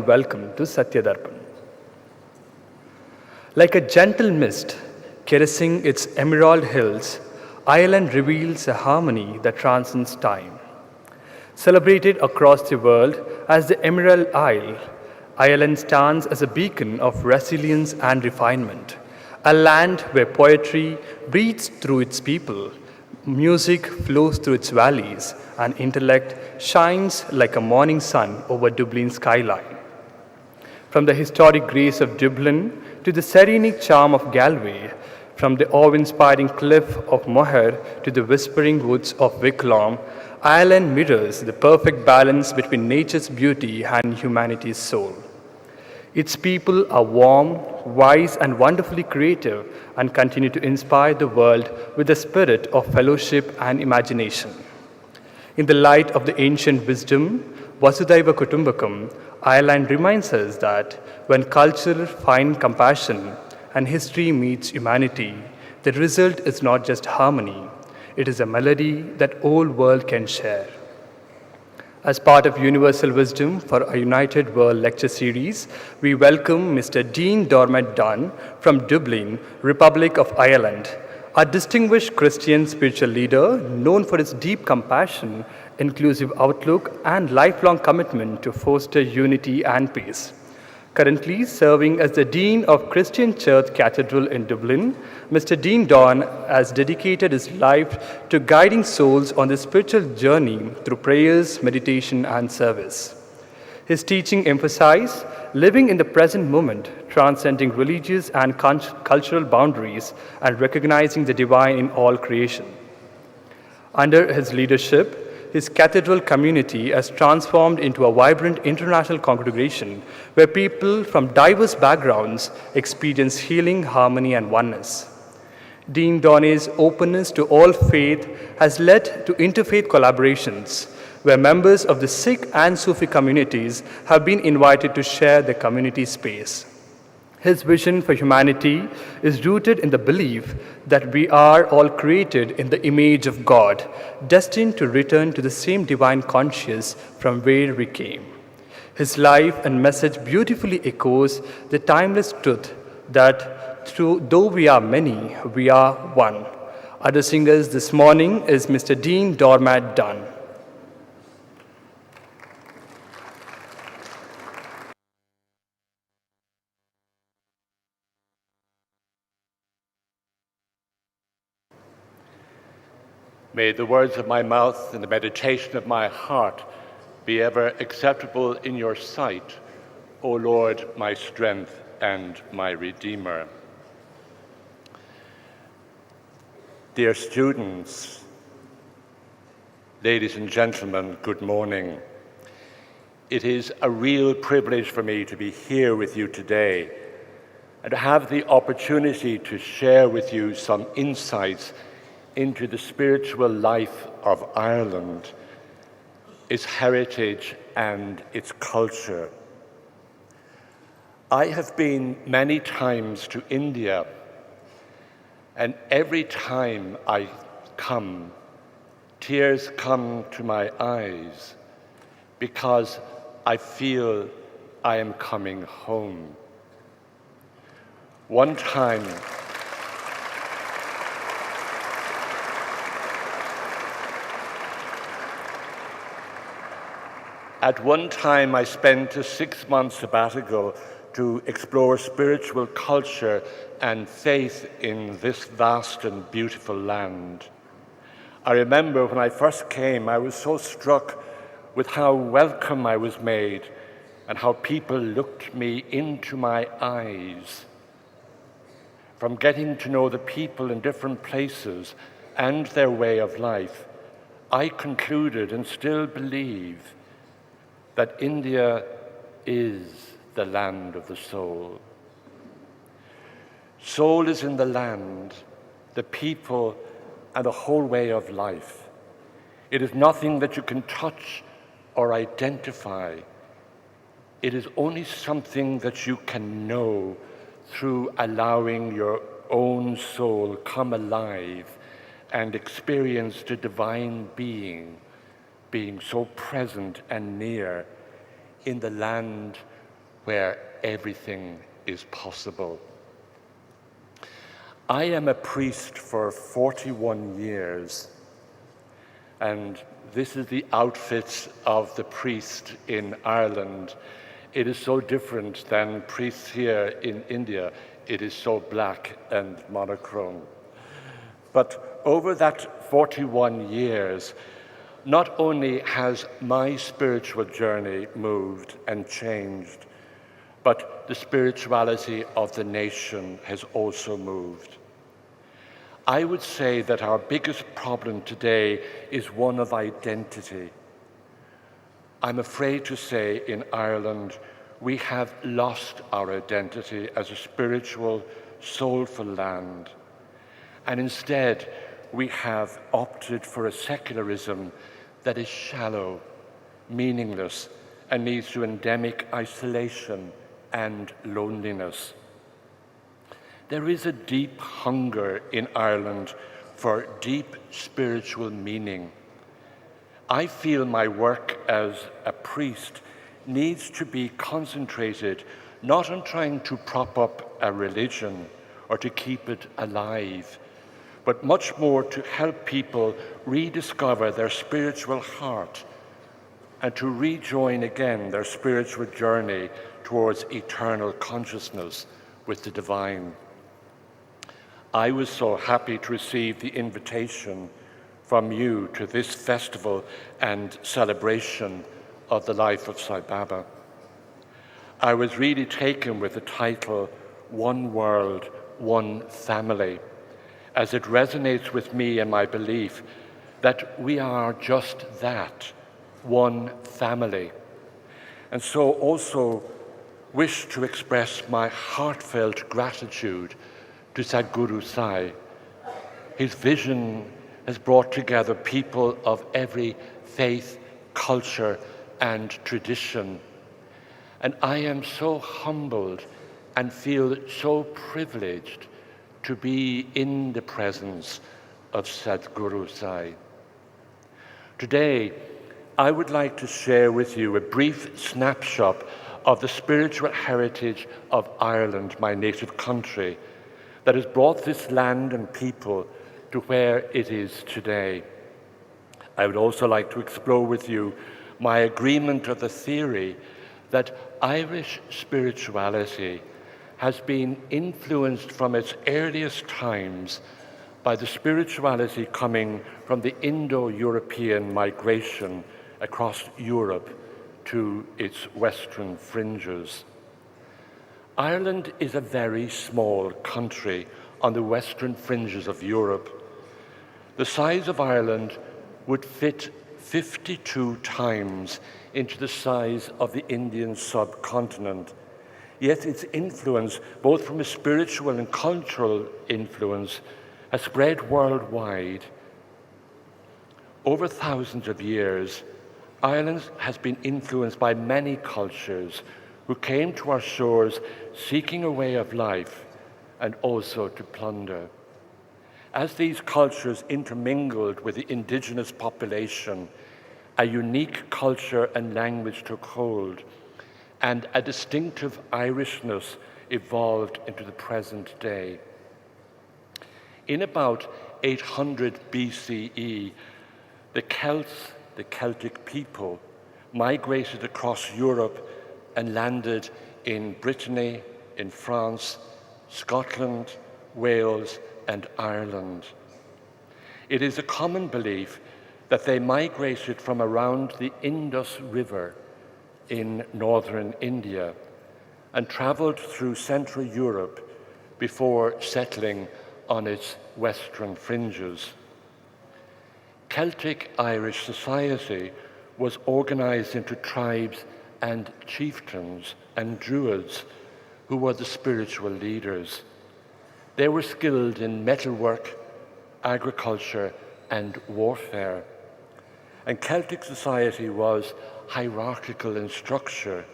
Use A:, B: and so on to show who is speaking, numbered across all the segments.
A: welcome to Sathya Darpan. Like a gentle mist caressing its emerald hills, Ireland reveals a harmony that transcends time. Celebrated across the world as the Emerald Isle, Ireland stands as a beacon of resilience and refinement, a land where poetry breathes through its people, music flows through its valleys, and intellect shines like a morning sun over Dublin's skyline. From the historic grace of Dublin to the serene charm of Galway, from the awe-inspiring cliff of Moher to the whispering woods of Wicklow, Ireland mirrors the perfect balance between nature's beauty and humanity's soul. Its people are warm, wise, and wonderfully creative and continue to inspire the world with a spirit of fellowship and imagination. In the light of the ancient wisdom, Vasudhaiva Kutumbakam, Ireland reminds us that when culture finds compassion and history meets humanity, the result is not just harmony, it is a melody that all world can share. As part of Universal Wisdom for a United World lecture series, we welcome Mr. Dean Dermot Dunne from Dublin, Republic of Ireland, a distinguished Christian spiritual leader known for his deep compassion, inclusive outlook, and lifelong commitment to foster unity and peace. Currently serving as the Dean of Christian Church Cathedral in Dublin, Mr. Dean Dunne has dedicated his life to guiding souls on the spiritual journey through prayers, meditation, and service. His teaching emphasizes living in the present moment, transcending religious and cultural boundaries, and recognizing the divine in all creation. Under his leadership, his cathedral community has transformed into a vibrant international congregation where people from diverse backgrounds experience healing, harmony, and oneness. Dean Dunne's openness to all faith has led to interfaith collaborations where members of the Sikh and Sufi communities have been invited to share their community space. His vision for humanity is rooted in the belief that we are all created in the image of God, destined to return to the same divine consciousness from where we came. His life and message beautifully echoes the timeless truth that though we are many, we are one. Addressing us this morning is Mr. Dean Dermot Dunne.
B: May the words of my mouth and the meditation of my heart be ever acceptable in your sight, O Lord, my strength and my Redeemer. Dear students, ladies and gentlemen, good morning. It is a real privilege for me to be here with you today and to have the opportunity to share with you some insights into the spiritual life of Ireland, its heritage and its culture. I have been many times to India, and every time I come, tears come to my eyes because I feel I am coming home. At one time, I spent a 6-month sabbatical to explore spiritual culture and faith in this vast and beautiful land. I remember when I first came, I was so struck with how welcome I was made and how people looked me into my eyes. From getting to know the people in different places and their way of life, I concluded and still believe that India is the land of the soul. Soul is in the land, the people, and the whole way of life. It is nothing that you can touch or identify. It is only something that you can know through allowing your own soul come alive and experience the divine being so present and near in the land where everything is possible. I am a priest for 41 years, and this is the outfit of the priest in Ireland. It is so different than priests here in India. It is so black and monochrome. But over that 41 years, not only has my spiritual journey moved and changed, but the spirituality of the nation has also moved. I would say that our biggest problem today is one of identity. I'm afraid to say in Ireland, we have lost our identity as a spiritual, soulful land. And instead, we have opted for a secularism that is shallow, meaningless, and leads to endemic isolation and loneliness. There is a deep hunger in Ireland for deep spiritual meaning. I feel my work as a priest needs to be concentrated not on trying to prop up a religion or to keep it alive, but much more to help people rediscover their spiritual heart and to rejoin again their spiritual journey towards eternal consciousness with the divine. I was so happy to receive the invitation from you to this festival and celebration of the life of Sai Baba. I was really taken with the title, One World, One Family, as it resonates with me and my belief that we are just that, one family. And so also wish to express my heartfelt gratitude to Sadhguru Sai. His vision has brought together people of every faith, culture, and tradition. And I am so humbled and feel so privileged to be in the presence of Sadhguru Sai. Today, I would like to share with you a brief snapshot of the spiritual heritage of Ireland, my native country, that has brought this land and people to where it is today. I would also like to explore with you my agreement of the theory that Irish spirituality has been influenced from its earliest times by the spirituality coming from the Indo-European migration across Europe to its western fringes. Ireland is a very small country on the western fringes of Europe. The size of Ireland would fit 52 times into the size of the Indian subcontinent. Yet its influence, both from a spiritual and cultural influence, has spread worldwide. Over thousands of years, Ireland has been influenced by many cultures who came to our shores seeking a way of life and also to plunder. As these cultures intermingled with the indigenous population, a unique culture and language took hold, and a distinctive Irishness evolved into the present day. In about 800 BCE, the Celts, the Celtic people, migrated across Europe and landed in Brittany, in France, Scotland, Wales, and Ireland. It is a common belief that they migrated from around the Indus River in northern India and traveled through Central Europe before settling on its western fringes. Celtic Irish society was organized into tribes and chieftains and druids who were the spiritual leaders. They were skilled in metalwork, agriculture, and warfare. And Celtic society was hierarchical in structure,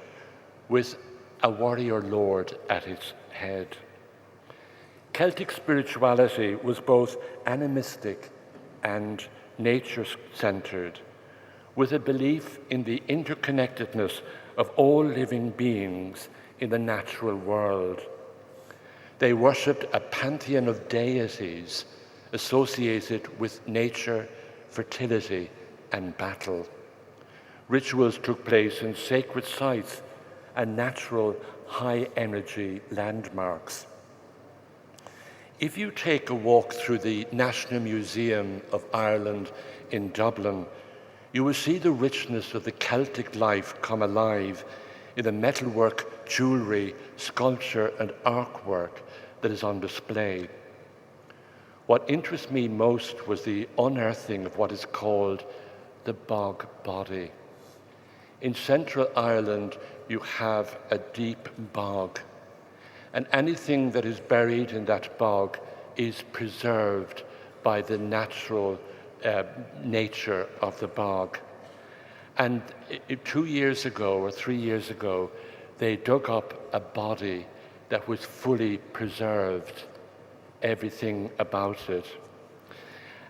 B: with a warrior lord at its head. Celtic spirituality was both animistic and nature-centered, with a belief in the interconnectedness of all living beings in the natural world. They worshipped a pantheon of deities associated with nature, fertility, and battle. Rituals took place in sacred sites and natural high-energy landmarks. If you take a walk through the National Museum of Ireland in Dublin, you will see the richness of the Celtic life come alive in the metalwork, jewellery, sculpture and artwork that is on display. What interests me most was the unearthing of what is called the bog body. In Central Ireland, you have a deep bog, and anything that is buried in that bog is preserved by the natural nature of the bog. And 2 years ago or 3 years ago, they dug up a body that was fully preserved, everything about it.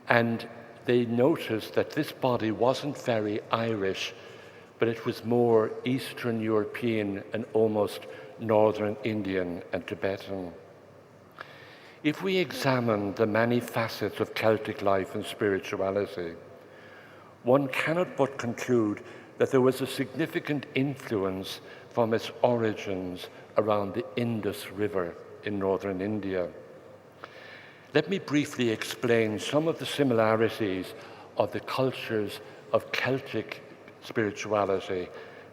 B: And they noticed that this body wasn't very Irish, but it was more Eastern European and almost Northern Indian and Tibetan. If we examine the many facets of Celtic life and spirituality, one cannot but conclude that there was a significant influence from its origins around the Indus River in northern India. Let me briefly explain some of the similarities of the cultures of Celtic spirituality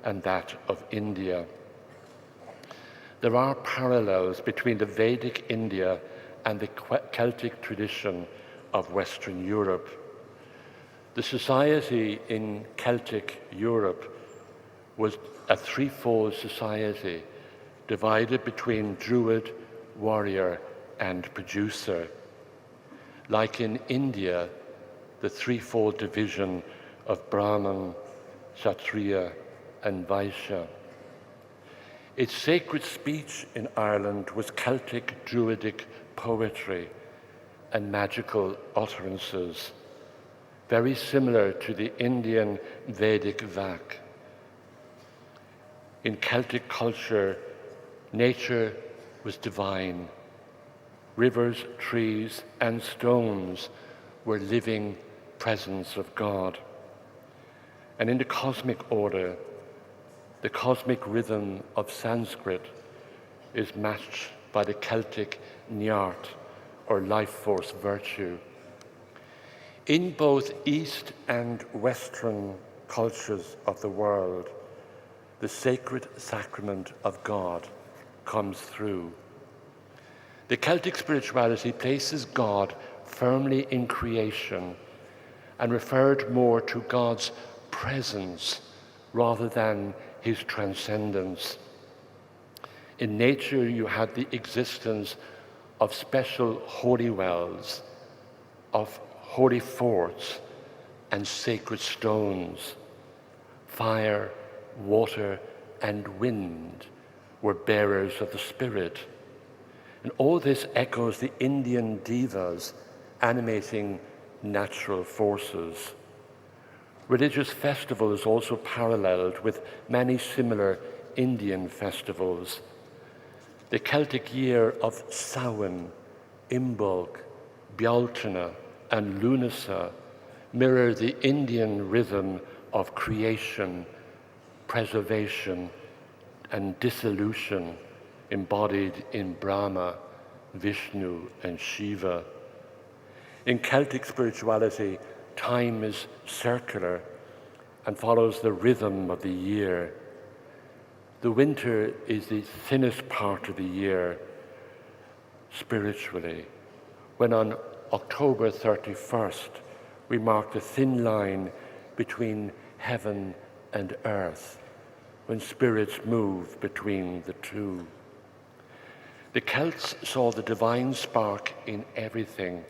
B: and that of India. There are parallels between the Vedic India and the Celtic tradition of Western Europe. The society in Celtic Europe was a threefold society divided between Druid, warrior, and producer. Like in India, the threefold division of Brahman, Kshatriya, and Vaishya. Its sacred speech in Ireland was Celtic Druidic poetry and magical utterances, very similar to the Indian Vedic Vak. In Celtic culture, nature was divine. Rivers, trees, and stones were living presence of God. And in the cosmic order, the cosmic rhythm of Sanskrit is matched by the Celtic Nyart, or life force virtue. In both East and Western cultures of the world, the sacred sacrament of God comes through. The Celtic spirituality places God firmly in creation and referred more to God's presence rather than his transcendence. In nature, you had the existence of special holy wells, of holy forts, and sacred stones. Fire, water, and wind were bearers of the Spirit. And all this echoes the Indian devas animating natural forces. Religious festivals also paralleled with many similar Indian festivals. The Celtic year of Samhain, Imbolc, Bealtaine, and Lunasa mirror the Indian rhythm of creation, preservation, and dissolution embodied in Brahma, Vishnu, and Shiva. In Celtic spirituality, time is circular and follows the rhythm of the year. The winter is the thinnest part of the year spiritually, when on October 31st we mark the thin line between heaven and earth, when spirits move between the two. The Celts saw the divine spark in everything.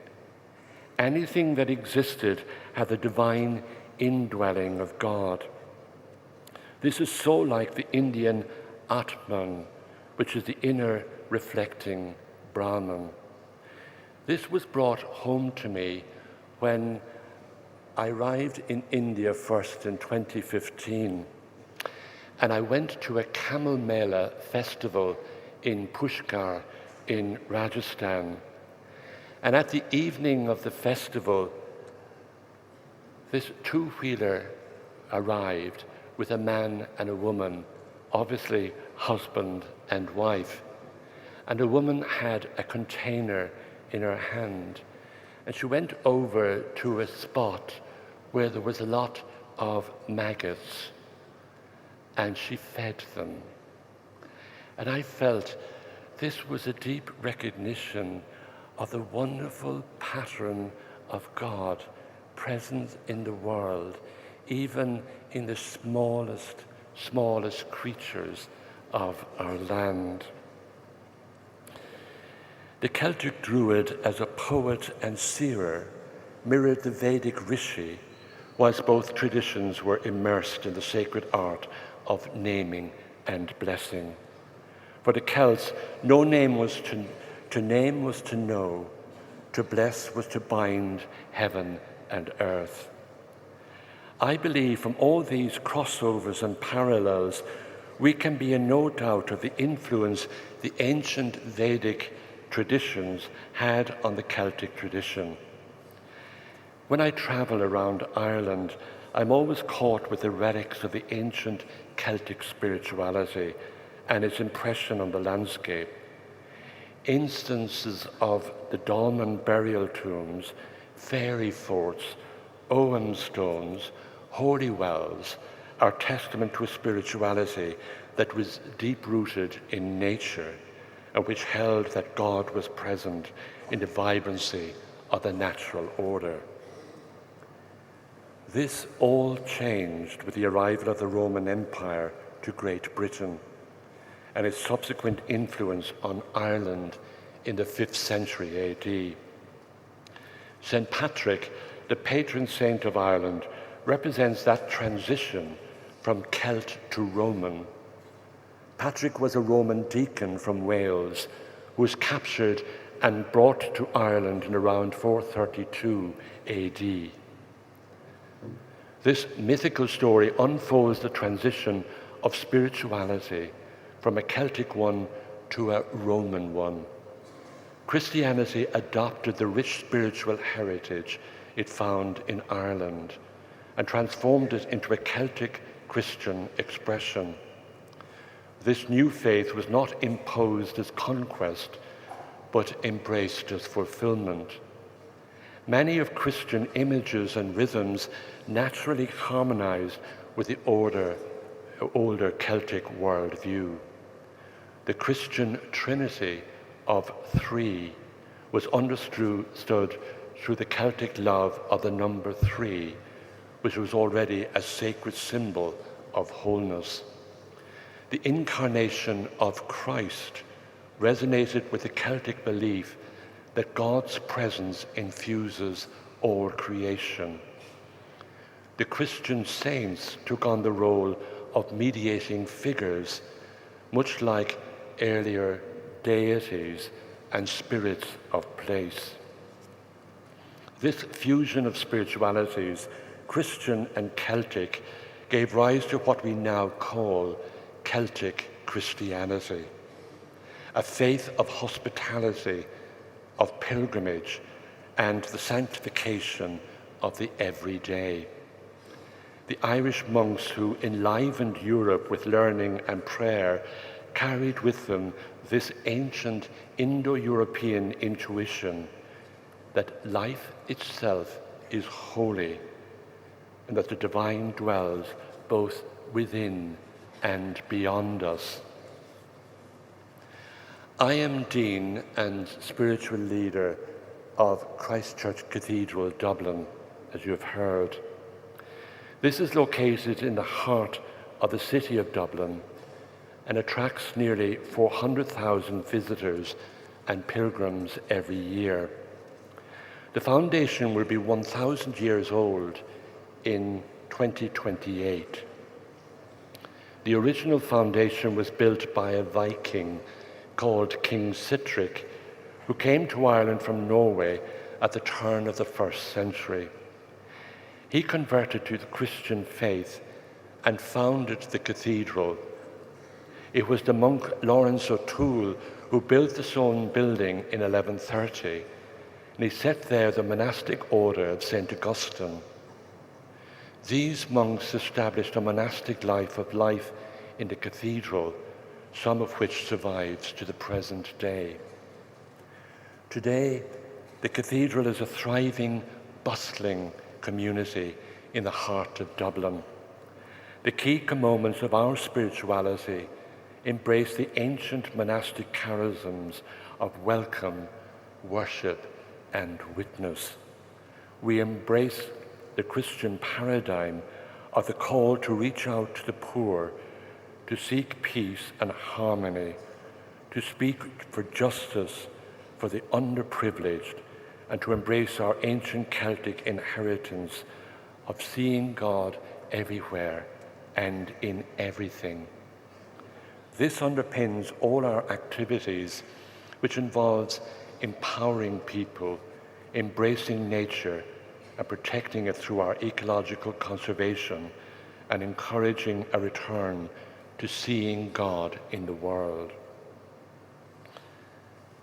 B: Anything that existed had the divine indwelling of God. This is so like the Indian Atman, which is the inner reflecting Brahman. This was brought home to me when I arrived in India first in 2015. and I went to a Camel Mela festival in Pushkar in Rajasthan. And at the evening of the festival, this two-wheeler arrived with a man and a woman, obviously husband and wife. And the woman had a container in her hand. And she went over to a spot where there was a lot of maggots. And she fed them. And I felt this was a deep recognition of the wonderful pattern of God present in the world, even in the smallest creatures of our land. The Celtic Druid, as a poet and seer, mirrored the Vedic Rishi, whilst both traditions were immersed in the sacred art of naming and blessing. For the Celts, no name was to name was to know, to bless was to bind heaven and earth. I believe from all these crossovers and parallels, we can be in no doubt of the influence the ancient Vedic traditions had on the Celtic tradition. When I travel around Ireland, I'm always caught with the relics of the ancient Celtic spirituality and its impression on the landscape. Instances of the dolmen burial tombs, fairy forts, Owen stones, holy wells are testament to a spirituality that was deep-rooted in nature and which held that God was present in the vibrancy of the natural order. This all changed with the arrival of the Roman Empire to Great Britain and its subsequent influence on Ireland in the 5th century AD. St. Patrick, the patron saint of Ireland, represents that transition from Celt to Roman. Patrick was a Roman deacon from Wales who was captured and brought to Ireland in around 432 AD. This mythical story unfolds the transition of spirituality from a Celtic one to a Roman one. Christianity adopted the rich spiritual heritage it found in Ireland and transformed it into a Celtic Christian expression. This new faith was not imposed as conquest, but embraced as fulfillment. Many of Christian images and rhythms naturally harmonized with the older Celtic worldview. The Christian trinity of three was understood through the Celtic love of the number three, which was already a sacred symbol of wholeness. The incarnation of Christ resonated with the Celtic belief that God's presence infuses all creation. The Christian saints took on the role of mediating figures, much like earlier deities and spirits of place. This fusion of spiritualities, Christian and Celtic, gave rise to what we now call Celtic Christianity, a faith of hospitality, of pilgrimage, and the sanctification of the everyday. The Irish monks who enlivened Europe with learning and prayer carried with them this ancient Indo-European intuition that life itself is holy and that the divine dwells both within and beyond us. I am Dean and spiritual leader of Christ Church Cathedral, Dublin, as you have heard. This is located in the heart of the city of Dublin and attracts nearly 400,000 visitors and pilgrims every year. The foundation will be 1,000 years old in 2028. The original foundation was built by a Viking called King Sitrick, who came to Ireland from Norway at the turn of the 1st century. He converted to the Christian faith and founded the cathedral. It was the monk Lawrence O'Toole who built the stone building in 1130, and he set there the monastic order of St. Augustine. These monks established a monastic life in the cathedral, some of which survives to the present day. Today, the cathedral is a thriving, bustling community in the heart of Dublin. The key moments of our spirituality embrace the ancient monastic charisms of welcome, worship, and witness. We embrace the Christian paradigm of the call to reach out to the poor, to seek peace and harmony, to speak for justice for the underprivileged, and to embrace our ancient Celtic inheritance of seeing God everywhere and in everything. This underpins all our activities, which involves empowering people, embracing nature, and protecting it through our ecological conservation, and encouraging a return to seeing God in the world.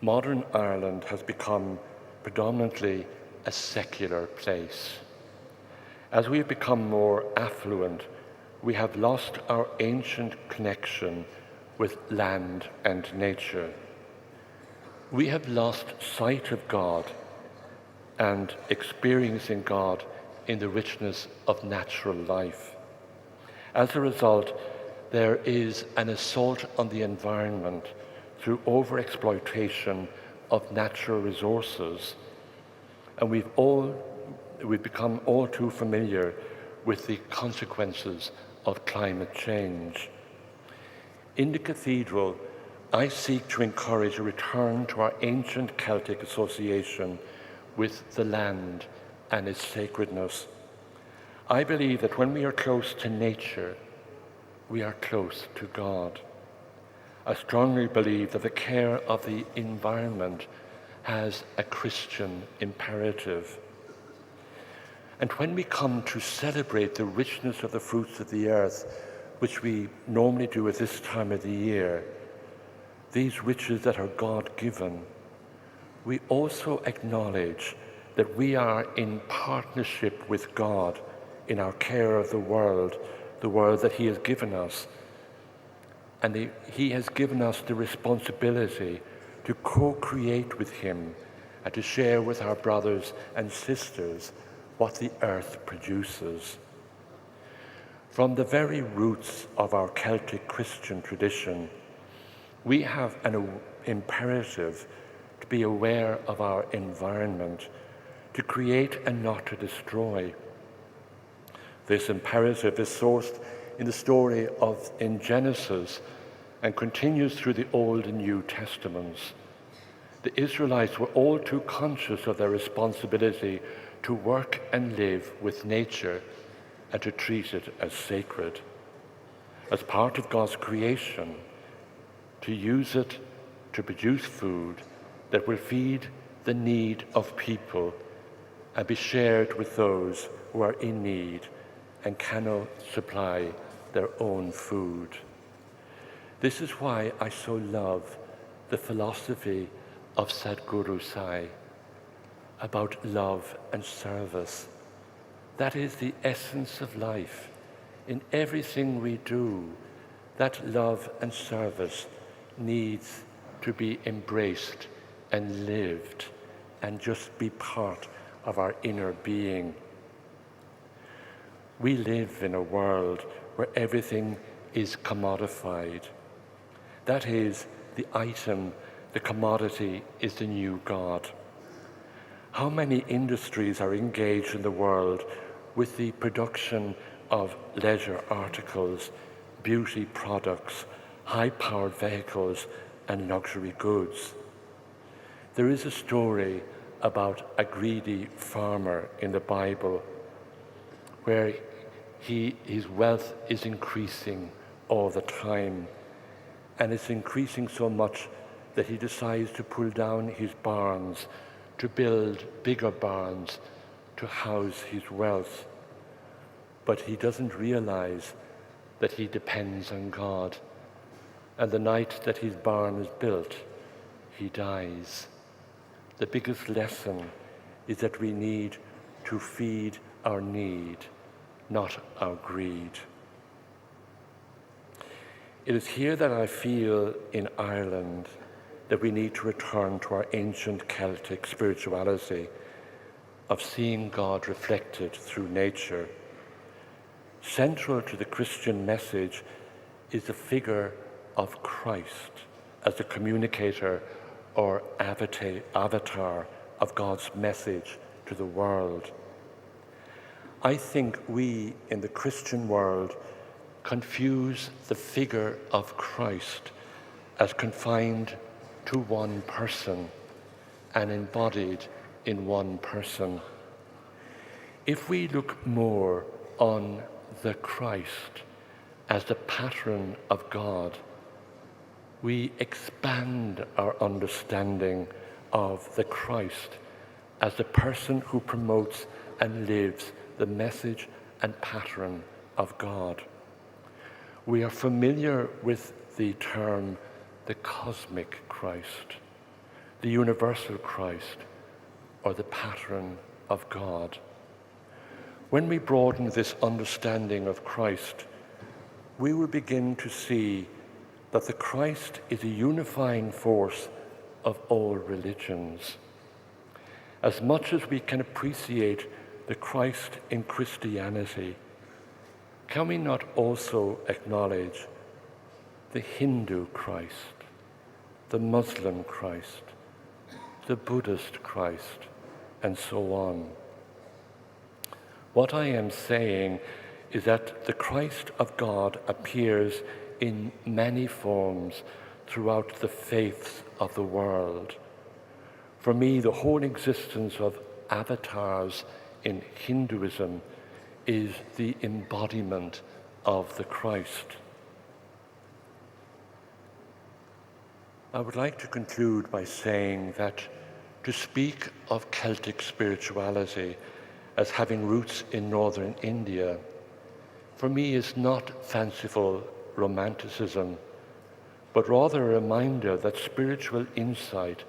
B: Modern Ireland has become predominantly a secular place. As we have become more affluent, we have lost our ancient connection with land and nature. We have lost sight of God and experiencing God in the richness of natural life. As a result, there is an assault on the environment through overexploitation of natural resources, and we've become all too familiar with the consequences of climate change. In the cathedral, I seek to encourage a return to our ancient Celtic association with the land and its sacredness. I believe that when we are close to nature, we are close to God. I strongly believe that the care of the environment has a Christian imperative. And when we come to celebrate the richness of the fruits of the earth, which we normally do at this time of the year, these riches that are God-given, we also acknowledge that we are in partnership with God in our care of the world that He has given us. And He has given us the responsibility to co-create with Him and to share with our brothers and sisters what the earth produces. From the very roots of our Celtic Christian tradition, we have an imperative to be aware of our environment, to create and not to destroy. This imperative is sourced in the story in Genesis and continues through the Old and New Testaments. The Israelites were all too conscious of their responsibility to work and live with nature and to treat it as sacred, as part of God's creation, to use it to produce food that will feed the need of people and be shared with those who are in need and cannot supply their own food. This is why I so love the philosophy of Sadhguru Sai about love and service. That is the essence of life. In everything we do, that love and service needs to be embraced and lived and just be part of our inner being. We live in a world where everything is commodified. That is, the item, the commodity is the new God. How many industries are engaged in the world with the production of leisure articles, beauty products, high-powered vehicles, and luxury goods? There is a story about a greedy farmer in the Bible where his wealth is increasing all the time, and it's increasing so much that he decides to pull down his barns to build bigger barns to house his wealth. But he doesn't realize that he depends on God, and the night that his barn is built, he dies. The biggest lesson is that we need to feed our need, not our greed. It is here that I feel in Ireland that we need to return to our ancient Celtic spirituality of seeing God reflected through nature. Central to the Christian message is the figure of Christ as the communicator or avatar of God's message to the world. I think we in the Christian world confuse the figure of Christ as confined to one person and embodied in one person. If we look more on the Christ as the pattern of God, we expand our understanding of the Christ as the person who promotes and lives the message and pattern of God. We are familiar with the term the cosmic Christ, the universal Christ, or the pattern of God. When we broaden this understanding of Christ, we will begin to see that the Christ is a unifying force of all religions. As much as we can appreciate the Christ in Christianity, can we not also acknowledge the Hindu Christ, the Muslim Christ, the Buddhist Christ, and so on? What I am saying is that the Christ of God appears in many forms throughout the faiths of the world. For me, the whole existence of avatars in Hinduism is the embodiment of the Christ. I would like to conclude by saying that to speak of Celtic spirituality as having roots in northern India, for me is not fanciful romanticism, but rather a reminder that spiritual insight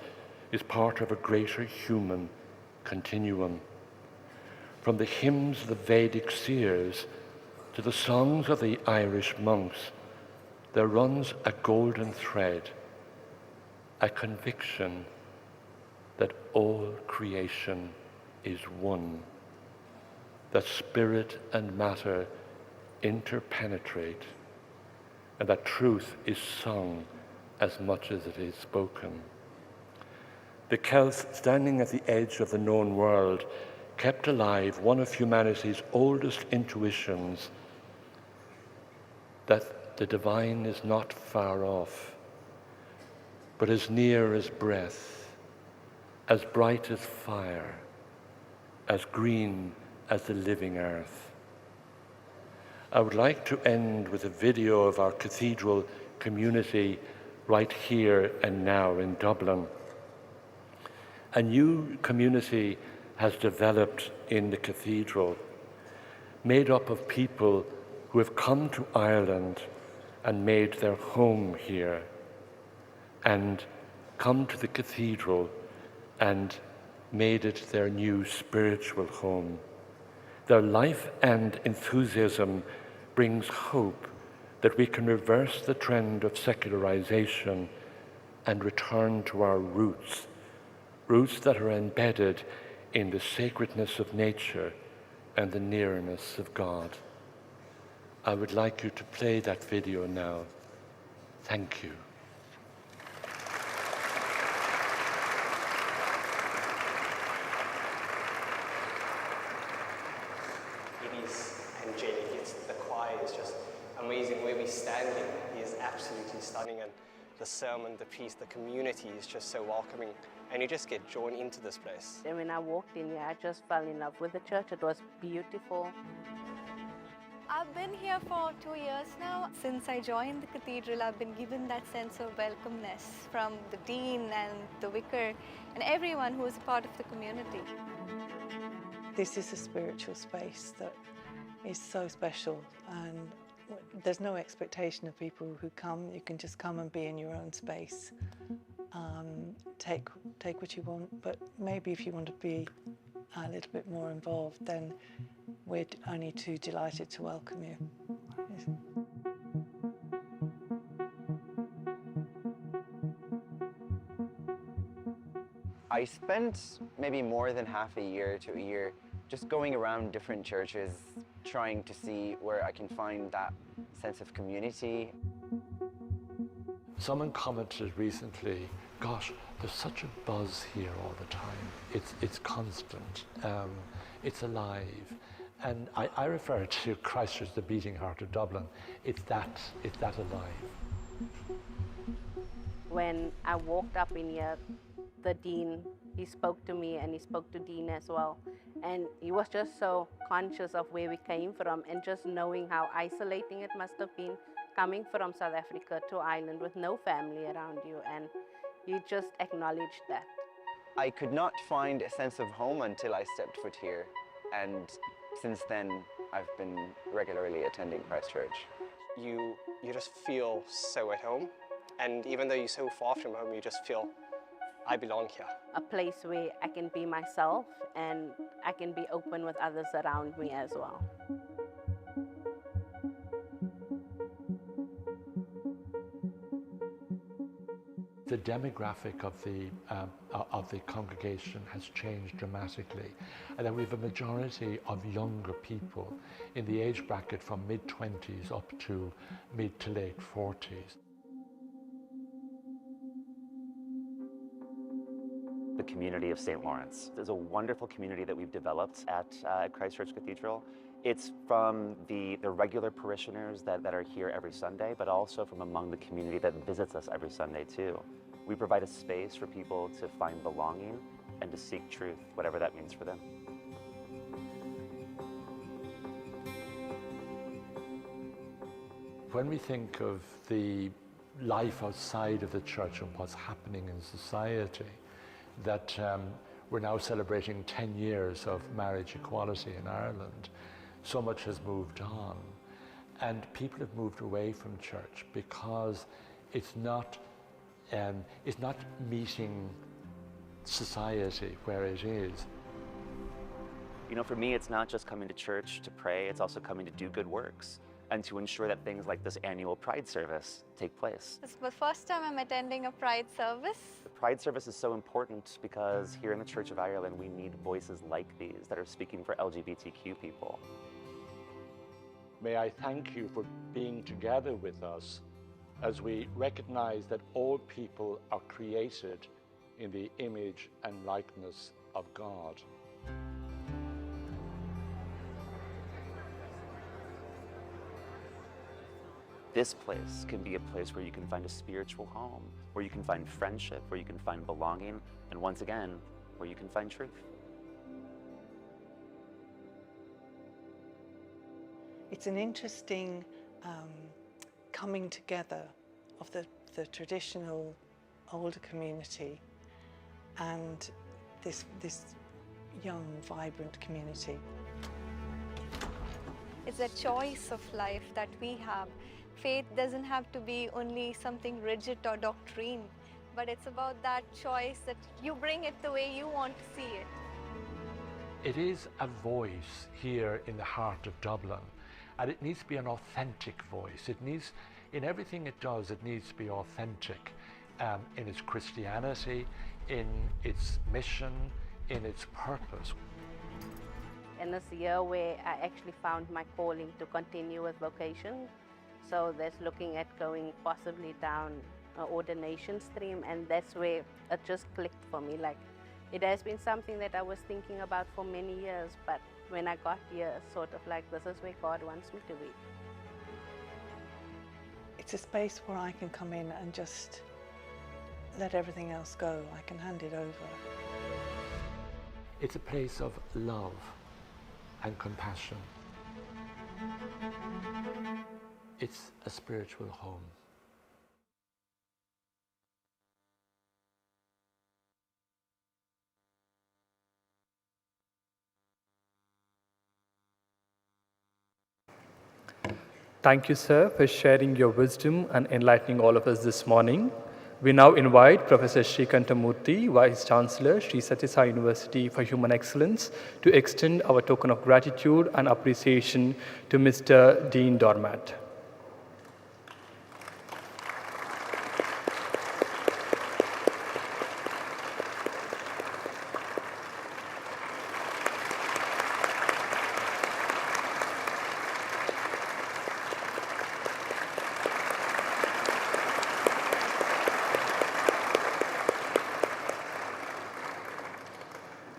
B: is part of a greater human continuum. From the hymns of the Vedic seers to the songs of the Irish monks, there runs a golden thread, a conviction that all creation is one, that spirit and matter interpenetrate, and that truth is sung as much as it is spoken. The Celts, standing at the edge of the known world, kept alive one of humanity's oldest intuitions, that the divine is not far off, but as near as breath, as bright as fire, as green as the living earth. I would like to end with a video of our cathedral community right here and now in Dublin. A new community has developed in the cathedral, made up of people who have come to Ireland and made their home here, and come to the cathedral and made it their new spiritual home. Their life and enthusiasm brings hope that we can reverse the trend of secularization and return to our roots, roots that are embedded in the sacredness of nature and the nearness of God. I would like you to play that video now. Thank you.
C: It is angelic. The choir is just amazing. Where we're standing is absolutely stunning, and the sermon, the piece, the community is just so welcoming, and you just get drawn into this place.
D: And when I walked in here, I just fell in love with the church. It was beautiful.
E: I've been here for 2 years now. Since I joined the cathedral, I've been given that sense of welcomeness from the dean and the vicar and everyone who is a part of the community.
F: This is a spiritual space that is so special, and there's no expectation of people who come. You can just come and be in your own space. Take what you want, but maybe if you want to be a little bit more involved, then we're only too delighted to welcome you. Yes.
G: I spent maybe more than half a year to a year just going around different churches, trying to see where I can find that sense of community.
B: Someone commented recently, gosh, there's such a buzz here all the time. It's constant, it's alive. And I refer to Christchurch, the beating heart of Dublin. It's that alive.
D: When I walked up in here, the dean, he spoke to me and he spoke to Dean as well. And he was just so conscious of where we came from and just knowing how isolating it must have been coming from South Africa to Ireland with no family around you, and he just acknowledged that.
G: I could not find a sense of home until I stepped foot here, and since then I've been regularly attending Christchurch.
C: You just feel so at home, and even though you're so far from home, you just feel, I belong here.
D: A place where I can be myself and I can be open with others around me as well.
B: The demographic of the congregation has changed dramatically, and then we have a majority of younger people in the age bracket from mid-20s up to mid to late 40s.
H: The community of St. Lawrence. There's a wonderful community that we've developed at Church Cathedral. It's from the regular parishioners that are here every Sunday, but also from among the community that visits us every Sunday too. We provide a space for people to find belonging and to seek truth, whatever that means for them.
B: When we think of the life outside of the church and what's happening in society, that we're now celebrating 10 years of marriage equality in Ireland, so much has moved on. And people have moved away from church because it's not meeting society where it is.
H: You know, for me, it's not just coming to church to pray, it's also coming to do good works and to ensure that things like this annual Pride service take place.
E: It's the first time I'm attending a Pride service.
H: The Pride service is so important because here in the Church of Ireland, we need voices like these that are speaking for LGBTQ people.
B: May I thank you for being together with us as we recognize that all people are created in the image and likeness of God.
H: This place can be a place where you can find a spiritual home, where you can find friendship, where you can find belonging, and once again, where you can find truth.
F: It's an interesting coming together of the traditional older community and this young, vibrant community.
E: It's a choice of life that we have. Faith doesn't have to be only something rigid or doctrine, but it's about that choice that you bring it the way you want to see it.
B: It is a voice here in the heart of Dublin, and it needs to be an authentic voice. It needs, in everything it does, it needs to be authentic in its Christianity, in its mission, in its purpose.
D: And this year where I actually found my calling to continue with vocation. So that's looking at going possibly down an ordination stream, and that's where it just clicked for me. Like, it has been something that I was thinking about for many years, but when I got here, sort of like, this is where God wants me to be.
F: It's a space where I can come in and just let everything else go. I can hand it over.
B: It's a place of love and compassion. It's a spiritual home.
A: Thank you, sir, for sharing your wisdom and enlightening all of us this morning. We now invite Professor Srikantamurthy, Vice Chancellor, Sri Sathya Sai University for Human Excellence, to extend our token of gratitude and appreciation to Mr. Dean Dermot.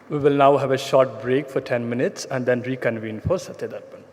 A: We will now have a short break for 10 minutes and then reconvene for Satya Darpan.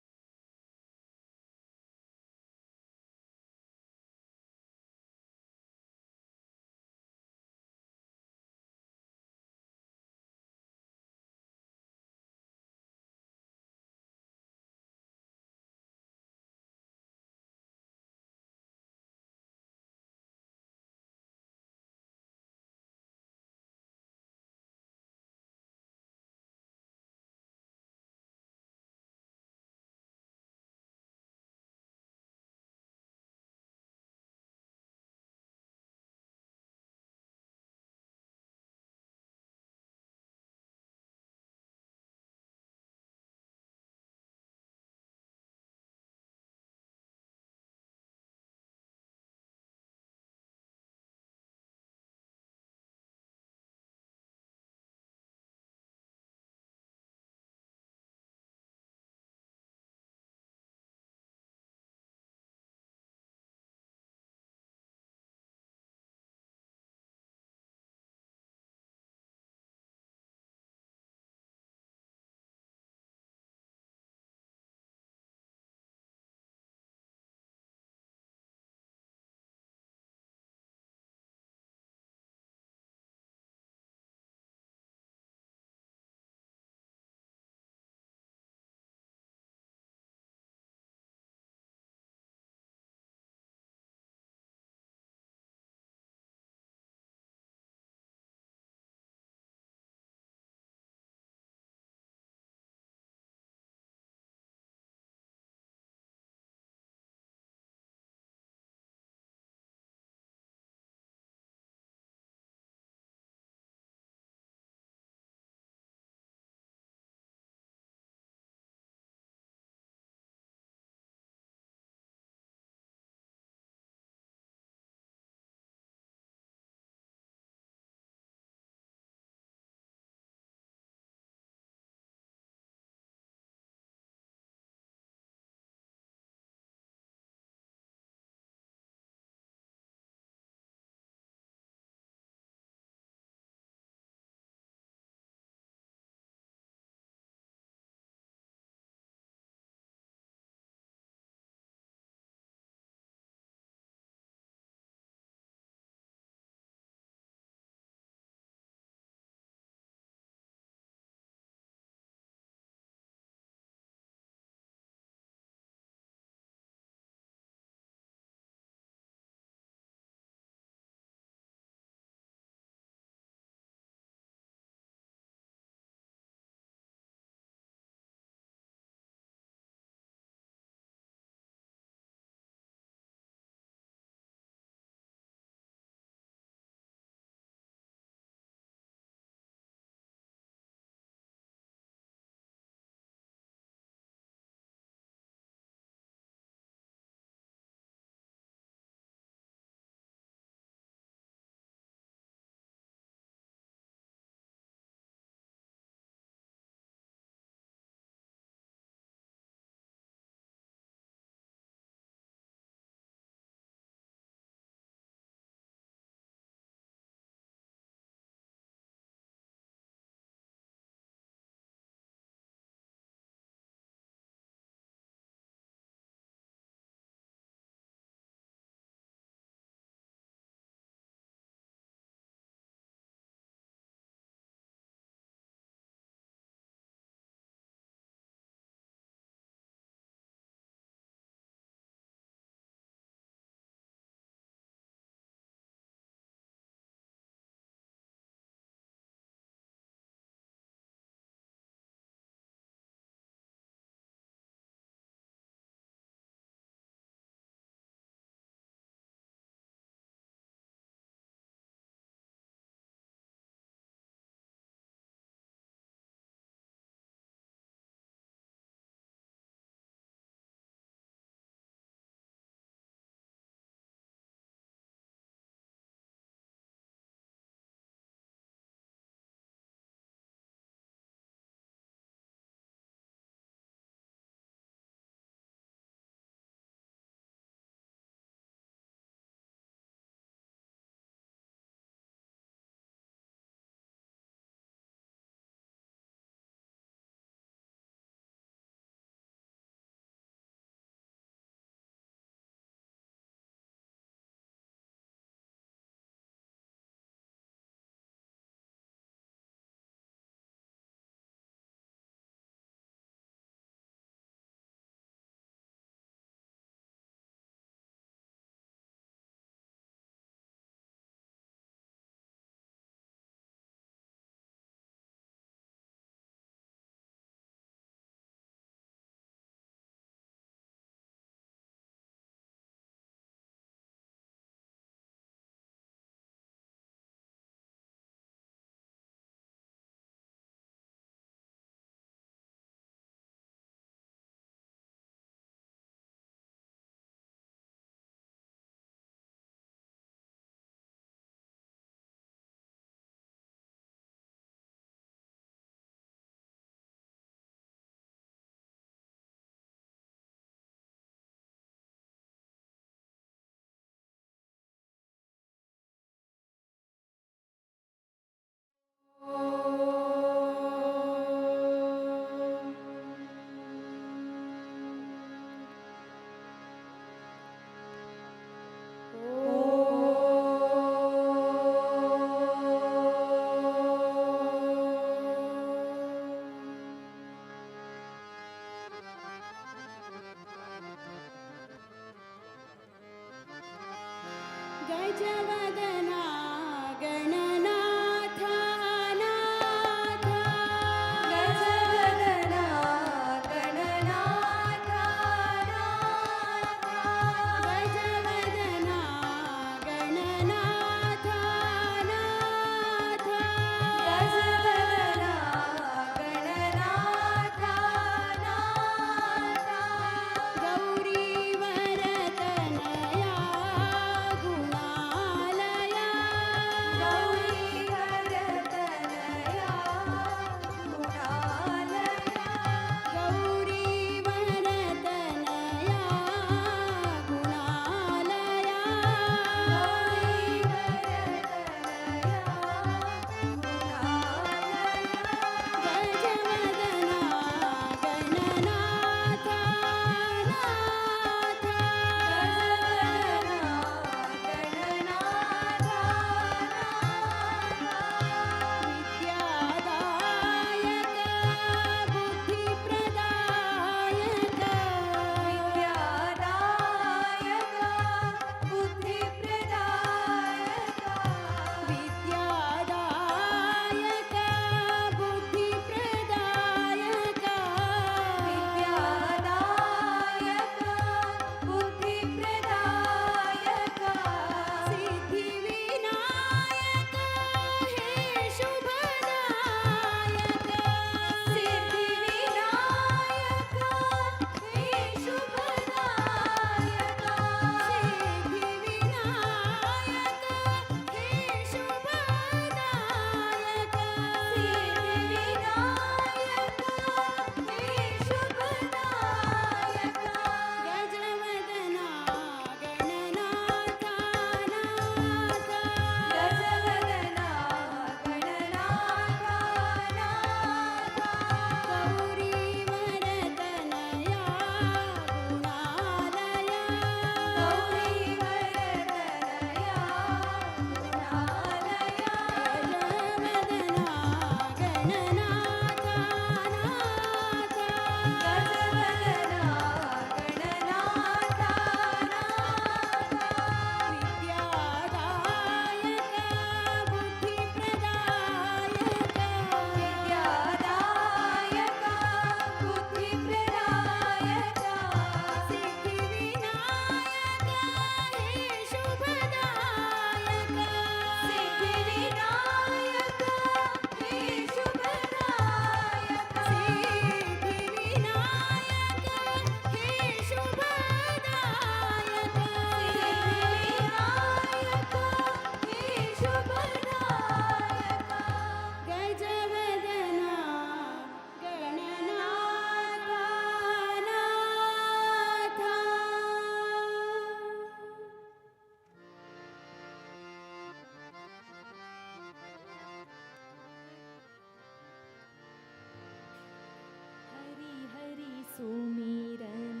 I: सुमिरन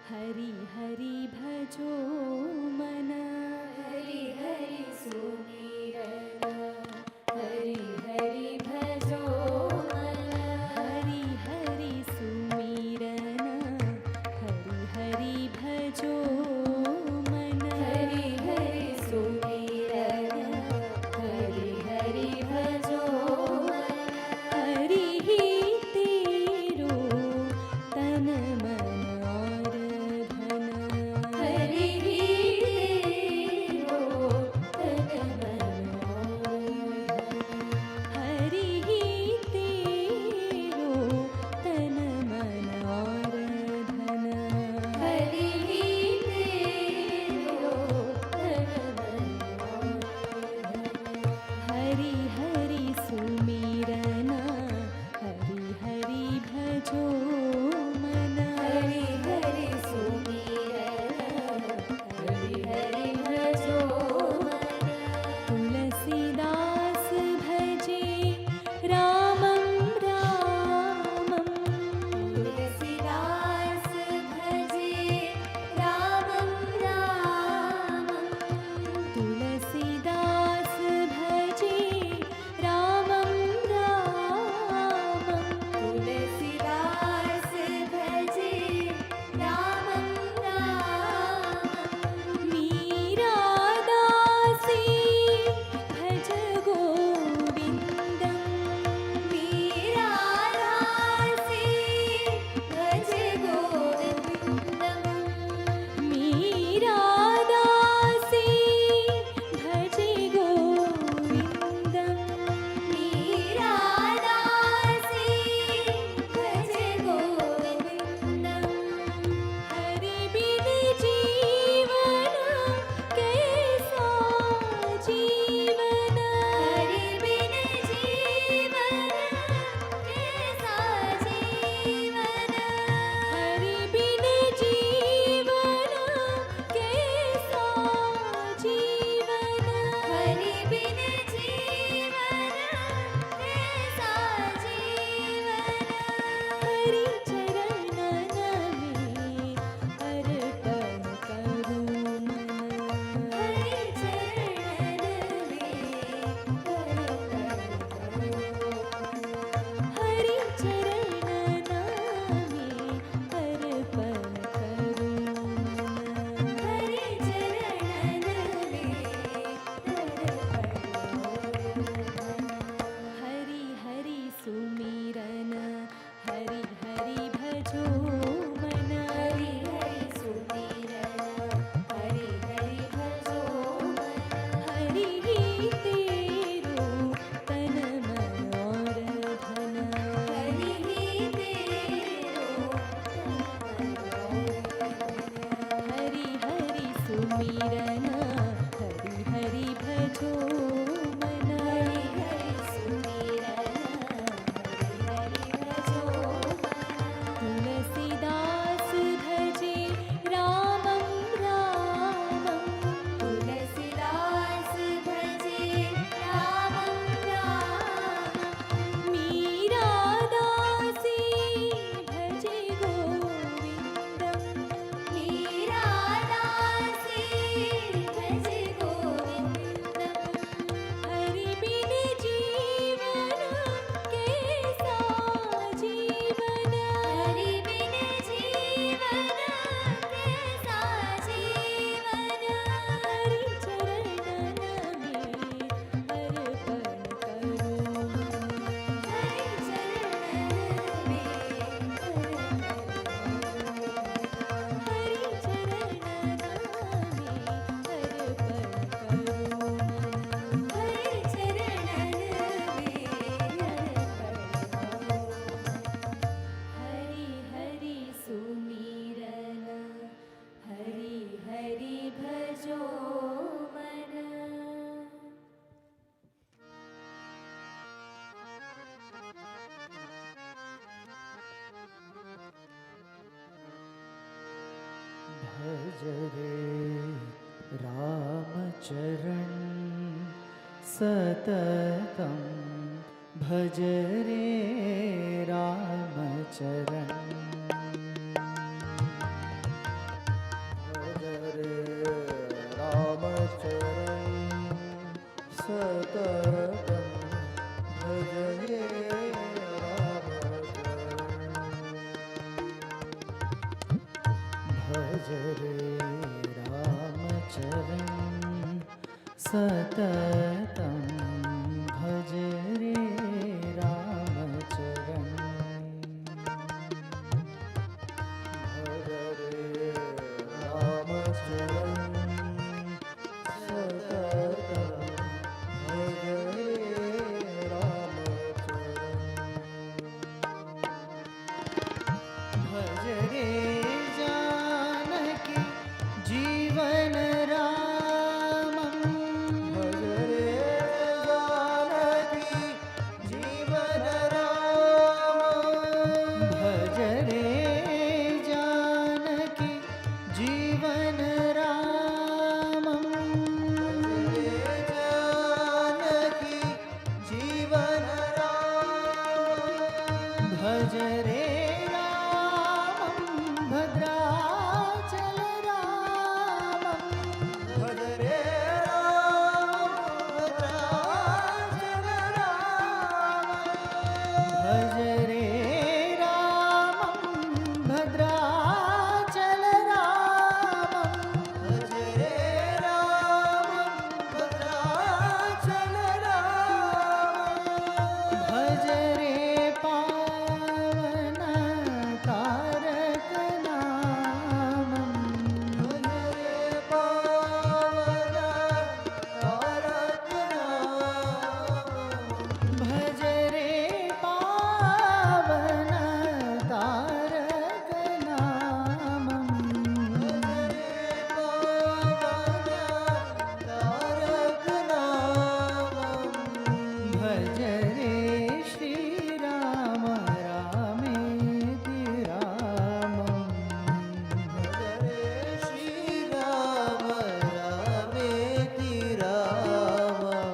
I: हरि हरि भजो मन हरि हरि सुमिरन हरि हरि भजो मन हरि हरि सुमिरन हरि हरि भजो मन हरि हरि सुमिरन हरि हरि भजो मन हरि ही तन मन और धन हरि
J: रामचरण सततं भज रे रामचरण भज रे रामचरण सततं भज रे भज रे रामचरण सततं भज रे रामचरण भज रे रामचरण सततं भज रे रामचरण भज रे जानकी जीवन रामं भज रे जानकी जीवन रामं भज रे जानकी जीवन रामं भज रे जानकी जीवन रामं भज रे भद्राचल रामं भज रे भद्राचल रामं भज रे रामं भद्राचल रामं भज रे रामं भद्राचल रामं भज रे पावन तारक नामं भज रे पावन तारक नामं भज रे पावन तारक नामं भज रे पावन तारक नामं भज रे श्री राम रामेति रामं भज रे श्री राम रामेति रामं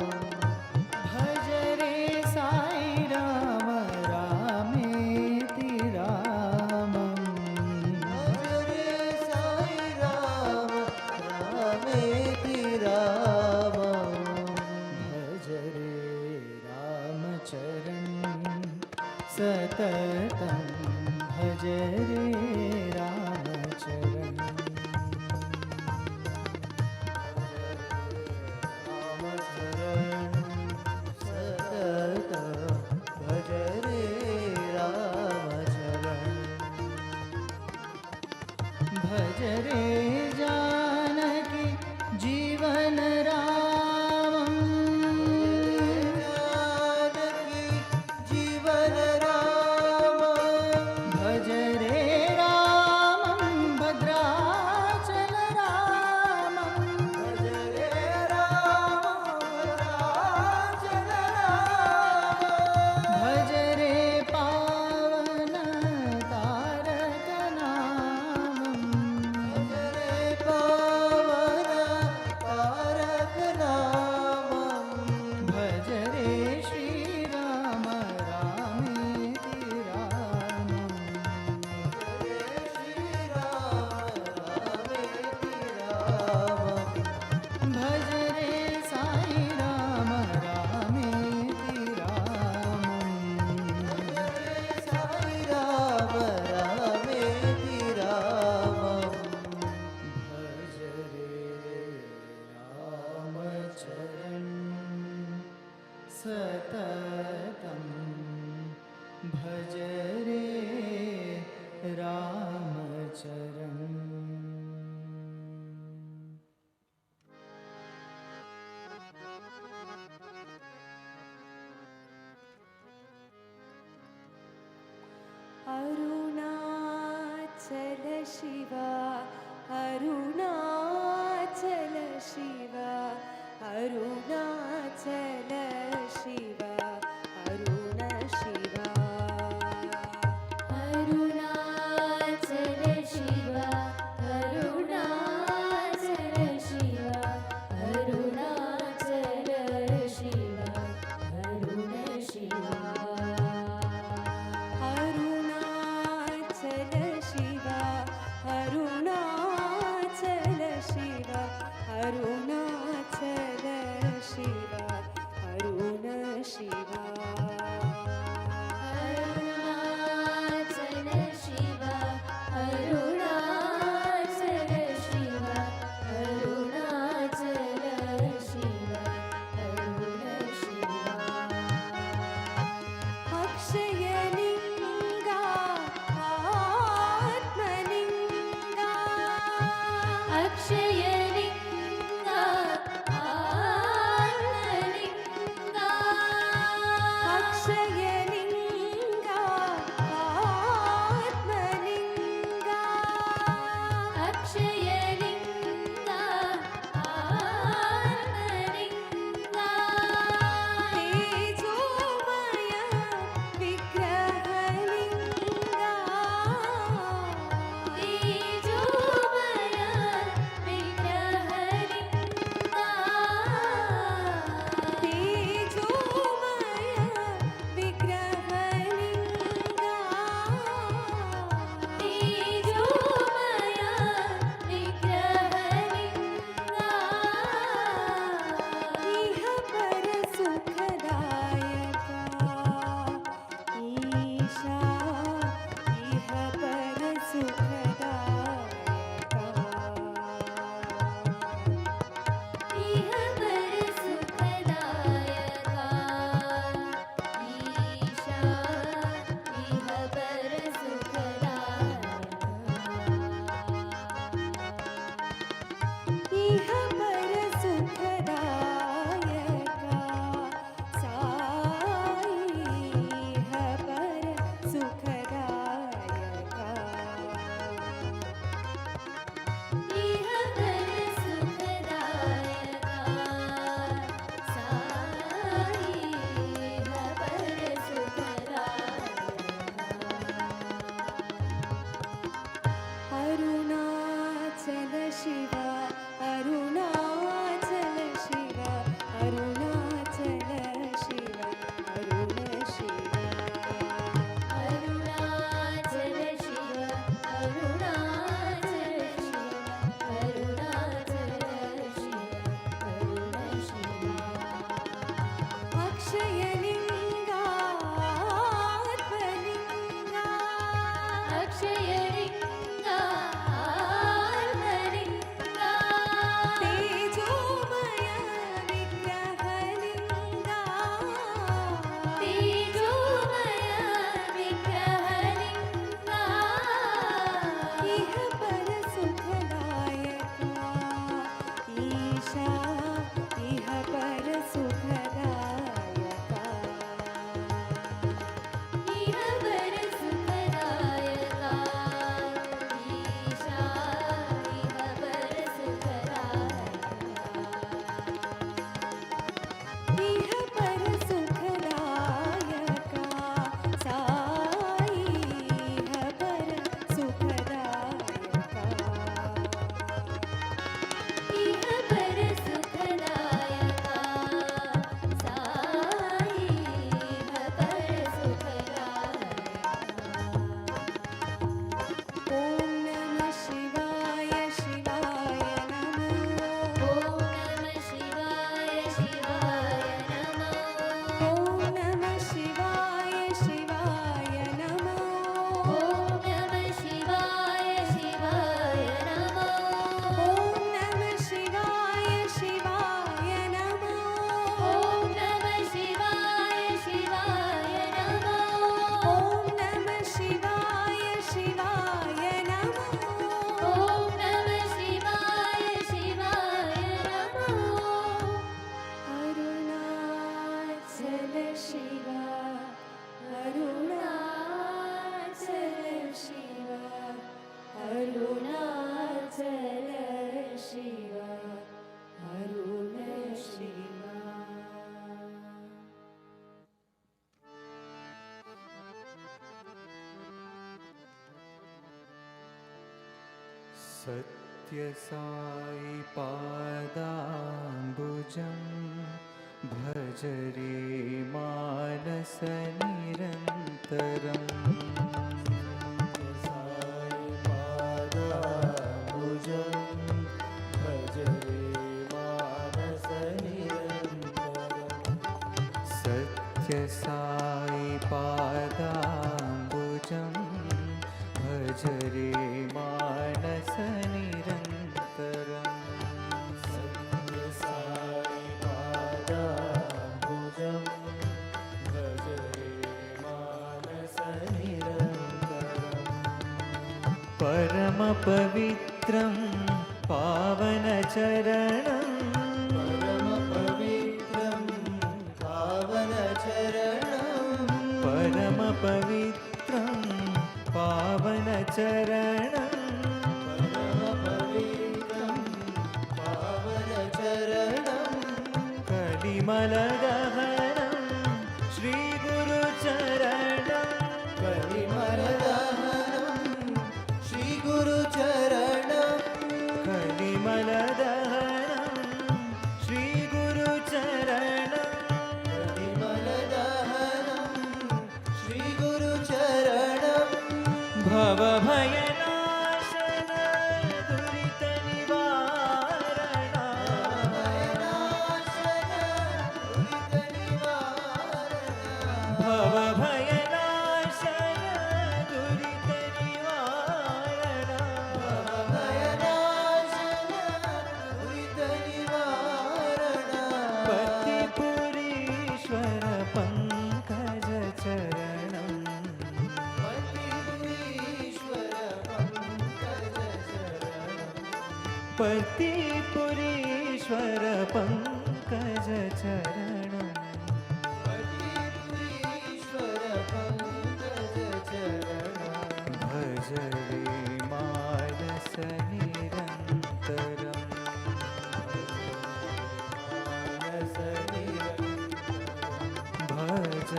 J: भज रे साई राम रामेति रामं भज रे साई राम रामेति रामं भज रे रामचरण सततं भज रे रामचरण रामचरण सततं भज रे रामचरण भज रे जानकी जीवन रामं जानकी जीवन रामं भज रे रामं भद्राचल रामं भज रे रामं भद्राचल रामं भज रे पावन तारक नामं भज रे पावन
I: अक्षयलिङ्गा आत्मलिङ्गा
K: अक्षयलिङ्गा आत्मलिङ्गा
I: अक्षयलिङ्गा आत्मलिङ्गा
K: तेजोमय विग्रहलिङ्गा
I: तेजोमय विग्रहलिङ्गा
K: तेजोमय विग्रहलिङ्गा
I: तेजोमय विग्रहलिङ्गा
K: इह परसुखदायका ईशा इह परसुखदायका
I: इह परसुखदायका ईशा इह परसुखदायका
K: इह परसुखदायका साई इह परसुखदायका
I: इह परसुखदायका साई इह परसुखदायका
K: अरुणाचल शिव अरुणाचल शिव अरुणाचल शिव अरुण शिव
I: अरुणाचल शिव अरुणाचल शिव अरुणाचल शिव अरुण शिव
K: अक्षयलिङ्गा आत्मलिङ्गा
I: अक्षयलिङ्गा आत्मलिङ्गा
K: तेजोमय विग्रहलिङ्गा
I: तेजोमय विग्रहलिङ्गा
K: इह परसुखदायका ईशा इह परसुखदायका
I: इह परसुखदायका ईशा इह परसुखदायका
K: इह परसुखदायका साई इह परसुखदायका
I: इह परसुखदायका साई इह परसुखदायका
K: ॐ नमः शिवाय शिवाय नमः
I: ॐ नमः शिवाय शिवाय नमः
K: ॐ नमः शिवाय शिवाय नमः
I: ॐ नमः शिवाय शिवाय नमः
K: ॐ नमः शिवाय शिवाय नमः
I: ॐ नमः शिवाय शिवाय नमः
K: ॐ नमः शिवाय शिवाय नमः
I: ॐ नमः शिवाय शिवाय नमः
K: अरुणाचल शिव अरुणाचल शिव अरुणाचल शिव अरुण शिव
J: सत्य साई पादाम्बुजं भज रे मानस निरन्तरम् साई पादाम्बुजं भज रे मानस निरन्तरम् सत्य साई पादाम्बुजं भज रे मानस निरन्तरम् सत्य साई पादाम्बुजं भज रे मानस निरन्तरम् परम पवित्रं पावनचरणं परमपवित्रं पावनचरणं परमपवित्रं पावनचरणं परमपवित्रं पावनचरणं कलिमलदहनं श्रीगुरुचरणं कलिमलदहनं श्रीगुरुचरणं कलिमलदहनं श्रीगुरुचरणं कलिमलदहनं श्रीगुरुचरणं भवभयनाशन दुरितनिवारण भवभयनाशन दुरितनिवारण पतिपुरीश्वर पङ्कजचरणं पतिपुरीश्वर पङ्कजचरणं भज रे मानस निरन्तरम् भज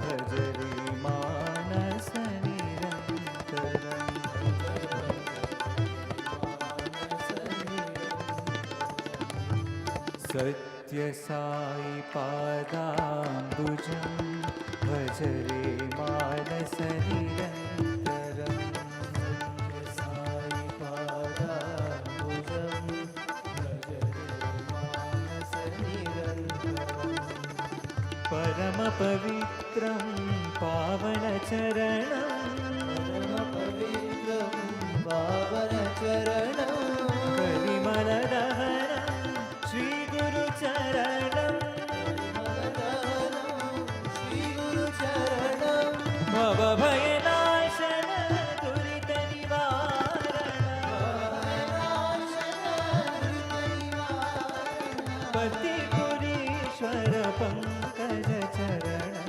J: भज रे मानस निरन्तरम् सत्य साई पादाम्बुजं भज रे मानस निरन्तरम् साई पादाम्बुजं भज रे मानस निरन्तरम् परमपवित्रं पावनचरणं परमपवित्रं पावनचरणं कलिमलदहनं श्रीगुरुचरणं श्रीगुरुचरणं भवभयनाशन दुरितनिवारण पतिपुरीश्वर पङ्कजचरणं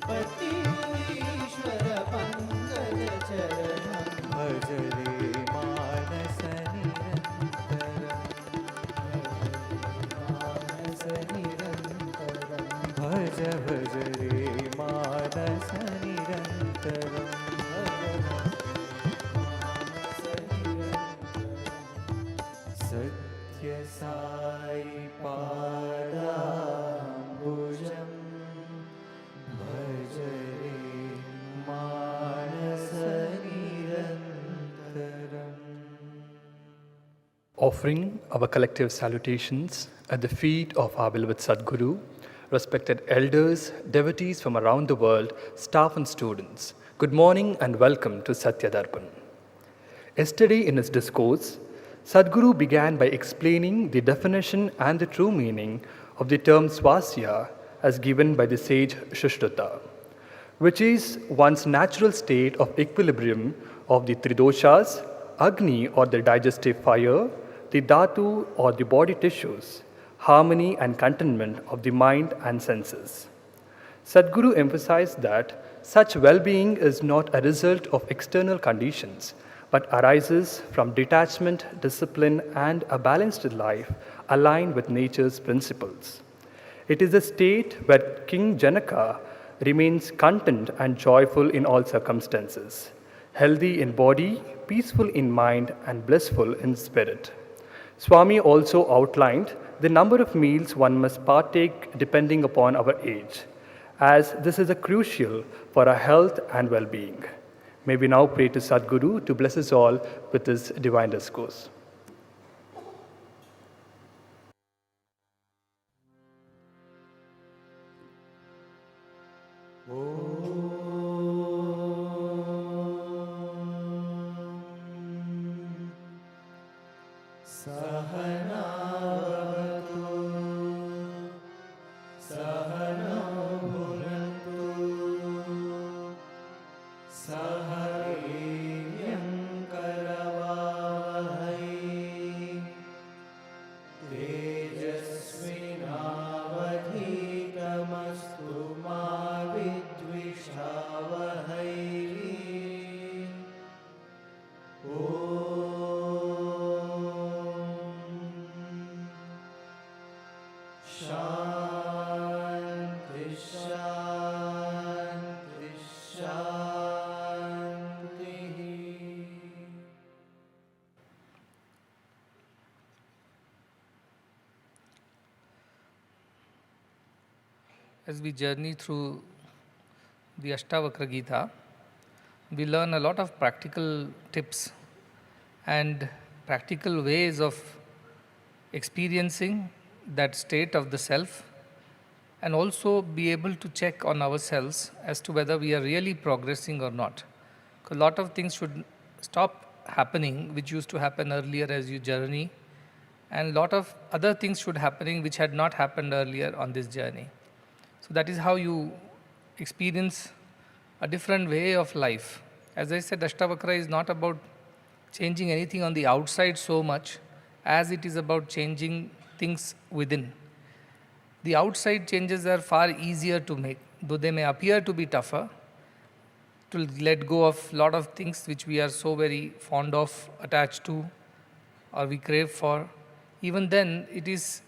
J: पतिपुरीश्वर पङ्कजचरणं भज रे मानस निरन्तरम् भज भज रे मानस निरन्तरम् सत्य साई पादाम्बुजं भज रे मानस निरन्तरम्.
A: Offering our collective salutations at the feet of our beloved Sadguru, respected elders, devotees from around the world, staff and students, good morning and welcome to Satya Darpan. Yesterday in his discourse, Sadguru began by explaining the definition and the true meaning of the term swasya as given by the sage Shushruta, which is one's natural state of equilibrium of the tridoshas, Agni or the digestive fire, the dhatu or the body tissues, harmony and contentment of the mind and senses. Sadguru emphasized that such well-being is not a result of external conditions, but arises from detachment, discipline, and a balanced life aligned with nature's principles. It is a state where King Janaka remains content and joyful in all circumstances, healthy in body, peaceful in mind, and blissful in spirit. Swami also outlined the number of meals one must partake depending upon our age, as this is a crucial for our health and well-being. May we now pray to Sadguru to bless us all with his divine discourse.
L: as we journey through the Ashtavakra Gita, we learn a lot of practical tips and practical ways of experiencing that state of the self, and also be able to check on ourselves as to whether we are really progressing or not. 'Cause a lot of things should stop happening which used to happen earlier as you journey, and a lot of other things should happening which had not happened earlier on this journey. So that is how you experience a different way of life. As I said, Ashtavakra is not about changing anything on the outside so much as it is about changing things within. The outside changes are far easier to make, though they may appear to be tougher, to let go of a lot of things which we are so very fond of, attached to, or we crave for. Even then, it is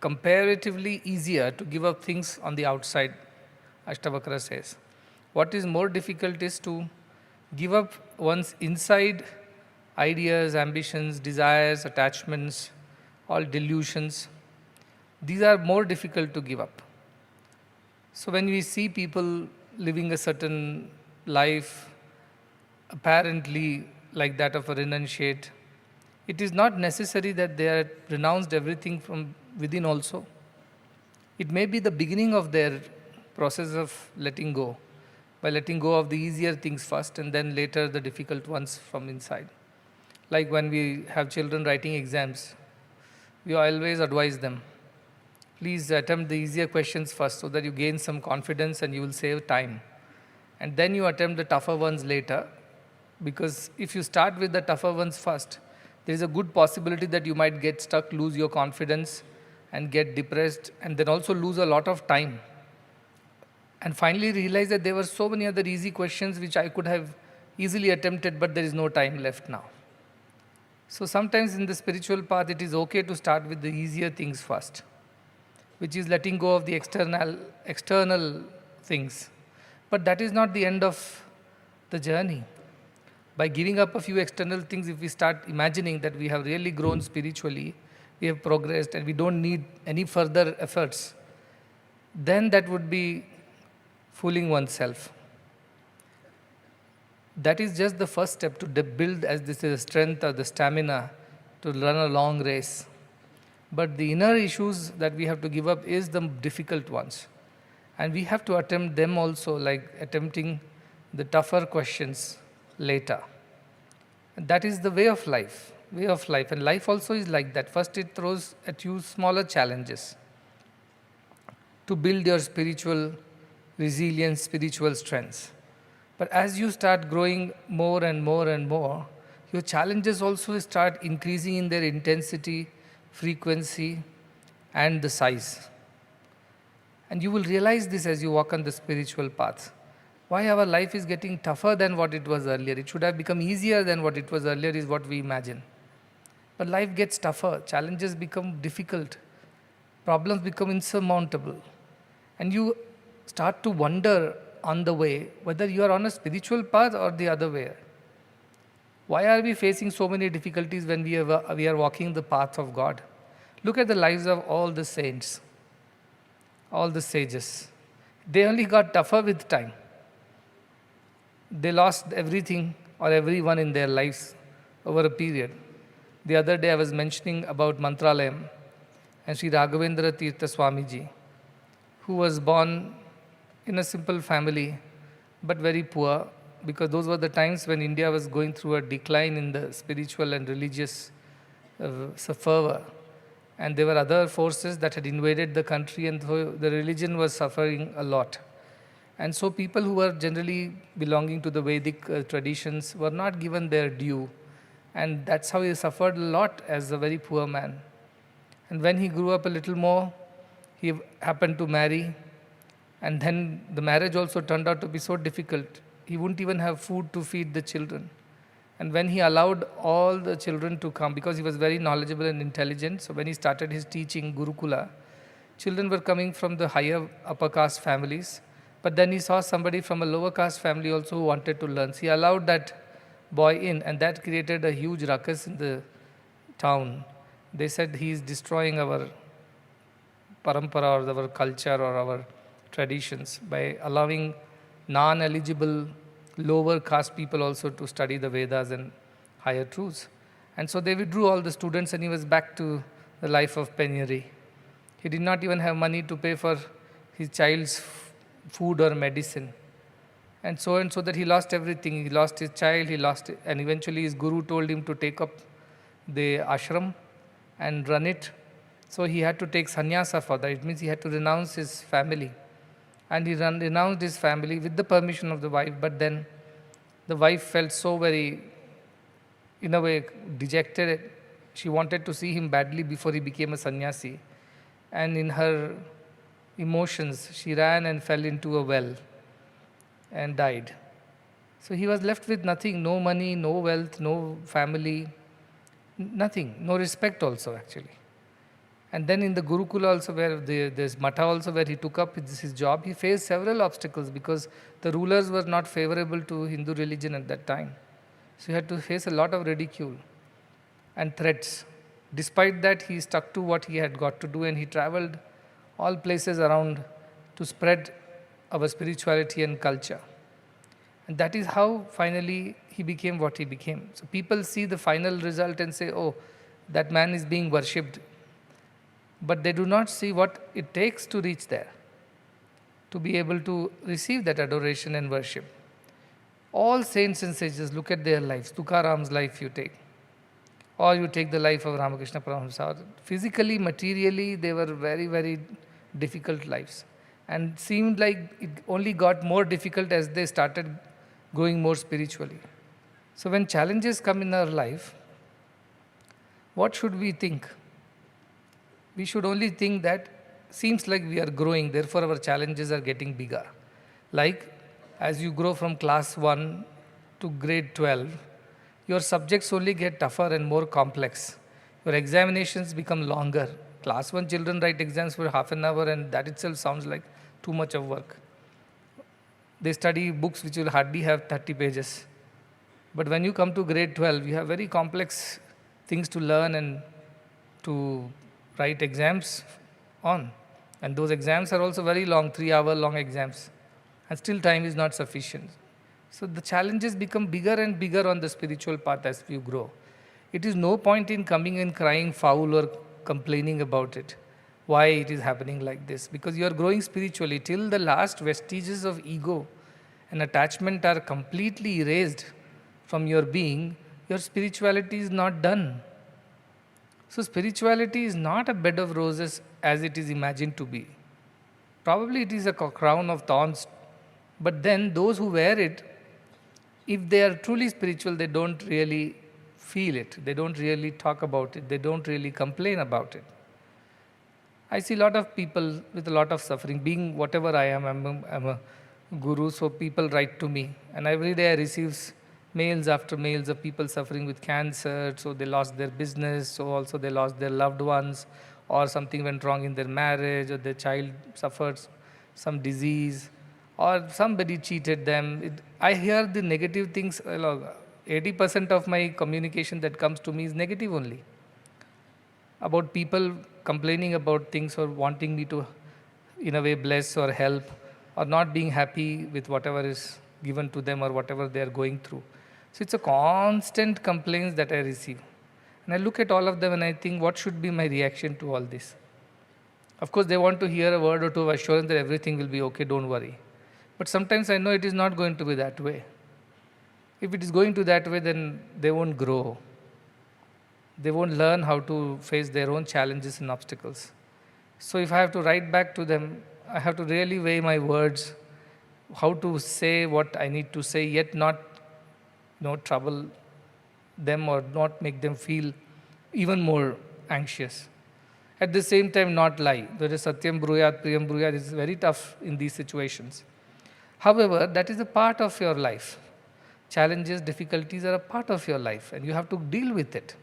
L: comparatively easier to give up things on the outside, Ashtavakra says. What is more difficult is to give up one's inside ideas, ambitions, desires, attachments, all delusions. These are more difficult to give up. So when we see people living a certain life, apparently like that of a renunciate, it is not necessary that they have renounced everything from within also. It may be the beginning of their process of letting go, by letting go of the easier things first and then later the difficult ones from inside. Like when we have children writing exams, we always advise them, please attempt the easier questions first so that you gain some confidence and you will save time. And then you attempt the tougher ones later, because if you start with the tougher ones first, there is a good possibility that you might get stuck, lose your confidence and get depressed, and then also lose a lot of time. And finally realize that there were so many other easy questions which I could have easily attempted, but there is no time left now. So sometimes in the spiritual path, it is okay to start with the easier things first, which is letting go of the external things. But that is not the end of the journey. By giving up a few external things, if we start imagining that we have really grown spiritually, we have progressed and we don't need any further efforts, then that would be fooling oneself. That is just the first step to build, as this is the strength or the stamina to run a long race. But the inner issues that we have to give up is the difficult ones. And we have to attempt them also, like attempting the tougher questions later. And that is the way of life. And life also is like that. First it throws at you smaller challenges to build your spiritual resilience, spiritual strengths. But as you start growing more and more and more, your challenges also start increasing in their intensity, frequency, and the size. And you will realize this as you walk on the spiritual path. Why our life is getting tougher than what it was earlier. It should have become easier than what it was earlier is what we imagine. But life gets tougher, challenges become difficult, problems become insurmountable. And you start to wonder on the way whether you are on a spiritual path or the other way. Why are we facing so many difficulties when we are walking the path of God? Look at the lives of all the saints, all the sages. They only got tougher with time. They lost everything or everyone in their lives over a period. The other day I was mentioning about Mantralayam and Sri Raghavendra Tirtha Swamiji, who was born in a simple family but very poor, because those were the times when India was going through a decline in the spiritual and religious fervor. And there were other forces that had invaded the country, and so the religion was suffering a lot. And so people who were generally belonging to the Vedic traditions were not given their due. And that's how he suffered a lot as a very poor man. And when he grew up a little more, he happened to marry. And then the marriage also turned out to be so difficult. He wouldn't even have food to feed the children. And when he allowed all the children to come, because he was very knowledgeable and intelligent, so when he started his teaching, Gurukula, children were coming from the higher upper caste families. But then he saw somebody from a lower caste family also who wanted to learn. So he allowed that boy in, and that created a huge ruckus in the town. They said he is destroying our parampara or our culture or our traditions by allowing non-eligible lower caste people also to study the Vedas and higher truths. And so they withdrew all the students and he was back to the life of penury. He did not even have money to pay for his child's food or medicine. And so that he lost everything. He lost his child, and eventually his guru told him to take up the ashram and run it. So he had to take sannyasa for that. It means he had to renounce his family. And he renounced his family with the permission of the wife, but then the wife felt so very, in a way, dejected. She wanted to see him badly before he became a sannyasi. And in her emotions, she ran and fell into a well and died. So he was left with nothing, no money, no wealth, no family, nothing, no respect also actually. And then in the Gurukula also, where there's Matha also, where he took up his job, he faced several obstacles because the rulers were not favorable to Hindu religion at that time. So he had to face a lot of ridicule and threats. Despite that, he stuck to what he had got to do, and he traveled all places around to spread our spirituality and culture. And that is how finally he became what he became. So people see the final result and say, oh, that man is being worshipped. But they do not see what it takes to reach there, to be able to receive that adoration and worship. All saints and sages, look at their lives. Tukaram's life you take. Or you take the life of Ramakrishna Paramahamsa. Physically, materially, they were very, very difficult lives. And seemed like it only got more difficult as they started growing more spiritually. So when challenges come in our life, what should we think? We should only think that seems like we are growing, therefore our challenges are getting bigger. Like as you grow from class 1 to grade 12, your subjects only get tougher and more complex. Your examinations become longer. Class 1 children write exams for half an hour, and that itself sounds like too much of work. They study books which will hardly have 30 pages. But when you come to grade 12, you have very complex things to learn and to write exams on. And those exams are also very long, 3-hour long exams. And still time is not sufficient. So the challenges become bigger and bigger on the spiritual path as you grow. It is no point in coming and crying foul or complaining about it. Why it is happening like this? Because you are growing spiritually till the last vestiges of ego and attachment are completely erased from your being, your spirituality is not done. So spirituality is not a bed of roses as it is imagined to be. Probably it is a crown of thorns, but then those who wear it, if they are truly spiritual, they don't really feel it. They don't really talk about it. They don't really complain about it. I see a lot of people with a lot of suffering. Being whatever I am, I'm a guru, so people write to me. And every day I receive mails after mails of people suffering with cancer, so they lost their business, so also they lost their loved ones, or something went wrong in their marriage, or their child suffered some disease, or somebody cheated them. I hear the negative things. 80% of my communication that comes to me is negative only. About people complaining about things or wanting me to, in a way, bless or help, or not being happy with whatever is given to them or whatever they are going through. So it's a constant complaints that I receive. And I look at all of them and I think, what should be my reaction to all this? Of course, they want to hear a word or two of assurance that everything will be okay, don't worry. But sometimes I know it is not going to be that way. If it is going to that way, then they won't grow. They won't learn how to face their own challenges and obstacles. So if I have to write back to them, I have to really weigh my words, how to say what I need to say, yet not trouble them or not make them feel even more anxious. At the same time, not lie. There is Satyam Bruyat, Priyam Bruyat is very tough in these situations. However, that is a part of your life. Challenges, difficulties are a part of your life, and you have to deal with it.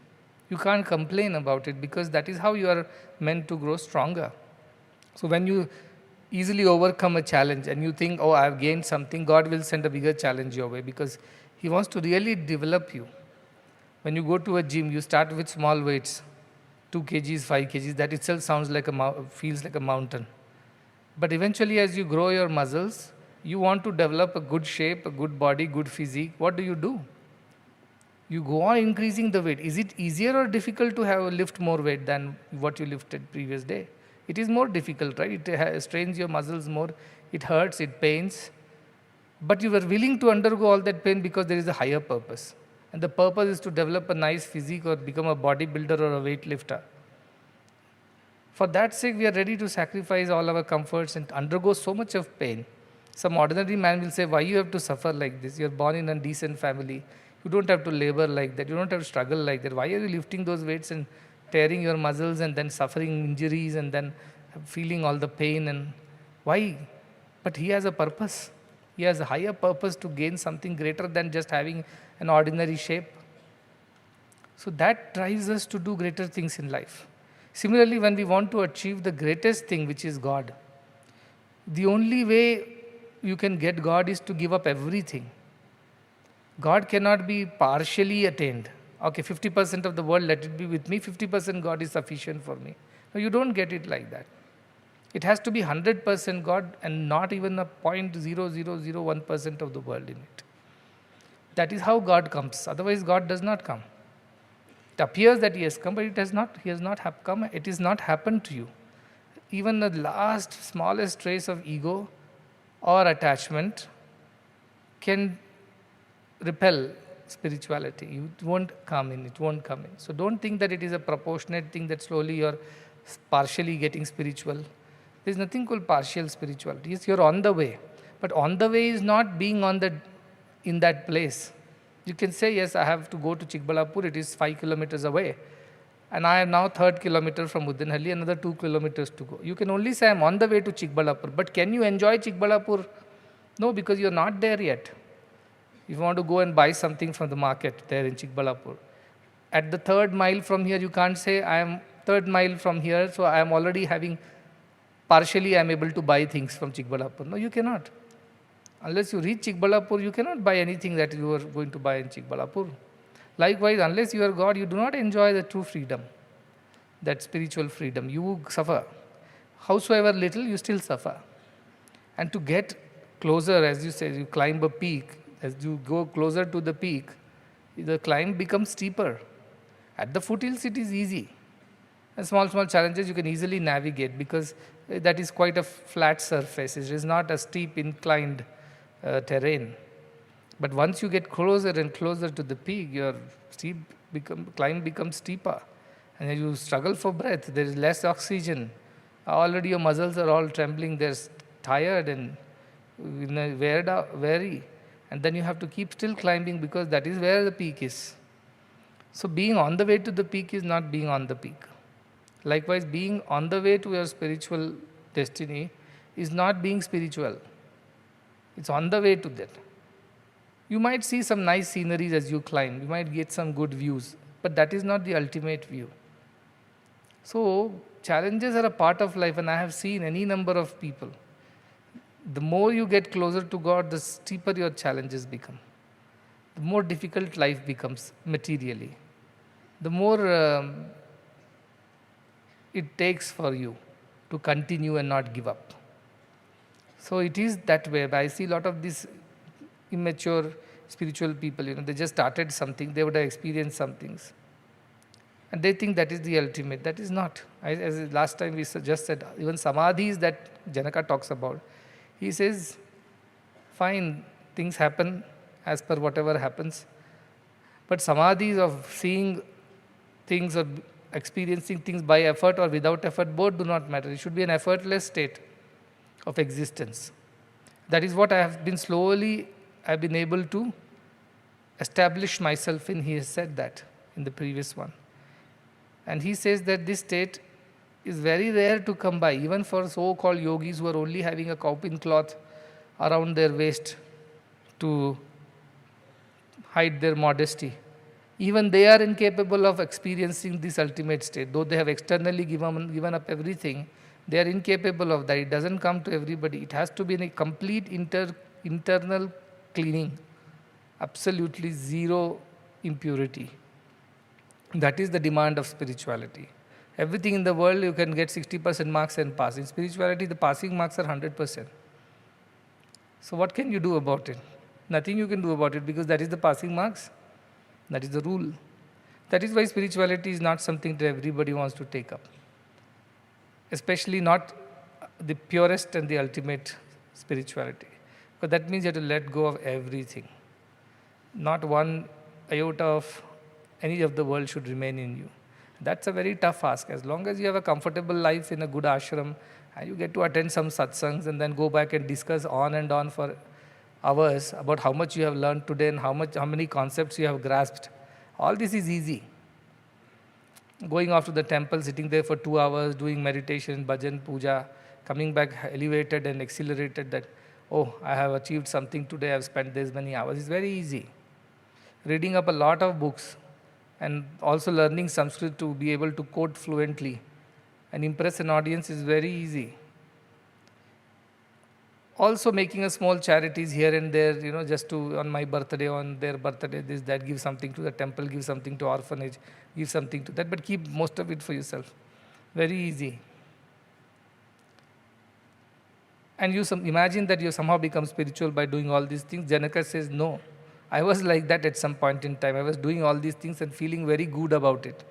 L: You can't complain about it because that is how you are meant to grow stronger. So when you easily overcome a challenge and you think, oh, I have gained something, God will send a bigger challenge your way because He wants to really develop you. When you go to a gym, you start with small weights. 2 kgs, 5 kgs, that itself sounds like feels like a mountain. But eventually, as you grow your muscles, you want to develop a good shape, a good body, good physique. What do? You go on increasing the weight. Is it easier or difficult to lift more weight than what you lifted previous day? It is more difficult, right? It strains your muscles more. It hurts, it pains. But you were willing to undergo all that pain because there is a higher purpose. And the purpose is to develop a nice physique or become a bodybuilder or a weightlifter. For that sake, we are ready to sacrifice all our comforts and undergo so much of pain. Some ordinary man will say, why you have to suffer like this? You are born in a decent family. You don't have to labor like that. You don't have to struggle like that. Why are you lifting those weights and tearing your muscles and then suffering injuries and then feeling all the pain? And why? But he has a purpose. He has a higher purpose to gain something greater than just having an ordinary shape. So that drives us to do greater things in life. Similarly, when we want to achieve the greatest thing, which is God, the only way you can get God is to give up everything. God cannot be partially attained. Okay, 50% of the world, let it be with me, 50% God is sufficient for me. No, you don't get it like that. It has to be 100% God and not even a 0.0001% of the world in it. That is how God comes. Otherwise, God does not come. It appears that He has come, but He has not come. It is not happened to you. Even the last, smallest trace of ego or attachment can repel spirituality. It won't come in. So don't think that it is a proportionate thing that slowly you're partially getting spiritual. There's nothing called partial spirituality. Yes, you're on the way. But on the way is not being in that place. You can say, yes, I have to go to Chikbalapur. It is 5 kilometers away. And I am now 3rd kilometer from Muddenahalli, another 2 kilometers to go. You can only say, I'm on the way to Chikbalapur. But can you enjoy Chikbalapur? No, because you're not there yet. If you want to go and buy something from the market there in Chikbalapur, at the 3rd mile from here, you can't say, I am 3rd mile from here, so I am already partially I am able to buy things from Chikbalapur. No, you cannot. Unless you reach Chikbalapur, you cannot buy anything that you are going to buy in Chikbalapur. Likewise, unless you are God, you do not enjoy the true freedom, that spiritual freedom. You suffer. Howsoever little, you still suffer. And to get closer, as you say, you climb a peak. As you go closer to the peak, the climb becomes steeper. At the foothills, it is easy. And small challenges you can easily navigate because that is quite a flat surface. It is not a steep, inclined terrain. But once you get closer and closer to the peak, your climb becomes steeper. And then you struggle for breath. There is less oxygen. Already your muscles are all trembling. They're tired and weary. And then you have to keep still climbing because that is where the peak is. So being on the way to the peak is not being on the peak. Likewise, being on the way to your spiritual destiny is not being spiritual. It's on the way to that. You might see some nice sceneries as you climb. You might get some good views. But that is not the ultimate view. So challenges are a part of life, and I have seen any number of people. The more you get closer to God, the steeper your challenges become. The more difficult life becomes materially. The more it takes for you to continue and not give up. So it is that way. I see a lot of these immature spiritual people, they just started something, they would have experienced some things. And they think that is the ultimate. That is not. As last time we just said, even samadhis that Janaka talks about, he says, fine, things happen as per whatever happens. But samadhis of seeing things or experiencing things by effort or without effort, both do not matter. It should be an effortless state of existence. That is what I have been able to establish myself in. He has said that in the previous one. And he says that this state is very rare to come by, even for so-called yogis who are only having a cowpin cloth around their waist to hide their modesty. Even they are incapable of experiencing this ultimate state. Though they have externally given up everything, they are incapable of that. It doesn't come to everybody. It has to be in a complete internal cleaning, absolutely zero impurity. That is the demand of spirituality. Everything in the world you can get 60% marks and pass. In spirituality, the passing marks are 100%. So what can you do about it? Nothing you can do about it, because that is the passing marks. That is the rule. That is why spirituality is not something that everybody wants to take up. Especially not the purest and the ultimate spirituality. Because that means you have to let go of everything. Not one iota of any of the world should remain in you. That's a very tough ask. As long as you have a comfortable life in a good ashram, and you get to attend some satsangs and then go back and discuss on and on for hours about how much you have learned today and how many concepts you have grasped. All this is easy. Going off to the temple, sitting there for 2 hours, doing meditation, bhajan, puja, coming back elevated and exhilarated that, oh, I have achieved something today, I have spent this many hours. It's very easy. Reading up a lot of books and also learning Sanskrit to be able to quote fluently and impress an audience is very easy. Also making a small charities here and there, just to, on my birthday, on their birthday, this, that, give something to the temple, give something to orphanage, give something to that, but keep most of it for yourself. Very easy. And you imagine that you somehow become spiritual by doing all these things. Janaka says, no. I was like that at some point in time. I was doing all these things and feeling very good about it.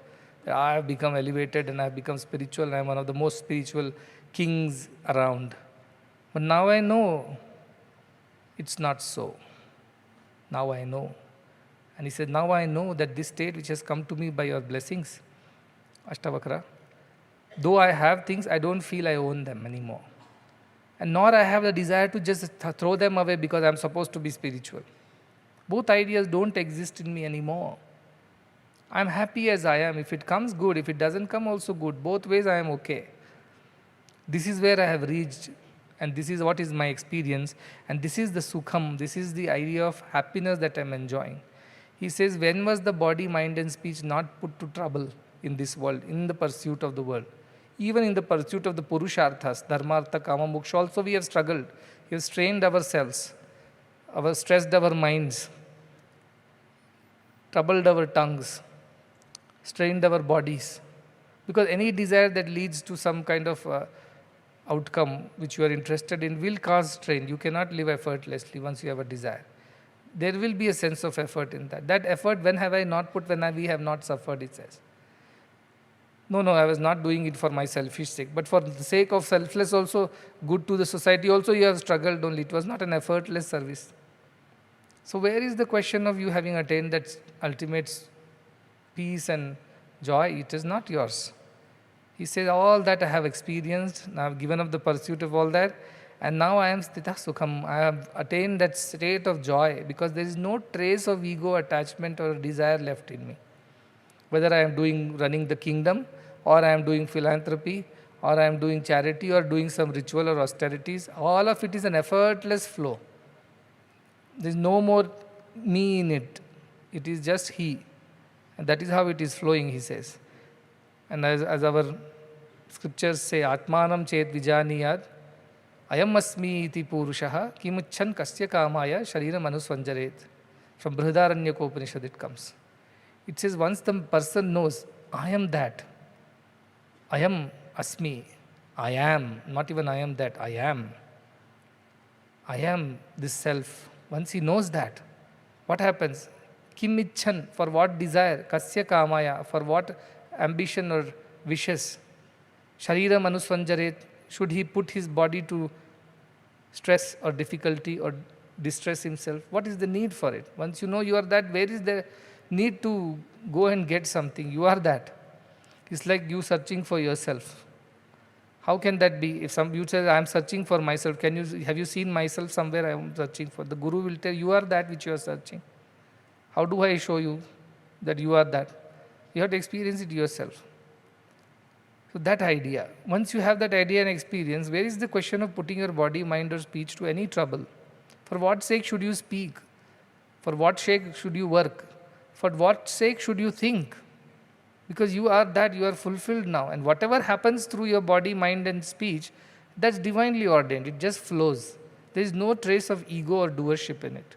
L: I have become elevated and I have become spiritual and I am one of the most spiritual kings around. But now I know it's not so. Now I know. And he said, now I know that this state which has come to me by your blessings, Ashtavakra, though I have things, I don't feel I own them anymore. And nor I have the desire to just throw them away because I am supposed to be spiritual. Both ideas don't exist in me anymore. I am happy as I am. If it comes, good. If it doesn't come, also good. Both ways I am okay. This is where I have reached. And this is what is my experience. And this is the sukham. This is the idea of happiness that I am enjoying. He says, when was the body, mind and speech not put to trouble in this world, in the pursuit of the world? Even in the pursuit of the purusharthas, dharmartha, kama, moksha, also we have struggled. We have strained ourselves, stressed our minds, troubled our tongues, strained our bodies. Because any desire that leads to some kind of outcome which you are interested in will cause strain. You cannot live effortlessly once you have a desire. There will be a sense of effort in that. That effort, when have I not put, when we have not suffered, it says. No, I was not doing it for my selfish sake. But for the sake of selfless also, good to the society also, you have struggled only. It was not an effortless service. So where is the question of you having attained that ultimate peace and joy? It is not yours. He says, all that I have experienced, I have given up the pursuit of all that, and now I am sthita sukham. I have attained that state of joy because there is no trace of ego, attachment or desire left in me. Whether I am running the kingdom, or I am doing philanthropy, or I am doing charity, or doing some ritual or austerities, all of it is an effortless flow. There is no more me in it. It is just he. And that is how it is flowing, he says. And as our scriptures say, Atmanam chet vijaniyat, ayam asmi iti purushaha, kimucchan kasya kamaya sharira manusvanjaret. From Brihadaranyaka Upanishad it comes. It says once the person knows, I am that. I am asmi. I am. Not even I am that. I am. I am this self. Once he knows that, what happens? Kim icchan, for what desire? Kasya kamaya, for what ambition or wishes? Sharira manusvanjaret, should he put his body to stress or difficulty or distress himself? What is the need for it? Once you know you are that, where is the need to go and get something? You are that. It's like you searching for yourself. How can that be? If you say, I am searching for myself, have you seen myself somewhere I am searching for? The Guru will tell you are that which you are searching. How do I show you that you are that? You have to experience it yourself. So that idea, once you have that idea and experience, where is the question of putting your body, mind or speech to any trouble? For what sake should you speak? For what sake should you work? For what sake should you think? Because you are that, you are fulfilled now. And whatever happens through your body, mind and speech, that's divinely ordained. It just flows. There is no trace of ego or doership in it.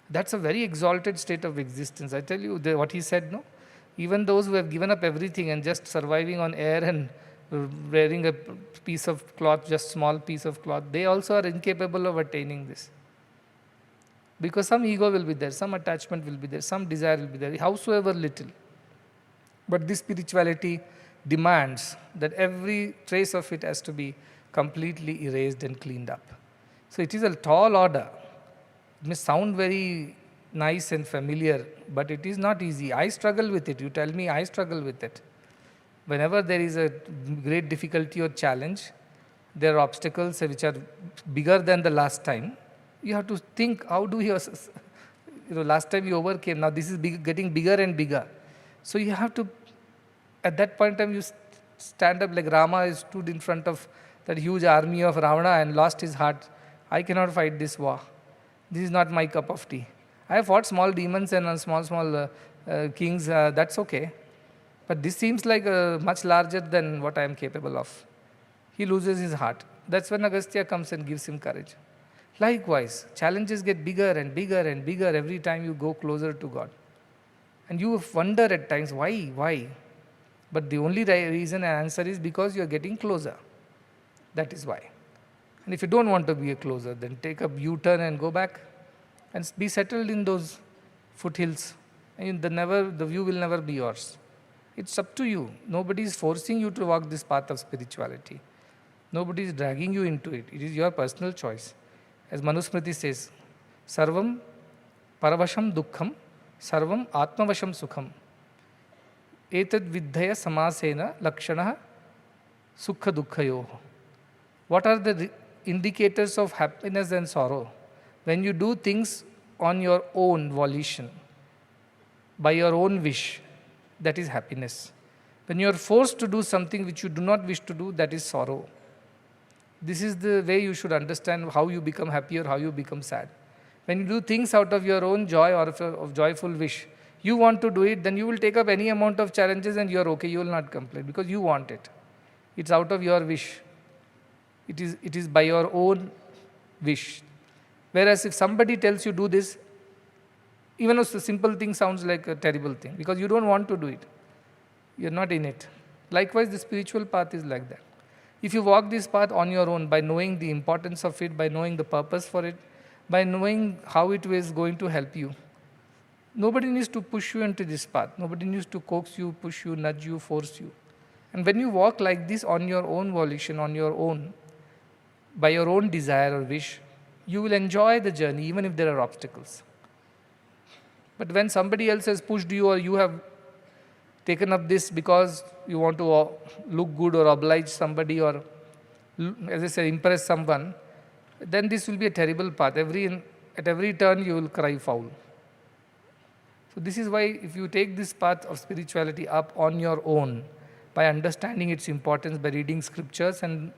L: That's a very exalted state of existence. I tell you what he said, no? Even those who have given up everything and just surviving on air and wearing a piece of cloth, just small piece of cloth, they also are incapable of attaining this. Because some ego will be there, some attachment will be there, some desire will be there, howsoever little. But this spirituality demands that every trace of it has to be completely erased and cleaned up. So it is a tall order. It may sound very nice and familiar, but it is not easy. I struggle with it. You tell me, I struggle with it. Whenever there is a great difficulty or challenge, there are obstacles which are bigger than the last time. You have to think, how do you, last time you overcame, now this is getting bigger and bigger. So you have to, at that point in time, you stand up like Rama stood in front of that huge army of Ravana and lost his heart. I cannot fight this war. This is not my cup of tea. I have fought small demons and small kings, that's okay. But this seems like much larger than what I am capable of. He loses his heart. That's when Agastya comes and gives him courage. Likewise, challenges get bigger and bigger and bigger every time you go closer to God. And you wonder at times, why? But the only reason and answer is because you are getting closer. That is why. And if you don't want to be a closer, then take a U-turn and go back and be settled in those foothills. And the view will never be yours. It's up to you. Nobody is forcing you to walk this path of spirituality. Nobody is dragging you into it. It is your personal choice. As Manusmriti says, Sarvam Paravasham Dukkham, Sarvam Atmavasham Sukham. Etad Vidhaya Samasena Lakshana Sukha Dukkhayoh. What are the indicators of happiness and sorrow? When you do things on your own volition, by your own wish, that is happiness. When you are forced to do something which you do not wish to do, that is sorrow. This is the way you should understand how you become happy or how you become sad. When you do things out of your own joy or of joyful wish, you want to do it, then you will take up any amount of challenges and you are okay, you will not complain because you want it. It's out of your wish. It is by your own wish. Whereas if somebody tells you do this, even a simple thing sounds like a terrible thing because you don't want to do it. You're not in it. Likewise, the spiritual path is like that. If you walk this path on your own by knowing the importance of it, by knowing the purpose for it, by knowing how it is going to help you, nobody needs to push you into this path. Nobody needs to coax you, push you, nudge you, force you. And when you walk like this on your own volition, on your own, by your own desire or wish, you will enjoy the journey even if there are obstacles. But when somebody else has pushed you or you have taken up this because you want to look good or oblige somebody or, as I said, impress someone, then this will be a terrible path. At every turn you will cry foul. So this is why if you take this path of spirituality up on your own, by understanding its importance, by reading scriptures and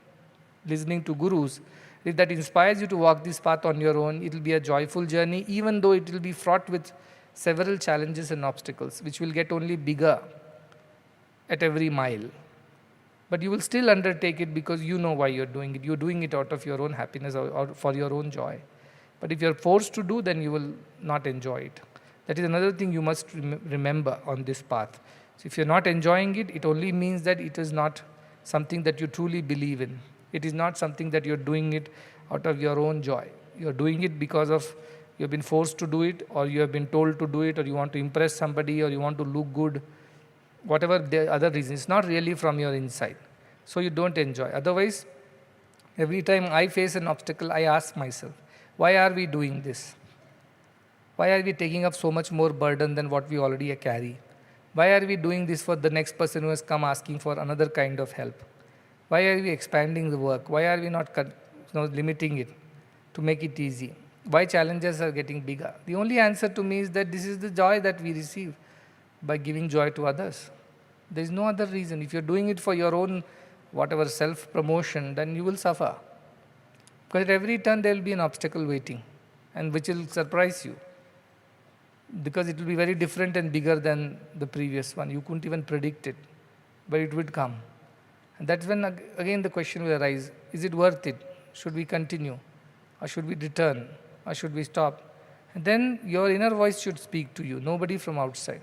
L: listening to gurus, if that inspires you to walk this path on your own, it will be a joyful journey, even though it will be fraught with several challenges and obstacles, which will get only bigger at every mile. But you will still undertake it because you know why you're doing it. You're doing it out of your own happiness or for your own joy. But if you're forced to do, then you will not enjoy it. That is another thing you must remember on this path. So if you're not enjoying it, it only means that it is not something that you truly believe in. It is not something that you're doing it out of your own joy. You're doing it because of you've been forced to do it, or you have been told to do it, or you want to impress somebody, or you want to look good, whatever the other reason. It's not really from your inside. So you don't enjoy. Otherwise, every time I face an obstacle, I ask myself, why are we doing this? Why are we taking up so much more burden than what we already carry? Why are we doing this for the next person who has come asking for another kind of help? Why are we expanding the work? Why are we not limiting it to make it easy? Why challenges are getting bigger? The only answer to me is that this is the joy that we receive by giving joy to others. There is no other reason. If you're doing it for your own whatever self-promotion, then you will suffer. Because at every turn there will be an obstacle waiting, and which will surprise you. Because it will be very different and bigger than the previous one. You couldn't even predict it, but it would come. And that's when again the question will arise, is it worth it? Should we continue? Or should we return? Or should we stop? And then your inner voice should speak to you, nobody from outside.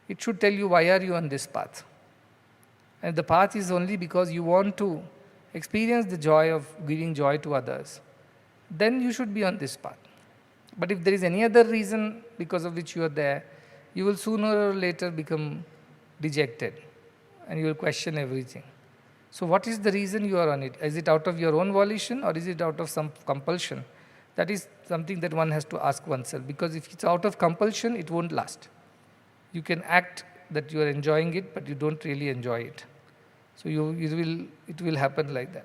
L: It should tell you why are you on this path. And the path is only because you want to experience the joy of giving joy to others. Then you should be on this path. But if there is any other reason because of which you are there, you will sooner or later become dejected and you will question everything. So what is the reason you are on it? Is it out of your own volition or is it out of some compulsion? That is something that one has to ask oneself, because if it's out of compulsion, it won't last. You can act that you are enjoying it, but you don't really enjoy it. So it will happen like that.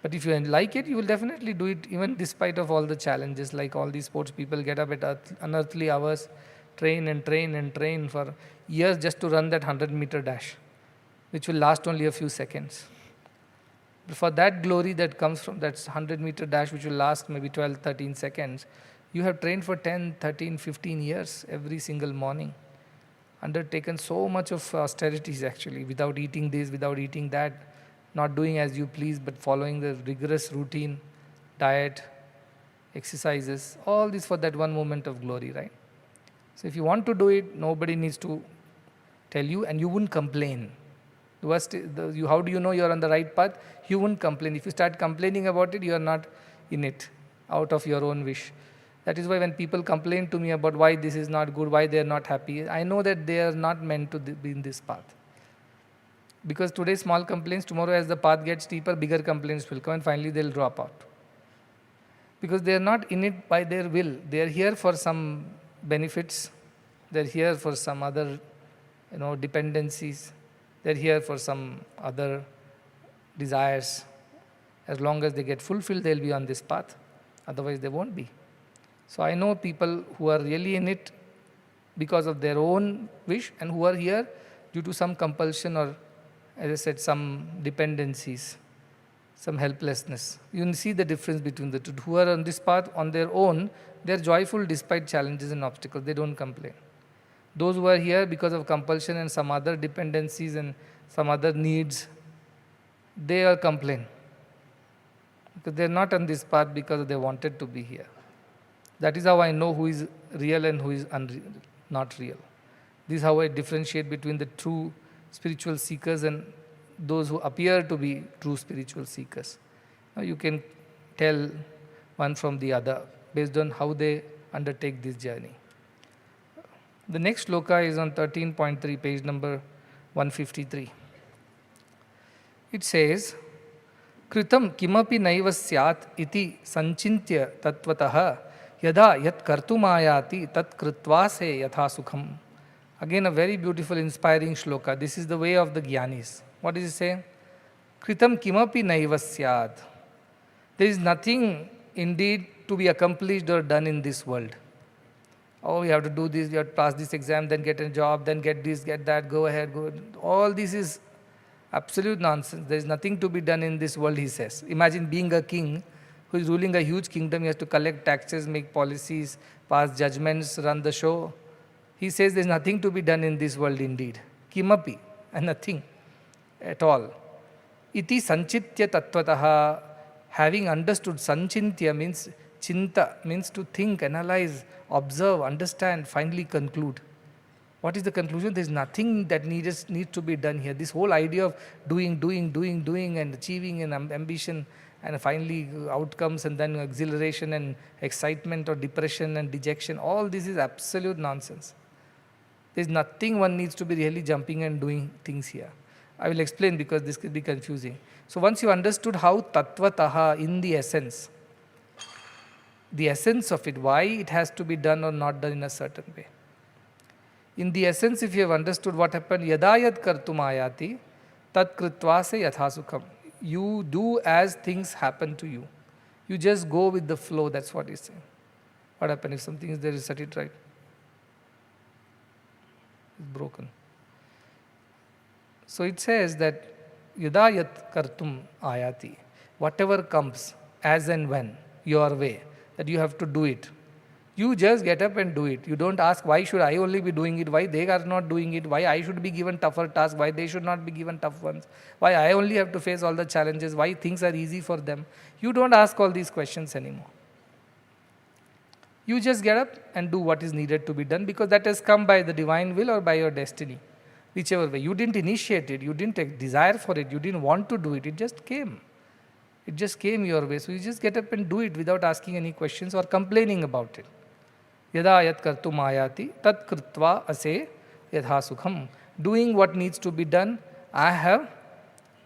L: But if you like it, you will definitely do it even despite of all the challenges, like all these sports people get up at unearthly hours, train and train and train for years just to run that 100-meter dash, which will last only a few seconds. But for that glory that comes from that 100-meter dash, which will last maybe 12, 13 seconds, you have trained for 10, 13, 15 years every single morning, undertaken so much of austerities actually, without eating this, without eating that, not doing as you please, but following the rigorous routine, diet, exercises, all this for that one moment of glory, right? So if you want to do it, nobody needs to tell you, and you wouldn't complain. How do you know you are on the right path? You wouldn't complain. If you start complaining about it, you are not in it, out of your own wish. That is why when people complain to me about why this is not good, why they are not happy, I know that they are not meant to be in this path. Because today small complaints, tomorrow as the path gets steeper, bigger complaints will come and finally they will drop out. Because they are not in it by their will. They are here for some benefits. They are here for some other dependencies. They are here for some other desires. As long as they get fulfilled, they will be on this path. Otherwise they won't be. So I know people who are really in it because of their own wish and who are here due to some compulsion or, as I said, some dependencies, some helplessness. You can see the difference between the two. Who are on this path on their own, they are joyful despite challenges and obstacles. They don't complain. Those who are here because of compulsion and some other dependencies and some other needs, they are complain. Because they are not on this path because they wanted to be here. That is how I know who is real and who is not real. This is how I differentiate between the true spiritual seekers and those who appear to be true spiritual seekers. Now you can tell one from the other based on how they undertake this journey. The next shloka is on 13.3, page number 153. It says, Kritam kimapi naiva syat iti sanchintya tatvatah yada yat kartumayati tat kritvase yatha sukham. Again a very beautiful, inspiring shloka. This is the way of the Gyanis. What does it say? Kritam kimapi naiva syat. There is nothing indeed to be accomplished or done in this world. Oh, we have to do this, we have to pass this exam, then get a job, then get this, get that, go ahead, go. All this is absolute nonsense. There is nothing to be done in this world, he says. Imagine being a king who is ruling a huge kingdom. He has to collect taxes, make policies, pass judgments, run the show. He says there is nothing to be done in this world indeed. Kimapi, and nothing at all. Iti sanchitya tattvataha. Having understood, sanchintya means chinta, means to think, analyze, observe, understand, finally conclude. What is the conclusion? There is nothing that needs to be done here. This whole idea of doing and achieving and ambition and finally outcomes and then exhilaration and excitement or depression and dejection, all this is absolute nonsense. There is nothing one needs to be really jumping and doing things here. I will explain because this could be confusing. So once you understood how tattvataha in the essence of it, why it has to be done or not done in a certain way. In the essence, if you have understood what happened, yadayat kartumayati tat kritvase yathasukham. You do as things happen to you. You just go with the flow, that's what he's saying. What happened if something is there, you set it right? It's broken. So it says that yadayat kartum ayati. Whatever comes as and when, your way, that you have to do it. You just get up and do it. You don't ask, why should I only be doing it? Why they are not doing it? Why I should be given tougher tasks? Why they should not be given tough ones? Why I only have to face all the challenges? Why things are easy for them? You don't ask all these questions anymore. You just get up and do what is needed to be done, because that has come by the divine will or by your destiny, whichever way. You didn't initiate it, you didn't desire for it, you didn't want to do it, it just came. It just came your way. So you just get up and do it without asking any questions or complaining about it. Yada yat kartum ayati tat krutva ase yadha sukham. Doing what needs to be done, I have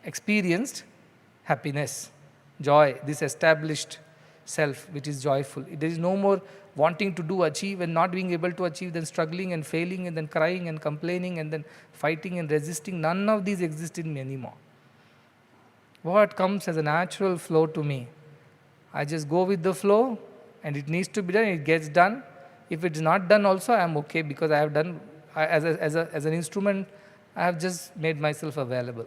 L: experienced happiness, joy, this established self which is joyful. There is no more wanting to do, achieve, and not being able to achieve, then struggling and failing, and then crying and complaining, and then fighting and resisting. None of these exist in me anymore. What comes as a natural flow to me, I just go with the flow, and it needs to be done, it gets done. If it's not done also, I am okay, because I have done, as an instrument, I have just made myself available.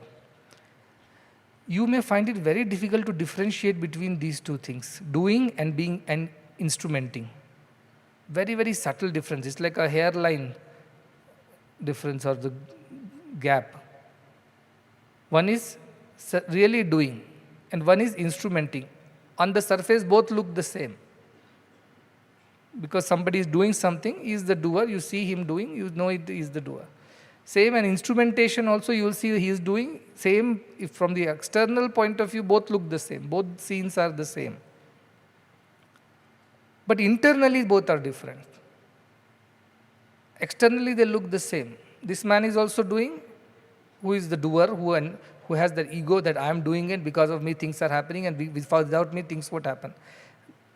L: You may find it very difficult to differentiate between these two things, doing and being and instrumenting. Very, very subtle difference. It's like a hairline difference or the gap. One is really doing and one is instrumenting. On the surface, both look the same. Because somebody is doing something, he is the doer, you see him doing, you know it is the doer. Same, and instrumentation also, you will see he is doing. Same, if from the external point of view, both look the same. Both scenes are the same. But internally, both are different. Externally, they look the same. This man is also doing, who is the doer, who has that ego that I am doing it, because of me things are happening, and without me things won't happen.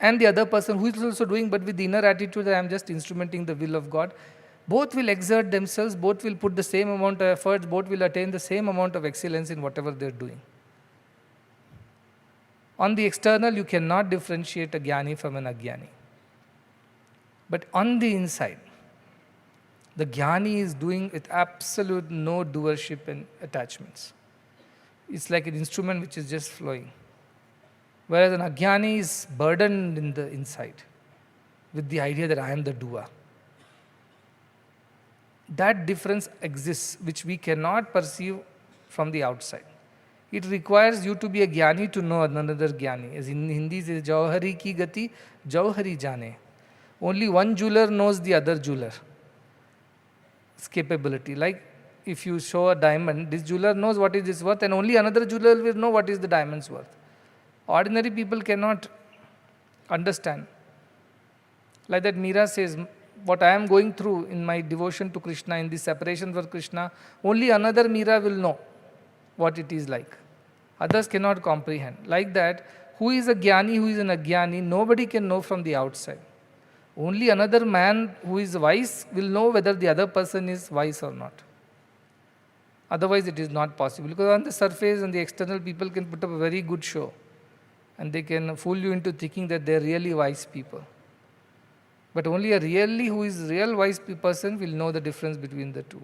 L: And the other person who is also doing, but with the inner attitude that I am just instrumenting the will of God. Both will exert themselves, both will put the same amount of efforts, both will attain the same amount of excellence in whatever they are doing. On the external, you cannot differentiate a jnani from an agyani. But on the inside, the jnani is doing with absolute no doership and attachments. It's like an instrument which is just flowing. Whereas an agyani is burdened in the inside with the idea that I am the doer. That difference exists, which we cannot perceive from the outside. It requires you to be a jnani to know another jnani. As in Hindi, it says, Jauhari ki gati, Jauhari jane. Only one jeweler knows the other jeweler. Its capability. Like if you show a diamond, this jeweler knows what is its worth, and only another jeweler will know what is the diamond's worth. Ordinary people cannot understand. Like that Meera says, what I am going through in my devotion to Krishna, in this separation for Krishna, only another Meera will know what it is like. Others cannot comprehend. Like that, who is a jnani, who is an agyani, nobody can know from the outside. Only another man who is wise will know whether the other person is wise or not. Otherwise, it is not possible. Because on the surface and the external, people can put up a very good show. And they can fool you into thinking that they are really wise people. But only a really who is real wise person will know the difference between the two.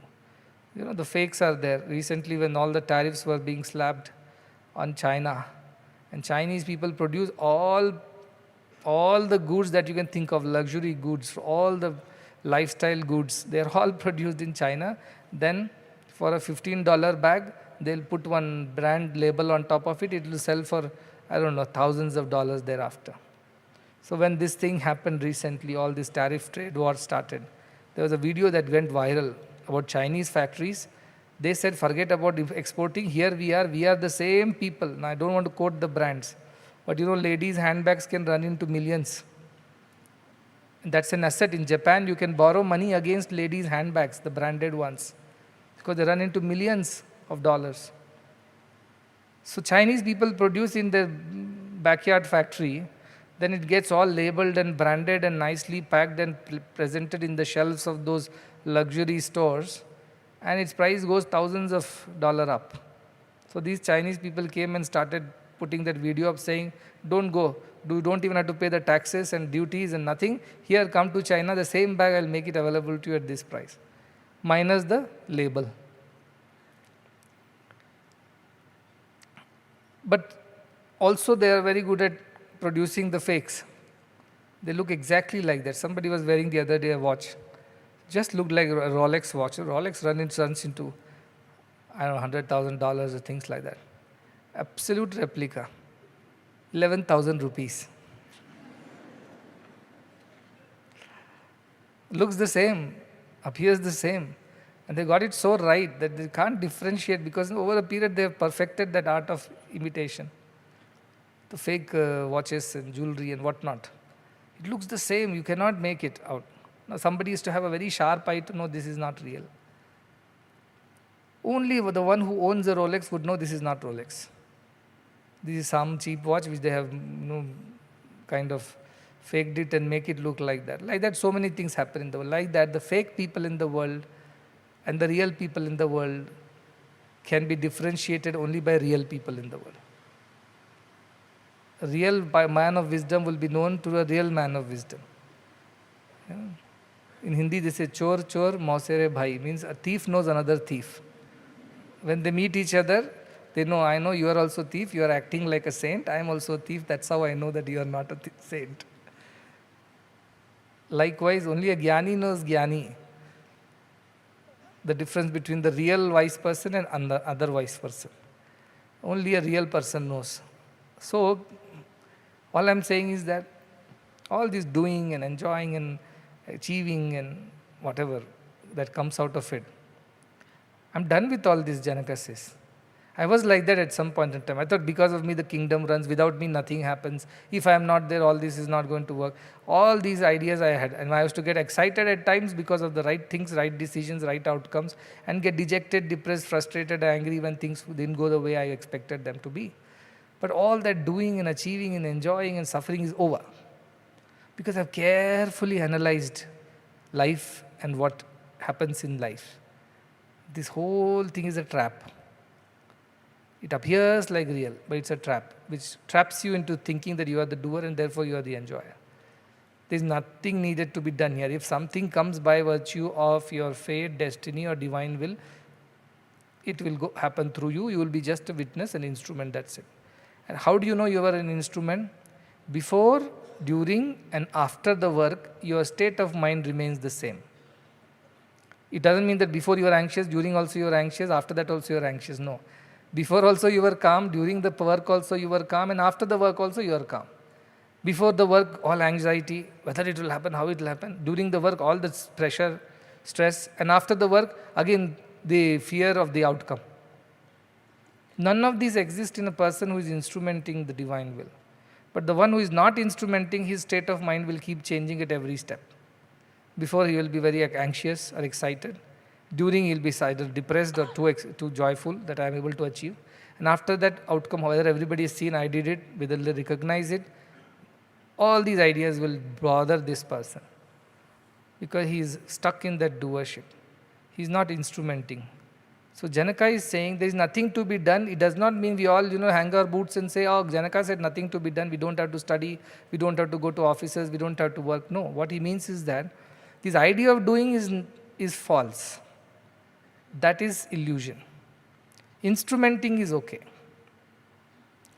L: You know, the fakes are there. Recently, when all the tariffs were being slapped on China, and Chinese people produce all the goods that you can think of, luxury goods, all the lifestyle goods, they are all produced in China. Then for a $15 bag, they'll put one brand label on top of it. It will sell for, I don't know, thousands of dollars thereafter. So when this thing happened recently, all this tariff trade war started, there was a video that went viral about Chinese factories. They said, forget about exporting, here we are the same people. Now I don't want to quote the brands, but you know, ladies' handbags can run into millions. And that's an asset. In Japan, you can borrow money against ladies' handbags, the branded ones, because they run into millions of dollars. So Chinese people produce in their backyard factory, then it gets all labeled and branded and nicely packed and presented in the shelves of those luxury stores, and its price goes thousands of dollars up. So these Chinese people came and started putting that video up saying, don't go, you don't even have to pay the taxes and duties and nothing. Here, come to China, the same bag, I'll make it available to you at this price, minus the label. But also they are very good at producing the fakes. They look exactly like that. Somebody was wearing the other day a watch. Just looked like a Rolex watch. Rolex runs into, I don't know, $100,000 or things like that. Absolute replica. 11,000 rupees. Looks the same, appears the same. And they got it so right that they can't differentiate, because over a period they have perfected that art of imitation. The fake watches and jewelry and whatnot. It looks the same, you cannot make it out. Now somebody is to have a very sharp eye to know this is not real. Only the one who owns a Rolex would know this is not Rolex. This is some cheap watch which they have kind of faked it and make it look like that. Like that, so many things happen in the world. Like that, the fake people in the world and the real people in the world can be differentiated only by real people in the world. A real man of wisdom will be known to a real man of wisdom. Yeah. In Hindi they say chor chor mausere bhai, means a thief knows another thief. When they meet each other, they know, I know you are also a thief, you are acting like a saint, I am also a thief, that's how I know that you are not a saint. Likewise, only a jnani knows jnani. The difference between the real wise person and the other wise person. Only a real person knows. So, all I am saying is that all this doing and enjoying and achieving and whatever that comes out of it, I am done with all this, Janaka says. I was like that at some point in time. I thought because of me the kingdom runs, without me nothing happens. If I am not there, all this is not going to work. All these ideas I had, and I used to get excited at times because of the right things, right decisions, right outcomes, and get dejected, depressed, frustrated, angry when things didn't go the way I expected them to be. But all that doing and achieving and enjoying and suffering is over. Because I've carefully analyzed life and what happens in life. This whole thing is a trap. It appears like real, but it's a trap, which traps you into thinking that you are the doer and therefore you are the enjoyer. There is nothing needed to be done here. If something comes by virtue of your fate, destiny or divine will, it will happen through you. You will be just a witness, an instrument, that's it. And how do you know you are an instrument? Before, during and after the work, your state of mind remains the same. It doesn't mean that before you are anxious, during also you are anxious, after that also you are anxious. No. Before also you were calm, during the work also you were calm, and after the work also you are calm. Before the work, all anxiety, whether it will happen, how it will happen. During the work, all the pressure, stress, and after the work, again the fear of the outcome. None of these exist in a person who is instrumenting the divine will. But the one who is not instrumenting, his state of mind will keep changing at every step. Before he will be very anxious or excited. During he will be either depressed or too joyful that I am able to achieve. And after that outcome, whether everybody has seen I did it, whether they recognize it, all these ideas will bother this person. Because he is stuck in that doership. He is not instrumenting. So Janaka is saying there is nothing to be done. It does not mean we all hang our boots and say, oh, Janaka said nothing to be done. We don't have to study. We don't have to go to offices. We don't have to work. No, what he means is that this idea of doing is false. That is illusion. Instrumenting is okay.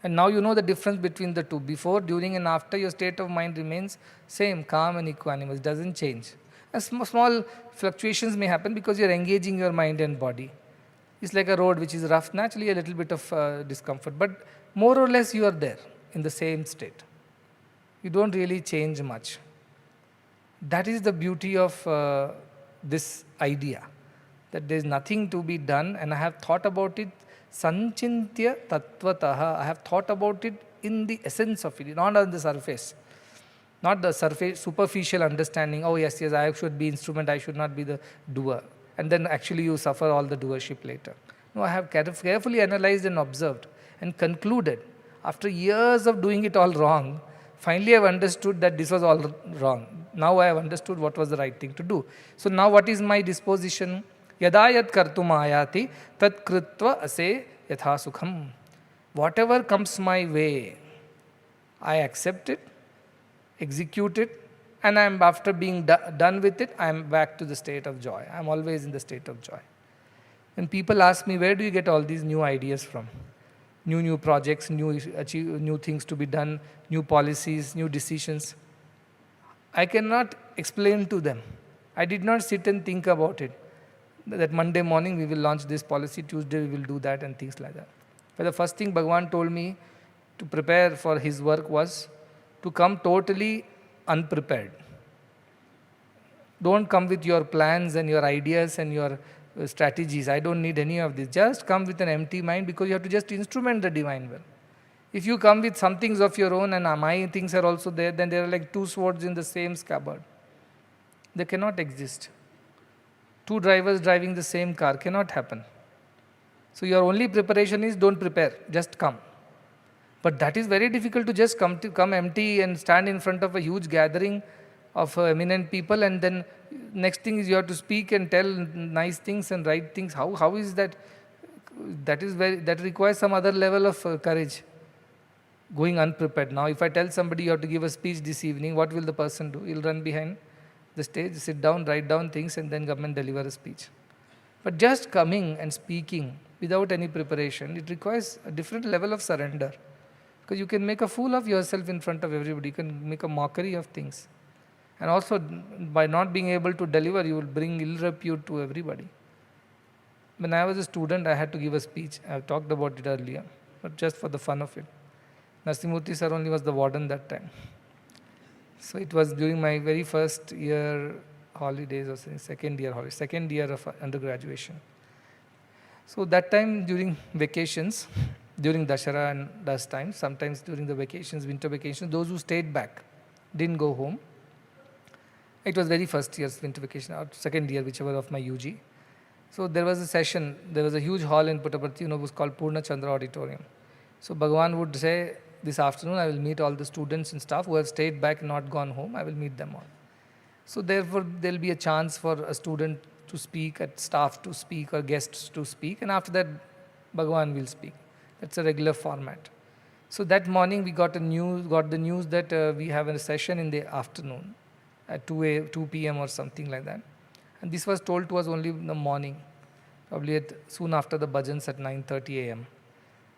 L: And now you know the difference between the two. Before, during and after, your state of mind remains same, calm and equanimous. It doesn't change. And small fluctuations may happen because you are engaging your mind and body. It's like a road which is rough, naturally a little bit of discomfort. But more or less you are there in the same state. You don't really change much. That is the beauty of this idea. That there is nothing to be done, and I have thought about it sanchintya tattvataha. I have thought about it in the essence of it, not on the surface. Not the surface, superficial understanding, oh yes, I should be instrument, I should not be the doer. And then actually you suffer all the doership later. No, I have carefully analyzed and observed and concluded, after years of doing it all wrong, finally I have understood that this was all wrong. Now I have understood what was the right thing to do. So now what is my disposition? Yada yat kartum ayati tat kritva ase yatha sukham. Whatever comes my way, I accept it, execute it, and I am, after being done with it, I am back to the state of joy. I am always in the state of joy. When people ask me, where do you get all these new ideas from? New projects, new things to be done, new policies, new decisions. I cannot explain to them. I did not sit and think about it. That Monday morning we will launch this policy, Tuesday we will do that, and things like that. But the first thing Bhagavan told me to prepare for his work was to come totally unprepared. Don't come with your plans and your ideas and your strategies. I don't need any of this. Just come with an empty mind, because you have to just instrument the divine will. If you come with some things of your own and my things are also there, then they are like two swords in the same scabbard. They cannot exist. Two drivers driving the same car cannot happen. So your only preparation is don't prepare, just come. But that is very difficult to just come empty and stand in front of a huge gathering of eminent people, and then next thing is you have to speak and tell nice things and right things. How is that? That requires some other level of courage. Going unprepared. Now if I tell somebody you have to give a speech this evening, what will the person do? He'll run behind the stage, sit down, write down things, and then come and deliver a speech. But just coming and speaking without any preparation, it requires a different level of surrender. Because you can make a fool of yourself in front of everybody. You can make a mockery of things. And also, by not being able to deliver, you will bring ill repute to everybody. When I was a student, I had to give a speech. I've talked about it earlier, but just for the fun of it. Narasimhamurthy sir only was the warden that time. So it was during my very first year holidays, or second year of undergraduation. So that time during vacations, during Dashara and dust time, sometimes during the vacations, winter vacations, those who stayed back didn't go home. It was very first year's winter vacation, or second year, whichever of my UG. So there was a session, there was a huge hall in Puttaparthi, it was called Purna Chandra Auditorium. So Bhagavan would say, this afternoon I will meet all the students and staff who have stayed back and not gone home, I will meet them all. So therefore there will be a chance for a student to speak, a staff to speak, or guests to speak, and after that Bhagavan will speak. That's a regular format. So that morning we got the news that we have a session in the afternoon at 2 p.m. or something like that. And this was told to us only in the morning, probably soon after the bhajans at 9:30 a.m.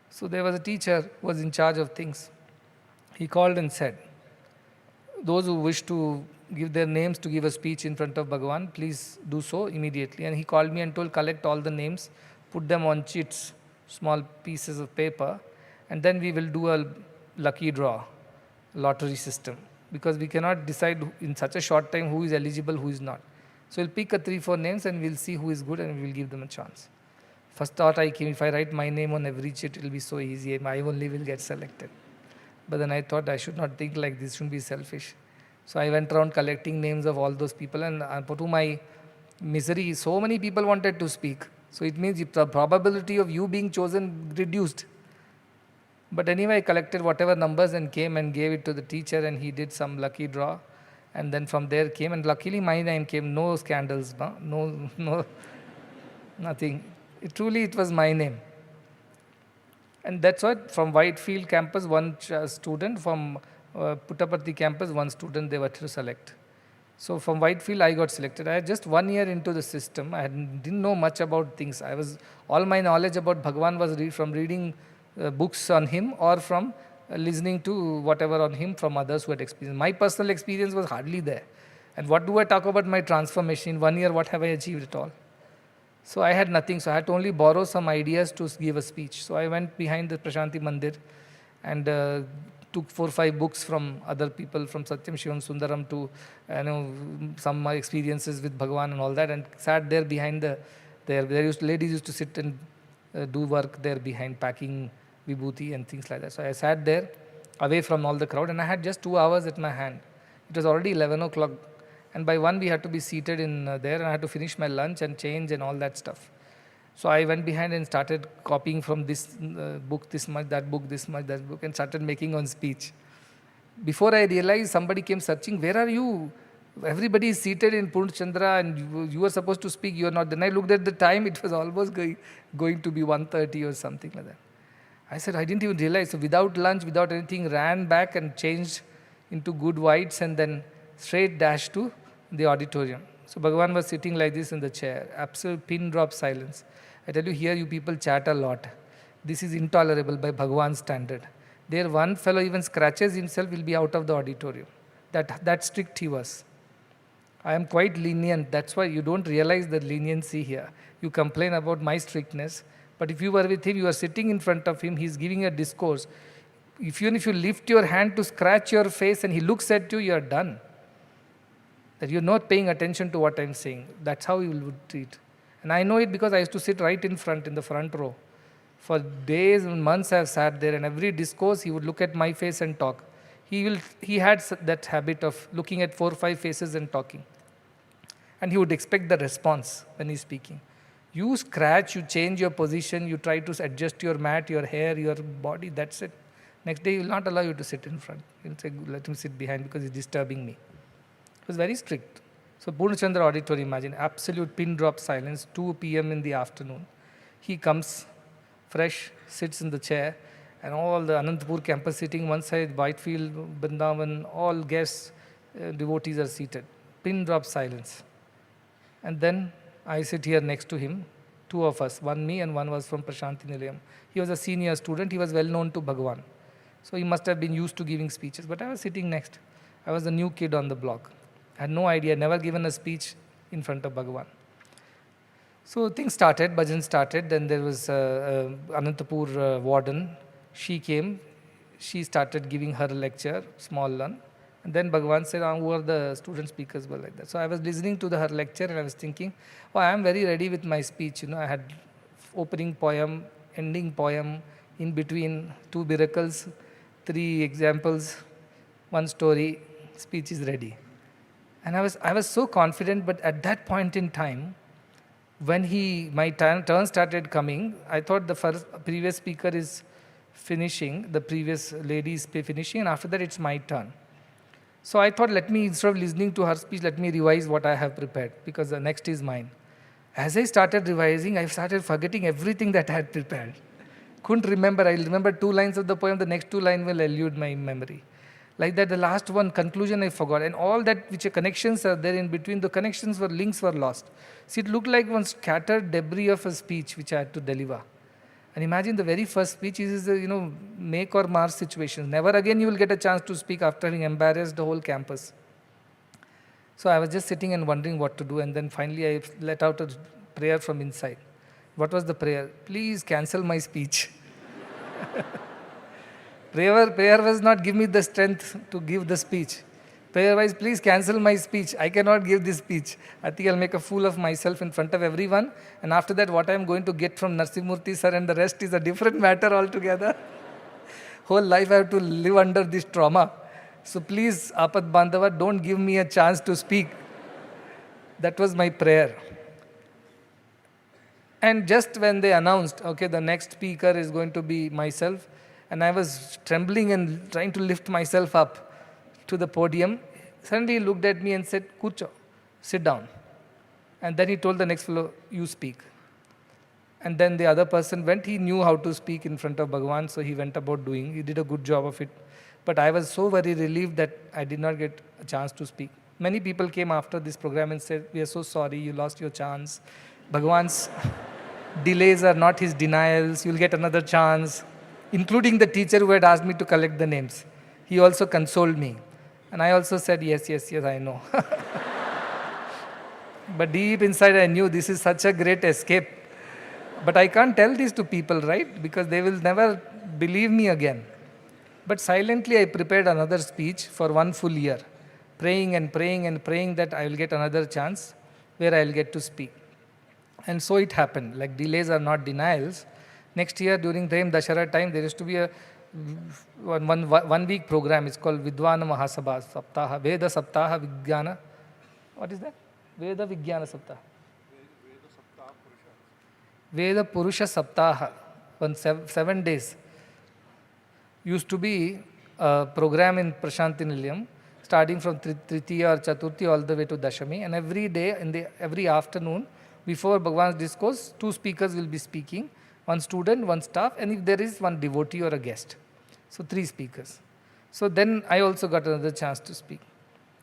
L: So there was a teacher who was in charge of things. He called and said, those who wish to give their names to give a speech in front of Bhagavan, please do so immediately. And he called me and told, collect all the names, put them on sheets, small pieces of paper, and then we will do a lucky draw, lottery system, because we cannot decide in such a short time who is eligible, who is not. So we'll pick 3-4 names and we'll see who is good and we'll give them a chance. First thought I came, if I write my name on every sheet, it will be so easy, I only will get selected. But then I thought I should not think like this, shouldn't be selfish. So I went around collecting names of all those people, and to my misery, so many people wanted to speak. So it means the probability of you being chosen reduced. But anyway, I collected whatever numbers and came and gave it to the teacher, and he did some lucky draw. And then from there came, and luckily my name came, no scandals, no, nothing. It was my name. And that's what from Whitefield campus, one student, from Puttaparthi campus, one student they were to select. So from Whitefield, I got selected. I had just 1 year into the system. I didn't know much about things. All my knowledge about Bhagavan was from reading books on him, or from listening to whatever on him from others who had experienced. My personal experience was hardly there. And what do I talk about my transformation? In 1 year, what have I achieved at all? So I had nothing. So I had to only borrow some ideas to give a speech. So I went behind the Prashanti Mandir and took 4-5 books from other people, from Satyam, Shivam, Sundaram, to some experiences with Bhagavan and all that, and sat there behind ladies used to sit and do work there behind, packing vibhuti and things like that. So I sat there away from all the crowd, and I had just 2 hours at my hand. It was already 11 o'clock, and by 1 we had to be seated in there, and I had to finish my lunch and change and all that stuff. So I went behind and started copying from this book this much, that book this much, that book, and started making on speech. Before I realized, somebody came searching, where are you? Everybody is seated in Purna Chandra and you were supposed to speak, you are not. Then I looked at the time, it was almost going to be 1:30 or something like that. I said, I didn't even realize. So without lunch, without anything, ran back and changed into good whites and then straight dashed to the auditorium. So Bhagavan was sitting like this in the chair, absolute pin drop silence. I tell you, here you people chat a lot. This is intolerable by Bhagavan's standard. There one fellow even scratches himself, will be out of the auditorium. That strict he was. I am quite lenient. That's why you don't realize the leniency here. You complain about my strictness, but if you were with him, you are sitting in front of him, he's giving a discourse. Even if you lift your hand to scratch your face and he looks at you, you are done. that you're not paying attention to what I'm saying. That's how he would treat. And I know it because I used to sit right in front, in the front row. For days and months I've sat there, and every discourse he would look at my face and talk. He had that habit of looking at 4 or 5 faces and talking. And he would expect the response when he's speaking. You scratch, you change your position, you try to adjust your mat, your hair, your body, that's it. Next day he will not allow you to sit in front. He'll say, let him sit behind because he's disturbing me. He was very strict. So Purnachandra Auditorium, imagine, absolute pin drop silence, 2 p.m. in the afternoon. He comes fresh, sits in the chair, and all the Anantapur campus sitting one side, Whitefield, Brindavan, all guests, devotees are seated. Pin drop silence. And then I sit here next to him, 2 of us, one me and one was from Prashanti Nilayam. He was a senior student, he was well known to Bhagwan. So he must have been used to giving speeches, but I was sitting next. I was the new kid on the block. I had no idea, never given a speech in front of Bhagwan. So things started, bhajan started, then there was Anantapur warden. She came, she started giving her lecture, small one. And then Bhagwan said, who are the student speakers were like that. So I was listening to her lecture and I was thinking, oh, I am very ready with my speech. I had opening poem, ending poem, in between 2 miracles, 3 examples, 1 story, speech is ready. And I was so confident, but at that point in time, when my turn started coming, I thought the previous speaker is finishing, the previous lady is finishing, and after that it's my turn. So I thought, instead of listening to her speech, let me revise what I have prepared, because the next is mine. As I started revising, I started forgetting everything that I had prepared. Couldn't remember. I'll remember 2 lines of the poem, the next 2 lines will elude my memory. Like that, the last one, conclusion, I forgot. And all that which connections are there in between, the links were lost. See, it looked like one scattered debris of a speech which I had to deliver. And imagine the very first speech is make or mar situation. Never again you will get a chance to speak after having embarrassed the whole campus. So I was just sitting and wondering what to do, and then finally I let out a prayer from inside. What was the prayer? Please cancel my speech. Prayer was not give me the strength to give the speech. Prayer was, please cancel my speech. I cannot give this speech. I think I'll make a fool of myself in front of everyone. And after that, what I'm going to get from Narsimurthy sir and the rest is a different matter altogether. Whole life I have to live under this trauma. So please, Apat Bandhava, don't give me a chance to speak. That was my prayer. And just when they announced, okay, the next speaker is going to be myself, and I was trembling and trying to lift myself up to the podium, suddenly he looked at me and said, Kurcho, sit down. And then he told the next fellow, you speak. And then the other person went, he knew how to speak in front of Bhagwan, so he went about doing, he did a good job of it. But I was so very relieved that I did not get a chance to speak. Many people came after this program and said, we are so sorry, you lost your chance. Bhagwan's delays are not his denials, you'll get another chance. Including the teacher who had asked me to collect the names. He also consoled me. And I also said, yes, I know. But deep inside I knew this is such a great escape. But I can't tell this to people, right? Because they will never believe me again. But silently I prepared another speech for 1 full year. Praying and praying and praying that I will get another chance where I will get to speak. And so it happened. Like delays are not denials. Next year during Prem Dashara time, there used to be a 1 week program. It's called Vidvana Mahasabha Saptaha, Veda Saptaha Vijnana. What is that? Veda Vijnana Saptaha. Veda Purusha Saptaha. 7 days. Used to be a program in Prashanti Nilayam, starting from Tritiya or Chaturthi all the way to Dashami. And every day, every afternoon, before Bhagwan's discourse, 2 speakers will be speaking. 1 student, 1 staff, and if there is 1 devotee or a guest. So 3 speakers. So then I also got another chance to speak.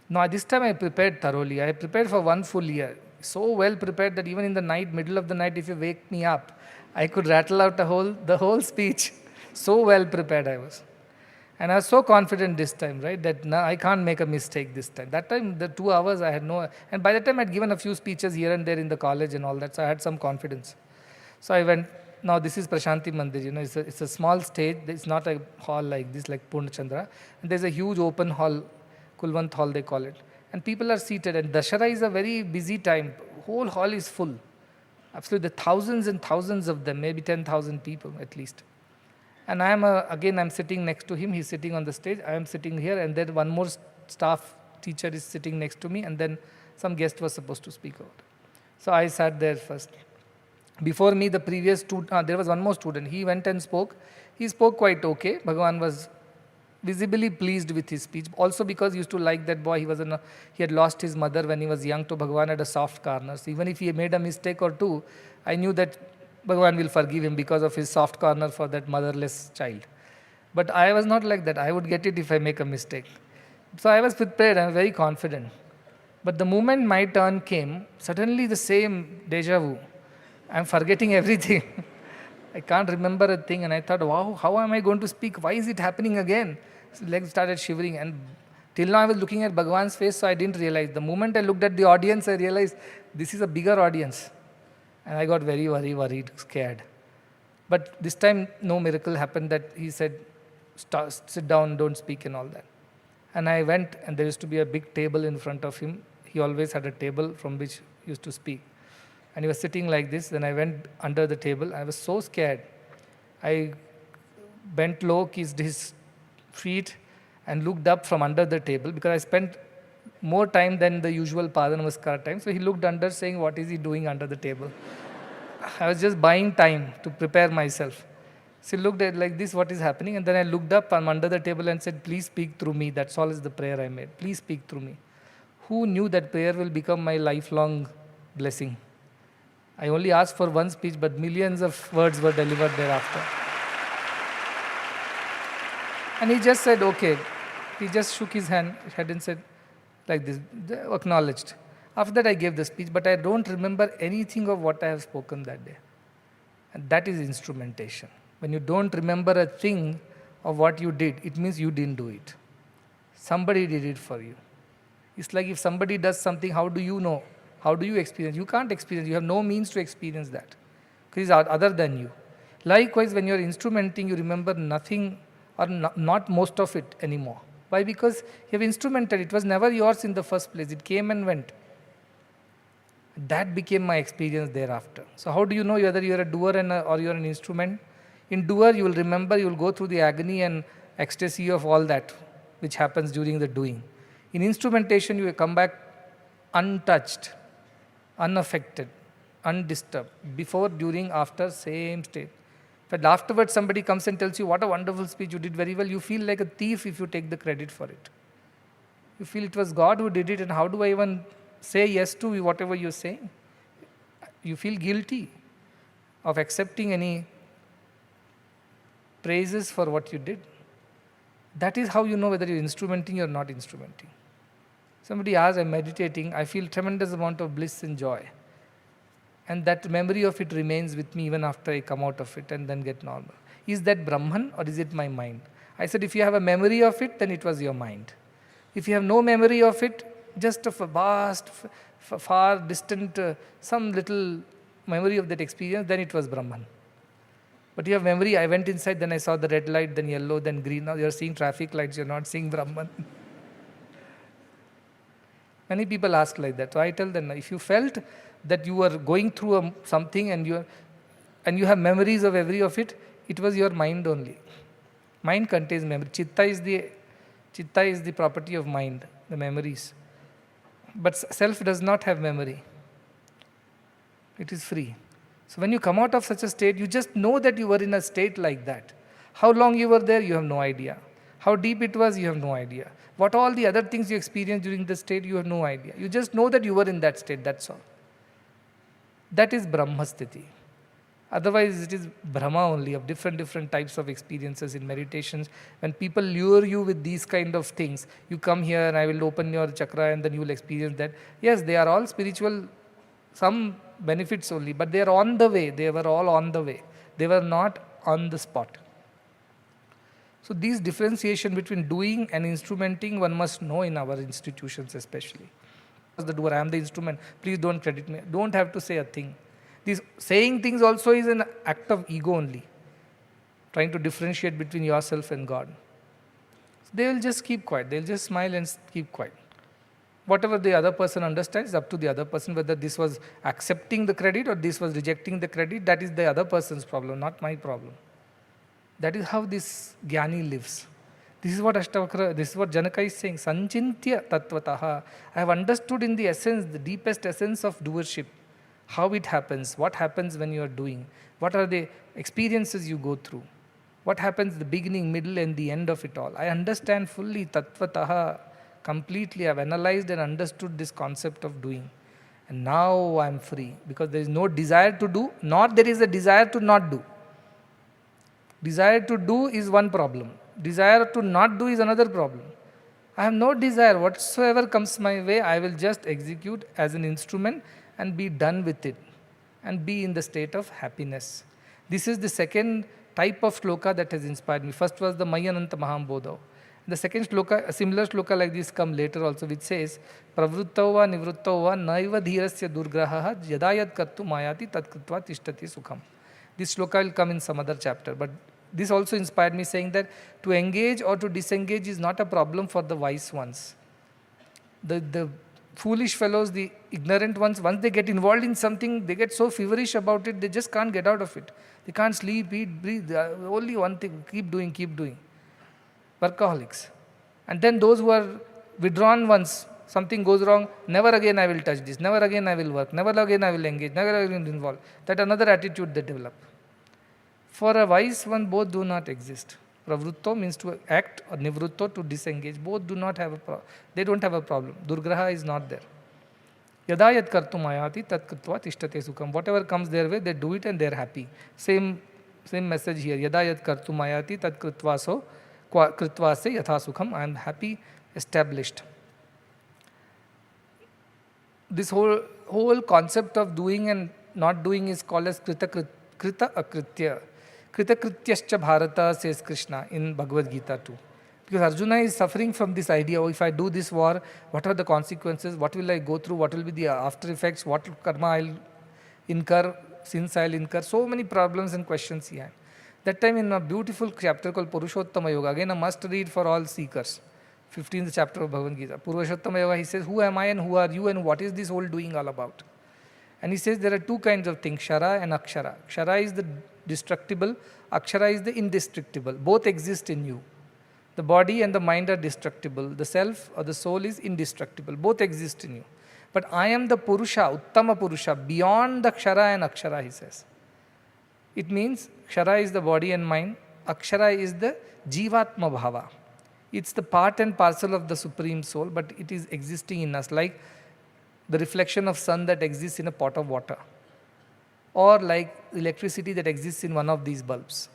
L: Now this time I prepared thoroughly. I prepared for 1 full year. So well prepared that even in the night, middle of the night, if you wake me up, I could rattle out the whole speech. So well prepared I was. And I was so confident this time, right, that now I can't make a mistake this time. That time, the 2 hours I had no, and by the time I'd given a few speeches here and there in the college and all that, so I had some confidence. So I went. Now this is Prashanti Mandir, it's a small stage, it's not a hall like this, like Purnachandra. And there's a huge open hall, Kulwant hall they call it. And people are seated, and Dashara is a very busy time. Whole hall is full. Absolutely, thousands and thousands of them, maybe 10,000 people at least. And I'm sitting next to him, he's sitting on the stage, I am sitting here, and then one more staff teacher is sitting next to me, and then some guest was supposed to speak out. So I sat there first. Before me, the previous there was one more student, he went and spoke. He spoke quite okay. Bhagavan was visibly pleased with his speech, also because he used to like that boy. He had lost his mother when he was young, so Bhagavan had a soft corner. So even if he made a mistake or two, I knew that Bhagavan will forgive him because of his soft corner for that motherless child. But I was not like that. I would get it if I make a mistake. So I was prepared, I was very confident. But the moment my turn came, suddenly the same deja vu. I'm forgetting everything. I can't remember a thing, and I thought, wow, how am I going to speak? Why is it happening again? So legs started shivering, and till now I was looking at Bhagavan's face, so I didn't realize. The moment I looked at the audience, I realized this is a bigger audience. And I got very worried, scared. But this time, no miracle happened that he said, sit down, don't speak and all that. And I went, and there used to be a big table in front of him. He always had a table from which he used to speak. And he was sitting like this. Then I went under the table. I was so scared. I bent low, kissed his feet, and looked up from under the table because I spent more time than the usual Pada time. So he looked under, saying, what is he doing under the table? I was just buying time to prepare myself. So he looked at like this, what is happening? And then I looked up from under the table and said, please speak through me. That's all is the prayer I made. Please speak through me. Who knew that prayer will become my lifelong blessing? I only asked for one speech, but millions of words were delivered thereafter. And he just said, okay. He just shook his head and said, like this, acknowledged. After that, I gave the speech, but I don't remember anything of what I have spoken that day. And that is instrumentation. When you don't remember a thing of what you did, it means you didn't do it. Somebody did it for you. It's like if somebody does something, how do you know? How do you experience? You can't experience. You have no means to experience that because it's other than you. Likewise, when you're instrumenting, you remember nothing or not most of it anymore. Why? Because you have instrumented. It was never yours in the first place. It came and went. That became my experience thereafter. So how do you know whether you're a doer or you're an instrument? In doer, you will remember, you will go through the agony and ecstasy of all that which happens during the doing. In instrumentation, you will come back untouched, unaffected, undisturbed, before, during, after, same state. But afterwards somebody comes and tells you, what a wonderful speech, you did very well, you feel like a thief if you take the credit for it. You feel it was God who did it, and how do I even say yes to whatever you're saying? You feel guilty of accepting any praises for what you did. That is how you know whether you're instrumenting or not instrumenting. Somebody asks, I'm meditating, I feel tremendous amount of bliss and joy. And that memory of it remains with me even after I come out of it and then get normal. Is that Brahman or is it my mind? I said, if you have a memory of it, then it was your mind. If you have no memory of it, just of a vast, far distant, some little memory of that experience, then it was Brahman. But you have memory, I went inside, then I saw the red light, then yellow, then green. Now you're seeing traffic lights, you're not seeing Brahman. Many people ask like that. So I tell them, if you felt that you were going through something and you have memories of every of it, it was your mind only. Mind contains memory. Chitta is the property of mind, the memories. But self does not have memory. It is free. So when you come out of such a state, you just know that you were in a state like that. How long you were there, you have no idea. How deep it was, you have no idea. What all the other things you experienced during the state, you have no idea. You just know that you were in that state, that's all. That is Brahmasthiti. Otherwise, it is Brahma only, of different types of experiences in meditations. When people lure you with these kind of things, you come here and I will open your chakra and then you will experience that. Yes, they are all spiritual, some benefits only, but they are on the way. They were all on the way. They were not on the spot. So these differentiation between doing and instrumenting, one must know in our institutions especially. As the doer, I am the instrument, please don't credit me. Don't have to say a thing. This saying things also is an act of ego only, trying to differentiate between yourself and God. So they will just keep quiet. They will just smile and keep quiet. Whatever the other person understands is up to the other person, whether this was accepting the credit or this was rejecting the credit, that is the other person's problem, not my problem. That is how this Jnani lives. This is what Ashtavakra, this is what Janaka is saying, Sanchintya Tattvataha. I have understood in the essence, the deepest essence of doership, how it happens, what happens when you are doing, what are the experiences you go through, what happens the beginning, middle and the end of it all. I understand fully Tattvataha, completely. I have analyzed and understood this concept of doing. And now I am free because there is no desire to do, nor there is a desire to not do. Desire to do is one problem. Desire to not do is another problem. I have no desire. Whatsoever comes my way, I will just execute as an instrument and be done with it and be in the state of happiness. This is the second type of shloka that has inspired me. First was the Mayananta Mahambodha. The second shloka, a similar shloka like this come later also, which says, Pravruttava nivruttava naiva dhirasya durgraha yadayad kartu mayati tatkritva tishtati sukham. This shloka will come in some other chapter, but this also inspired me, saying that to engage or to disengage is not a problem for the wise ones. The foolish fellows, the ignorant ones, once they get involved in something, they get so feverish about it, they just can't get out of it. They can't sleep, eat, breathe, only one thing, keep doing. Workaholics. And then those who are withdrawn ones, something goes wrong, never again I will touch this, never again I will work, never again I will engage, never again involve. That another attitude they develop. For a wise one, both do not exist. Pravrutto means to act, or nivrutto to disengage. Both do not have a problem. They don't have a problem. Durgraha is not there. Yada yad kartum ayati tat kritva tishtate sukham. Whatever comes their way, they do it and they are happy. Same message here. Yada yad kartum ayati tat kritva so kritva se yatha sukham. I am happy, established. This whole concept of doing and not doing is called as krita akritya. Krita krityascha bharata, says Krishna in Bhagavad Gita too. Because Arjuna is suffering from this idea, if I do this war, what are the consequences, what will I go through, what will be the after effects, what karma I will incur, sins I will incur, so many problems and questions he had. That time in a beautiful chapter called Purushottama Yoga, again a must read for all seekers, 15th chapter of Bhagavad Gita. Purushottama Yoga, he says, who am I and who are you and what is this whole doing all about? And he says there are two kinds of things, Kshara and Akshara. Kshara is the destructible, Akshara is the indestructible. Both exist in you. The body and the mind are destructible. The self or the soul is indestructible. Both exist in you. But I am the Purusha, Uttama Purusha, beyond the Kshara and Akshara, he says. It means Kshara is the body and mind, Akshara is the Jivatma Bhava. It's the part and parcel of the Supreme Soul, but it is existing in us, like the reflection of sun that exists in a pot of water, or like electricity that exists in one of these bulbs.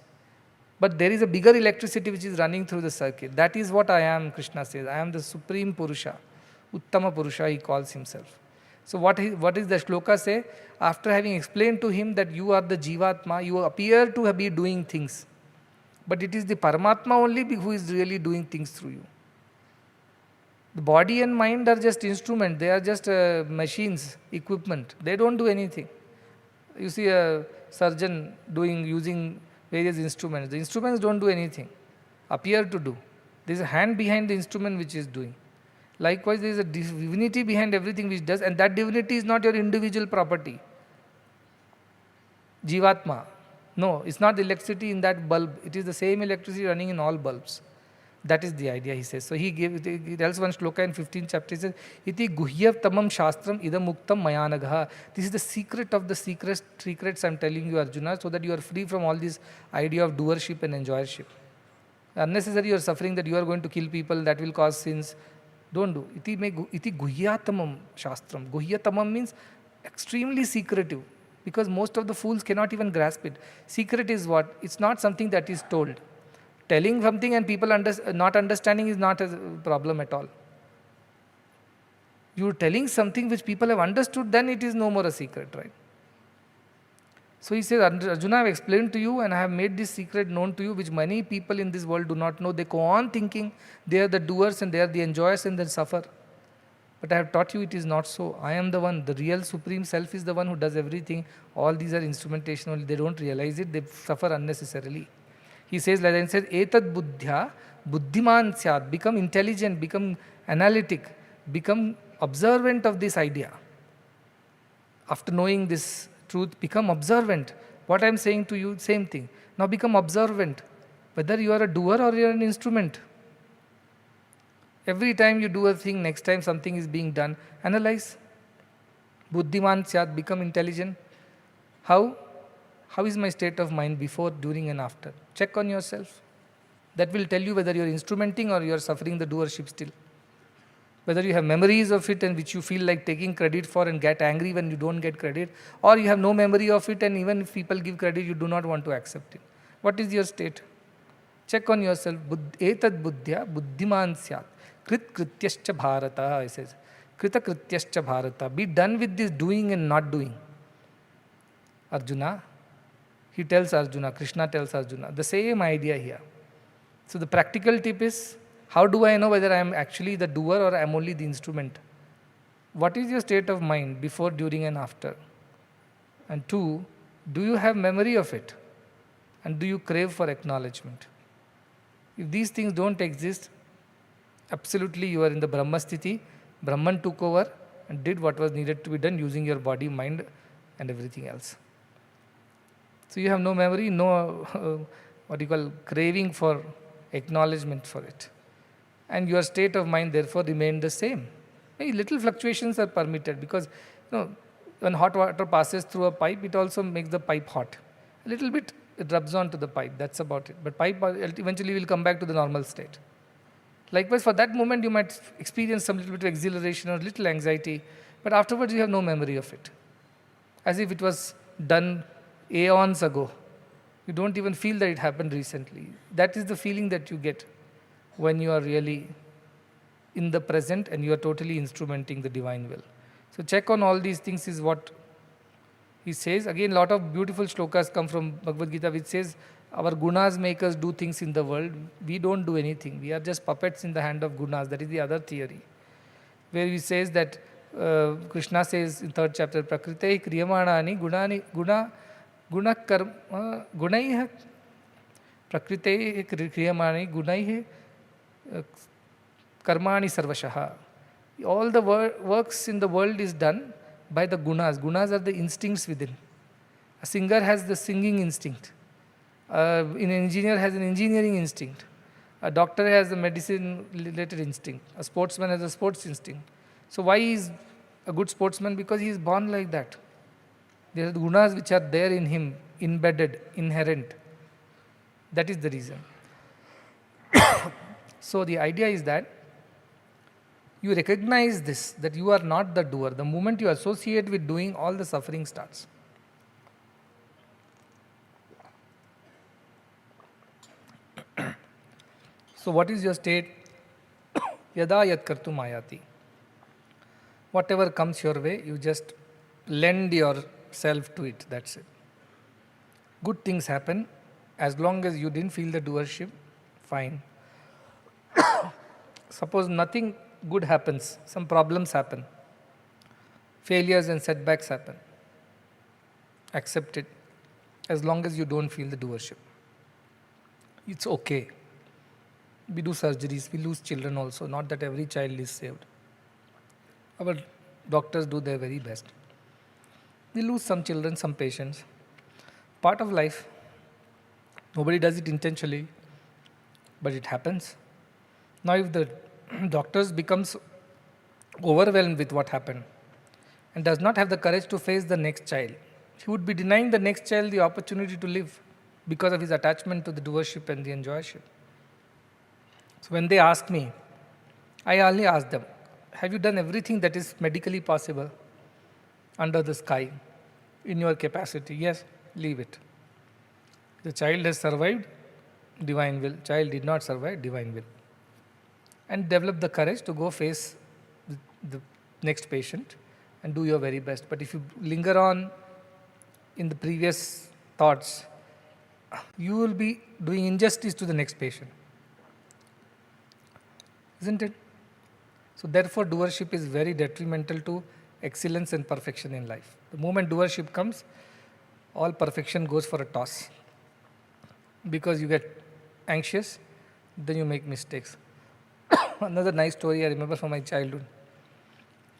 L: But there is a bigger electricity which is running through the circuit. That is what I am, Krishna says. I am the Supreme Purusha. Uttama Purusha, he calls himself. So what is the shloka say? After having explained to him that you are the Jivatma, you appear to be doing things. But it is the Paramatma only who is really doing things through you. The body and mind are just instruments. They are just machines, equipment. They don't do anything. You see a surgeon using various instruments. The instruments don't do anything, appear to do. There is a hand behind the instrument which is doing. Likewise, there is a divinity behind everything which does, and that divinity is not your individual property. Jivatma. No, it's not the electricity in that bulb. It is the same electricity running in all bulbs. That is the idea, he says. So he tells one shloka in 15th chapter, he says, Iti guhyav tamam shastram idam muktam mayanagha. This is the secret of the secrets I am telling you, Arjuna, so that you are free from all this idea of doership and enjoyership. Unnecessary you are suffering that you are going to kill people, that will cause sins. Don't do. Iti guhyatamam shastram. Guhyatamam means extremely secretive, because most of the fools cannot even grasp it. Secret is what? It's not something that is told. Telling something and people not understanding is not a problem at all. You are telling something which people have understood, then it is no more a secret, right? So he says, Arjuna, I have explained to you and I have made this secret known to you, which many people in this world do not know. They go on thinking they are the doers and they are the enjoyers and they suffer. But I have taught you it is not so. I am the one, the real Supreme Self is the one who does everything. All these are instrumentation only. They don't realize it, they suffer unnecessarily. He says, like that, says, Etad buddhya buddhiman syad, become intelligent, become analytic, become observant of this idea. After knowing this truth, become observant. What I am saying to you, same thing. Now become observant. Whether you are a doer or you are an instrument. Every time you do a thing, next time something is being done, analyze. Buddhiman syat, become intelligent. How? How is my state of mind before, during and after? Check on yourself. That will tell you whether you are instrumenting or you are suffering the doership still. Whether you have memories of it and which you feel like taking credit for and get angry when you don't get credit, or you have no memory of it and even if people give credit, you do not want to accept it. What is your state? Check on yourself. Etad buddhya buddhiman syat. Krit krityascha bharata, he says. Krita krityascha bharata. Be done with this doing and not doing. Arjuna, he tells Arjuna, Krishna tells Arjuna, the same idea here. So the practical tip is, how do I know whether I am actually the doer or I am only the instrument? What is your state of mind before, during and after? And 2, do you have memory of it? And do you crave for acknowledgement? If these things don't exist, absolutely you are in the Brahmasthiti. Brahman took over and did what was needed to be done using your body, mind and everything else. So you have no memory, no craving for acknowledgement for it. And your state of mind therefore remained the same. Maybe little fluctuations are permitted because when hot water passes through a pipe, it also makes the pipe hot. A little bit it rubs onto the pipe, that's about it. But pipe eventually will come back to the normal state. Likewise, for that moment you might experience some little bit of exhilaration or little anxiety, but afterwards you have no memory of it. As if it was done aeons ago. You don't even feel that it happened recently. That is the feeling that you get when you are really in the present and you are totally instrumenting the divine will. So check on all these things is what he says. Again, a lot of beautiful shlokas come from Bhagavad Gita which says, our gunas make us do things in the world. We don't do anything. We are just puppets in the hand of gunas. That is the other theory. Where he says that, Krishna says in 3rd chapter, Prakrite kriyamanani guna karma gunaiha prakrite kriyamani gunaihe karmani sarvashaha. All the works in the world is done by the gunas. Gunas are the instincts within. A singer has the singing instinct. An engineer has an engineering instinct. A doctor has a medicine-related instinct. A sportsman has a sports instinct. So why is a good sportsman? Because he is born like that. There are the gunas which are there in him, embedded, inherent. That is the reason. So the idea is that you recognize this, that you are not the doer. The moment you associate with doing, all the suffering starts. So what is your state? Yada yat kartum ayati. Whatever comes your way, you just lend yourself to it, that's it. Good things happen. As long as you didn't feel the doership, fine. Suppose nothing good happens, some problems happen. Failures and setbacks happen. Accept it. As long as you don't feel the doership. It's okay. We do surgeries, we lose children also. Not that every child is saved. Our doctors do their very best. We lose some children, some patients. Part of life. Nobody does it intentionally, but it happens. Now if the doctors becomes overwhelmed with what happened and does not have the courage to face the next child, he would be denying the next child the opportunity to live because of his attachment to the doership and the enjoyship. So when they ask me, I only ask them, have you done everything that is medically possible under the sky in your capacity? Yes, leave it. The child has survived, divine will. Child did not survive, divine will. And develop the courage to go face the next patient and do your very best. But if you linger on in the previous thoughts, you will be doing injustice to the next patient. Isn't it? So therefore, doership is very detrimental to excellence and perfection in life. The moment doership comes, all perfection goes for a toss. Because you get anxious, then you make mistakes. Another nice story I remember from my childhood.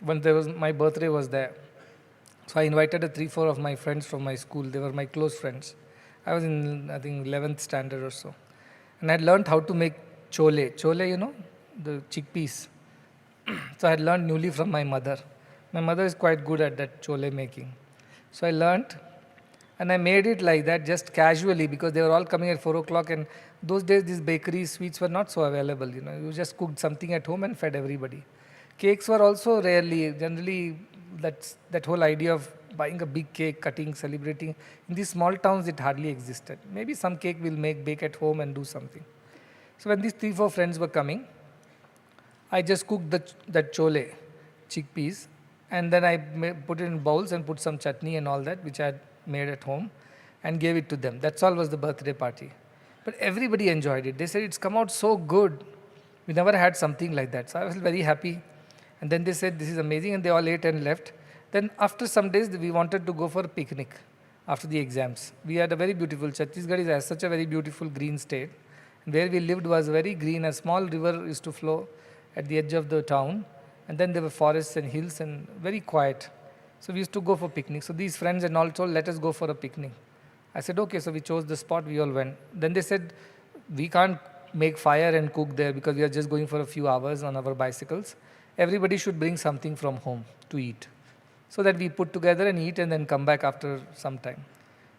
L: when my birthday was there. So I invited 3-4 of my friends from my school. They were my close friends. I was in, I think, 11th standard or so. And I had learned how to make chole. Chole, you know, the chickpeas. So I had learned newly from my mother. My mother is quite good at that chole making. So I learned, and I made it like that just casually because they were all coming at 4 o'clock, and those days these bakery sweets were not so available. You know, you just cooked something at home and fed everybody. Cakes were also rarely, generally that whole idea of buying a big cake, cutting, celebrating. In these small towns it hardly existed. Maybe some cake we'll bake at home and do something. So when these 3-4 friends were coming, I just cooked that chole, chickpeas, and then I put it in bowls and put some chutney and all that, which I had made at home, and gave it to them. That's all was the birthday party. But everybody enjoyed it. They said, it's come out so good. We never had something like that. So I was very happy. And then they said, this is amazing, and they all ate and left. Then after some days, we wanted to go for a picnic after the exams. We had a very beautiful, Chhattisgarh is such a very beautiful green state. And where we lived was very green. A small river used to flow at the edge of the town. And then there were forests and hills and very quiet. So we used to go for picnics. So these friends and all told, let us go for a picnic. I said, okay. So we chose the spot, we all went. Then they said, we can't make fire and cook there because we are just going for a few hours on our bicycles. Everybody should bring something from home to eat. So that we put together and eat and then come back after some time.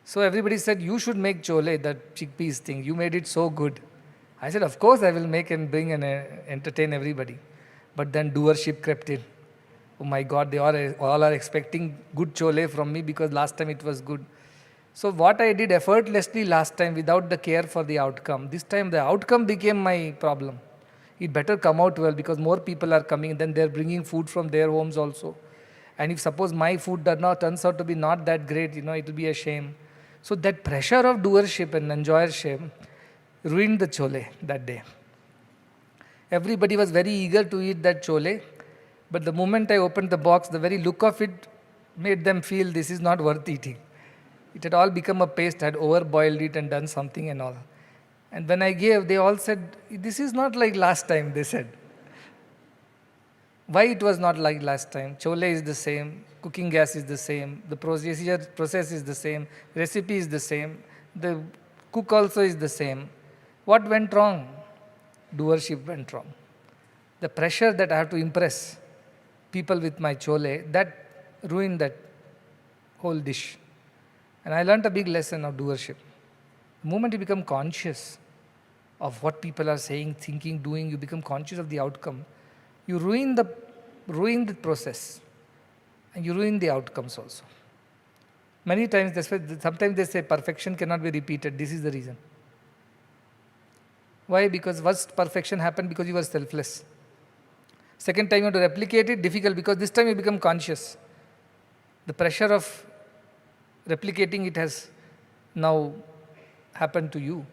L: So everybody said, you should make chole, that chickpeas thing. You made it so good. I said, of course I will make and bring and entertain everybody. But then doership crept in. Oh my God, they all are expecting good chole from me because last time it was good. So what I did effortlessly last time without the care for the outcome, this time the outcome became my problem. It better come out well because more people are coming, then they're bringing food from their homes also. And if suppose my food turns out to be not that great, it will be a shame. So that pressure of doership and enjoyership ruined the chole that day. Everybody was very eager to eat that chole, but the moment I opened the box, the very look of it made them feel this is not worth eating. It had all become a paste, I had overboiled it and done something and all. And when I gave, they all said, this is not like last time, they said. Why it was not like last time? Chole is the same, cooking gas is the same, the process is the same, recipe is the same, the cook also is the same. What went wrong? Doership went wrong. The pressure that I have to impress people with my chole, that ruined that whole dish. And I learned a big lesson of doership. The moment you become conscious of what people are saying, thinking, doing, you become conscious of the outcome, you ruin the process and you ruin the outcomes also. Many times, sometimes they say perfection cannot be repeated. This is the reason. Why? Because first perfection happened because you were selfless. Second time you want to replicate it, difficult because this time you become conscious. The pressure of replicating it has now happened to you.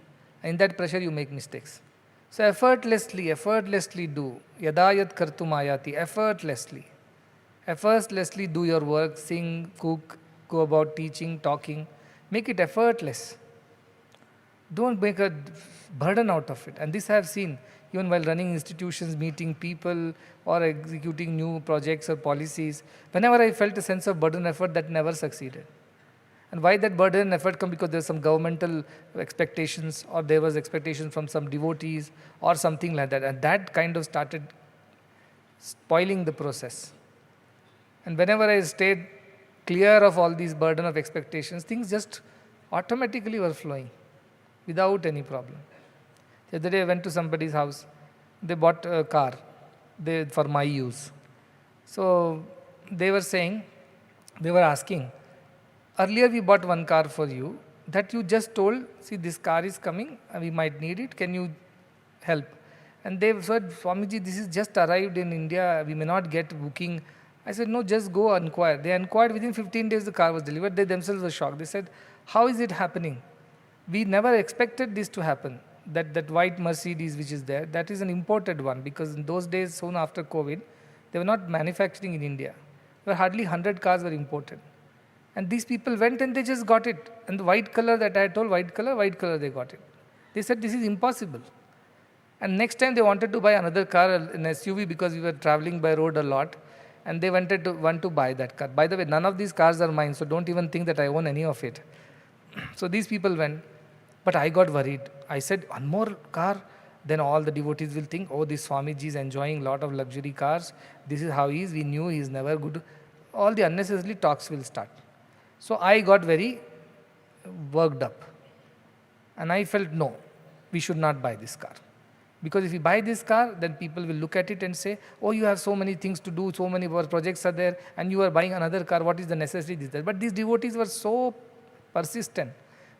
L: In that pressure you make mistakes. So effortlessly do. Yadayat kartum ayati. Effortlessly do your work, sing, cook, go about teaching, talking. Make it effortless. Don't make a burden out of it. And this I have seen even while running institutions, meeting people, or executing new projects or policies. Whenever I felt a sense of burden effort, that never succeeded. And why that burden and effort come? Because there's some governmental expectations, or there was expectation from some devotees, or something like that. And that kind of started spoiling the process. And whenever I stayed clear of all these burden of expectations, things just automatically were flowing without any problem. The other day I went to somebody's house. They bought a car for my use. So they were asking, earlier we bought one car for you that you just told, see this car is coming, we might need it, can you help? And they said, Swamiji, this is just arrived in India, we may not get booking. I said, no, just go inquire. They inquired, within 15 days the car was delivered. They themselves were shocked. They said, how is it happening? We never expected this to happen. That white Mercedes which is there, that is an imported one, because in those days, soon after COVID, they were not manufacturing in India. There were hardly 100 cars were imported. And these people went and they just got it. And the white color that I told, white color, they got it. They said, this is impossible. And next time they wanted to buy another car, an SUV, because we were traveling by road a lot. and they want to buy that car. By the way, none of these cars are mine, so don't even think that I own any of it. So these people went, but I got worried. I said, one more car, then all the devotees will think, oh, this Swamiji is enjoying a lot of luxury cars. This is how he is. We knew he is never good. All the unnecessary talks will start. So I got very worked up. And I felt, no, we should not buy this car. Because if we buy this car, then people will look at it and say, oh, you have so many things to do, so many projects are there, and you are buying another car, what is the necessity? This. But these devotees were so persistent.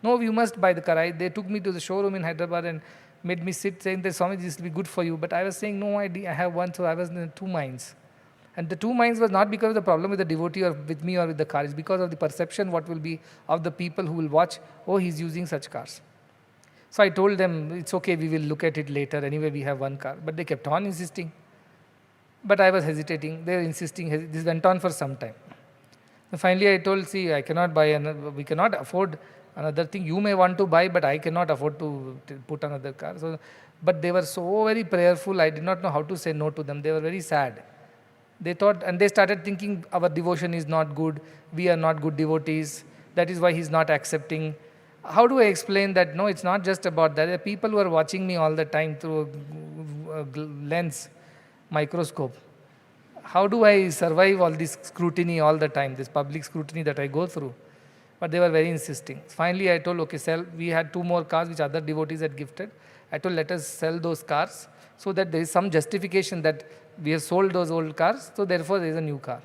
L: No, you must buy the car. They took me to the showroom in Hyderabad and made me sit saying that Swamiji, this will be good for you. But I was saying, no, I have one, so I was in two minds. And the two minds was not because of the problem with the devotee or with me or with the car. It's because of the perception what will be of the people who will watch, oh, he's using such cars. So I told them, it's okay, we will look at it later. Anyway, we have one car. But they kept on insisting. But I was hesitating. They were insisting. This went on for some time. And finally, I told, see, I cannot buy another, we cannot afford another thing. You may want to buy, but I cannot afford to put another car. So, but they were so very prayerful. I did not know how to say no to them. They were very sad. They thought, and they started thinking our devotion is not good. We are not good devotees. That is why he's not accepting. How do I explain that? No, it's not just about that. There are people who are watching me all the time through a lens, microscope. How do I survive all this scrutiny all the time, this public scrutiny that I go through? But they were very insisting. Finally, I told, okay, we had 2 more cars which other devotees had gifted. I told, let us sell those cars so that there is some justification that we have sold those old cars, so therefore there is a new car.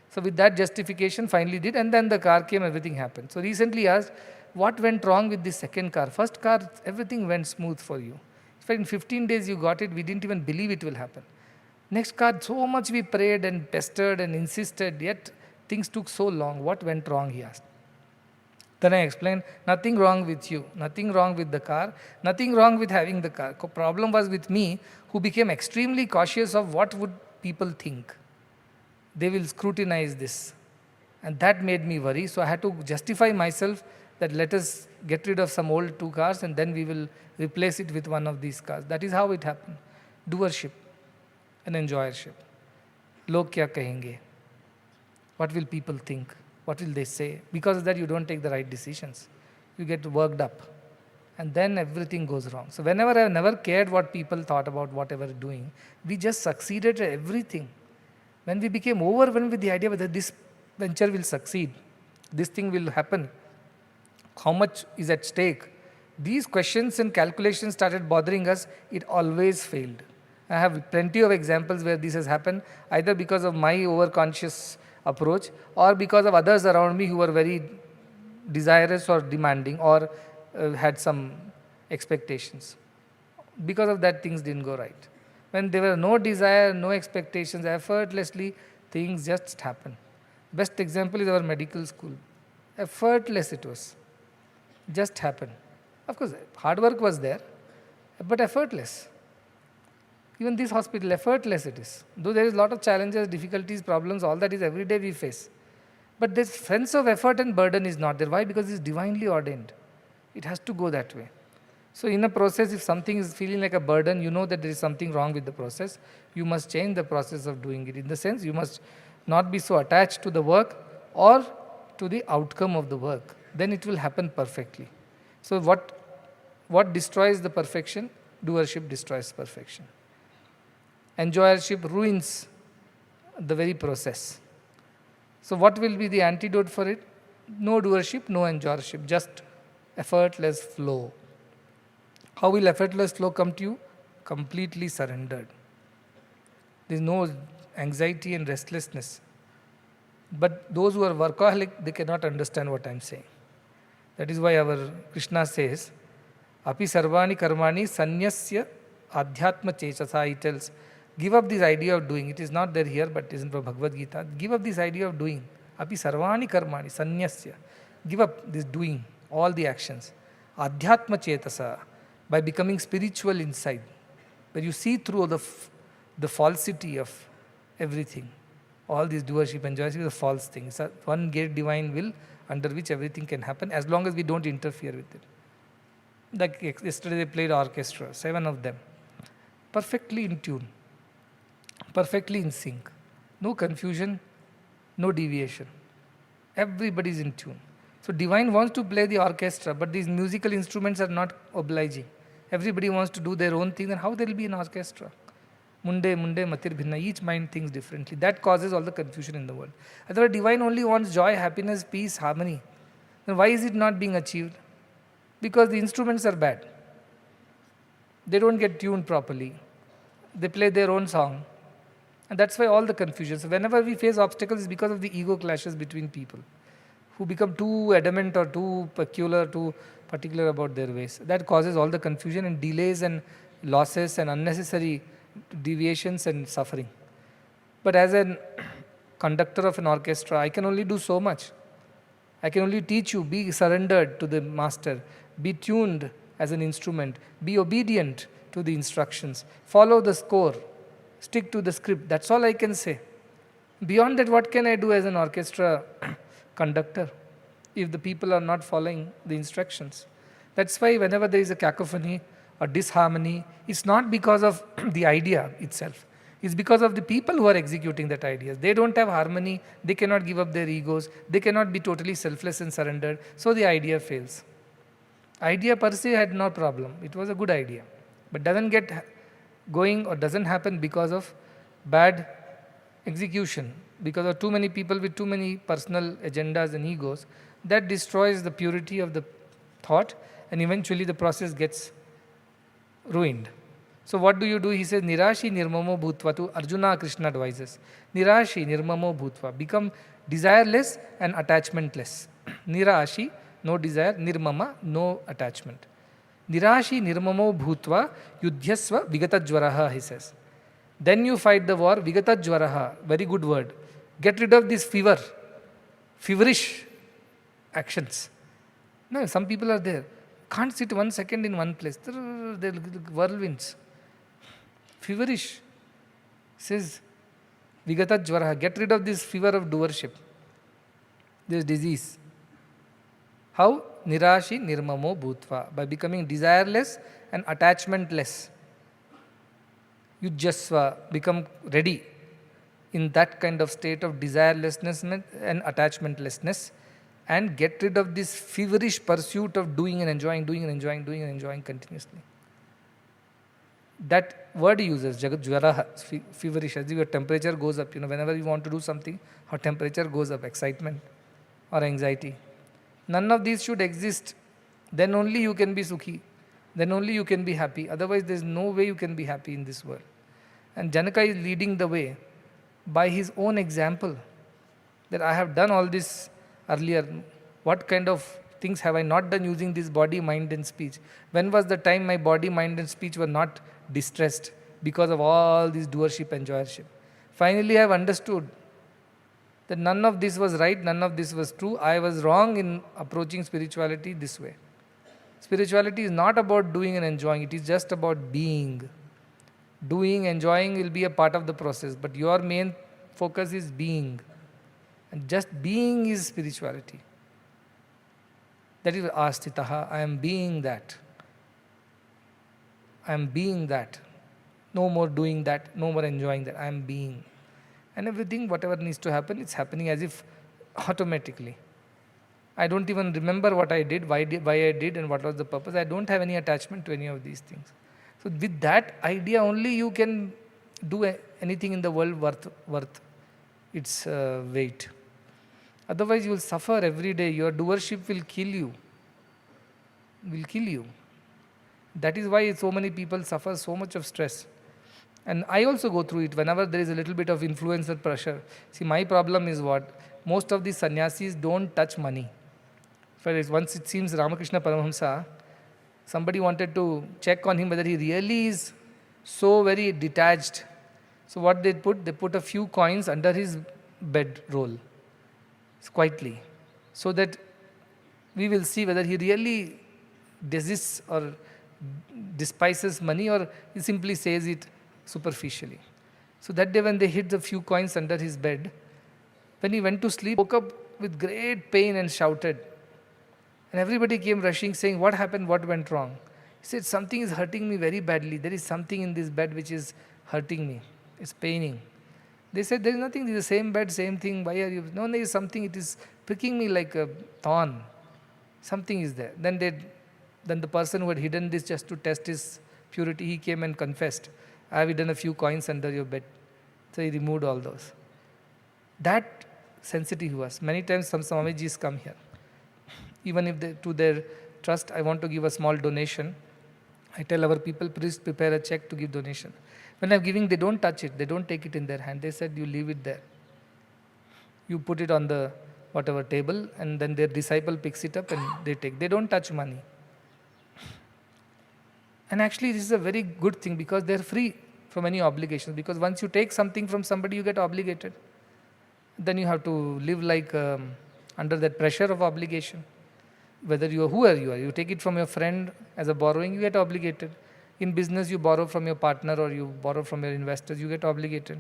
L: So with that justification, finally did, and then the car came, everything happened. So recently asked, what went wrong with this second car? First car, everything went smooth for you. In 15 days you got it, we didn't even believe it will happen. Next car, so much we prayed and pestered and insisted, yet things took so long. What went wrong, he asked. Then I explained, nothing wrong with you, nothing wrong with the car, nothing wrong with having the car. The problem was with me, who became extremely cautious of what would people think. They will scrutinize this. And that made me worry. So I had to justify myself that let us get rid of some old 2 cars and then we will replace it with one of these cars. That is how it happened. Doership and enjoyership. Log kya kahenge? What will people think? What will they say? Because of that you don't take the right decisions. You get worked up. And then everything goes wrong. So whenever I never cared what people thought about whatever doing, we just succeeded at everything. When we became overwhelmed with the idea whether this venture will succeed, this thing will happen, how much is at stake, these questions and calculations started bothering us, it always failed. I have plenty of examples where this has happened, either because of my overconscious approach or because of others around me who were very desirous or demanding or had some expectations. Because of that, things didn't go right. When there were no desire, no expectations, effortlessly, things just happen. Best example is our medical school. Effortless it was. Just happened. Of course, hard work was there, but effortless. Even this hospital, effortless it is. Though there is a lot of challenges, difficulties, problems, all that is every day we face. But this sense of effort and burden is not there. Why? Because it is divinely ordained. It has to go that way. So in a process, if something is feeling like a burden, you know that there is something wrong with the process. You must change the process of doing it. In the sense, you must not be so attached to the work or to the outcome of the work. Then it will happen perfectly. So what destroys the perfection? Doership destroys perfection. Enjoyership ruins the very process. So what will be the antidote for it? No doership, no enjoyership, just effortless flow. How will effortless flow come to you? Completely surrendered. There is no anxiety and restlessness. But those who are workaholic, they cannot understand what I am saying. That is why our Krishna says, Api sarvani karmani sanyasya adhyatma chechasa, he tells, give up this idea of doing. It is not there here, but it is in Bhagavad Gita. Give up this idea of doing. Api sarvani karmani sanyasya. Give up this doing, all the actions. Adhyatma chetasa, by becoming spiritual inside, where you see through the falsity of everything. All these doership and enjoyership is a false thing. It's one great divine will under which everything can happen as long as we don't interfere with it. Like yesterday they played orchestra, 7 of them. Perfectly in tune. Perfectly in sync. no confusion, no deviation. Everybody is in tune. So divine wants to play the orchestra, but these musical instruments are not obliging. Everybody wants to do their own thing, then how there will be an orchestra? Munde, matir bhinna, each mind thinks differently. That causes all the confusion in the world. Otherwise, divine only wants joy, happiness, peace, harmony. Then why is it not being achieved? Because the instruments are bad. They don't get tuned properly. They play their own song. And that's why all the confusion. So whenever we face obstacles, it's because of the ego clashes between people who become too adamant or too peculiar, too particular about their ways. That causes all the confusion and delays and losses and unnecessary deviations and suffering. But as a conductor of an orchestra, I can only do so much. I can only teach you, be surrendered to the master, be tuned as an instrument, be obedient to the instructions, follow the score, stick to the script. That's all I can say. Beyond that, what can I do as an orchestra conductor if the people are not following the instructions? That's why whenever there is a cacophony or disharmony, it's not because of the idea itself. It's because of the people who are executing that idea. They don't have harmony, they cannot give up their egos, they cannot be totally selfless and surrendered, so the idea fails. Idea per se had no problem, it was a good idea, but doesn't get going or doesn't happen because of bad execution, because of too many people with too many personal agendas and egos. That destroys the purity of the thought, and eventually the process gets ruined. So what do? He says, Nirashi nirmamo bhutva. To Arjuna, Krishna advises, Nirashi nirmamo bhutva. Become desireless and attachmentless. Nirashi, no desire, nirmama, no attachment. Nirashi nirmamo bhutva yudhyasva vigatajvaraha, he says. Then you fight the war, vigatajvaraha, very good word. Get rid of this fever, feverish actions. No, some people are there, can't sit 1 second in one place. They're whirlwinds. Feverish. Says, vigatajvaraha, get rid of this fever of doership, this disease. How? Nirashi nirmamo bhutva, by becoming desireless and attachmentless. Yujjasva, become ready in that kind of state of desirelessness and attachmentlessness, and get rid of this feverish pursuit of doing and enjoying continuously. That word he uses, jagadjvaraha, feverish, as if your temperature goes up. Whenever you want to do something, our temperature goes up, excitement or anxiety. None of these should exist. Then only you can be sukhi. Then only you can be happy. Otherwise, there is no way you can be happy in this world. And Janaka is leading the way by his own example, that I have done all this earlier. What kind of things have I not done using this body, mind and speech? When was the time my body, mind and speech were not distressed because of all this doership and enjoyership? Finally, I have understood that none of this was right, none of this was true. I was wrong in approaching spirituality this way. Spirituality is not about doing and enjoying, it is just about being. Doing, enjoying will be a part of the process, but your main focus is being. And just being is spirituality. That is astitaha, I am being that. I am being that. No more doing that, no more enjoying that, I am being. And everything, whatever needs to happen, it's happening as if automatically. I don't even remember what I did, why I did, and what was the purpose. I don't have any attachment to any of these things. So with that idea only you can do anything in the world worth its weight. Otherwise you will suffer every day. Your doership will kill you. Will kill you. That is why so many people suffer so much of stress. And I also go through it whenever there is a little bit of influencer pressure. See, my problem is what? Most of these sannyasis don't touch money. Once it seems Ramakrishna Paramahamsa, somebody wanted to check on him whether he really is so very detached. So what they put a few coins under his bedroll, quietly, so that we will see whether he really desists or despises money, or he simply says it superficially. So that day when they hid the few coins under his bed, when he went to sleep, woke up with great pain and shouted. And everybody came rushing saying, what happened, what went wrong? He said, something is hurting me very badly. There is something in this bed which is hurting me. It's paining. They said, there is nothing, it is the same bed, same thing, why are you? No, there is something, it is pricking me like a thorn. Something is there. Then the person who had hidden this just to test his purity, he came and confessed, I have hidden a few coins under your bed. So he removed all those. That sensitive he was. Many times some Swamijis come here. Even if they, to their trust, I want to give a small donation, I tell our people, please prepare a check to give donation. When I'm giving, they don't touch it. They don't take it in their hand. They said, you leave it there. You put it on the whatever table, and then their disciple picks it up and they take. They don't touch money. And actually, this is a very good thing because they're free from any obligations. Because once you take something from somebody, you get obligated. Then you have to live like under that pressure of obligation. Whether you are whoever you are, you take it from your friend as a borrowing, you get obligated. In business, you borrow from your partner or you borrow from your investors, you get obligated.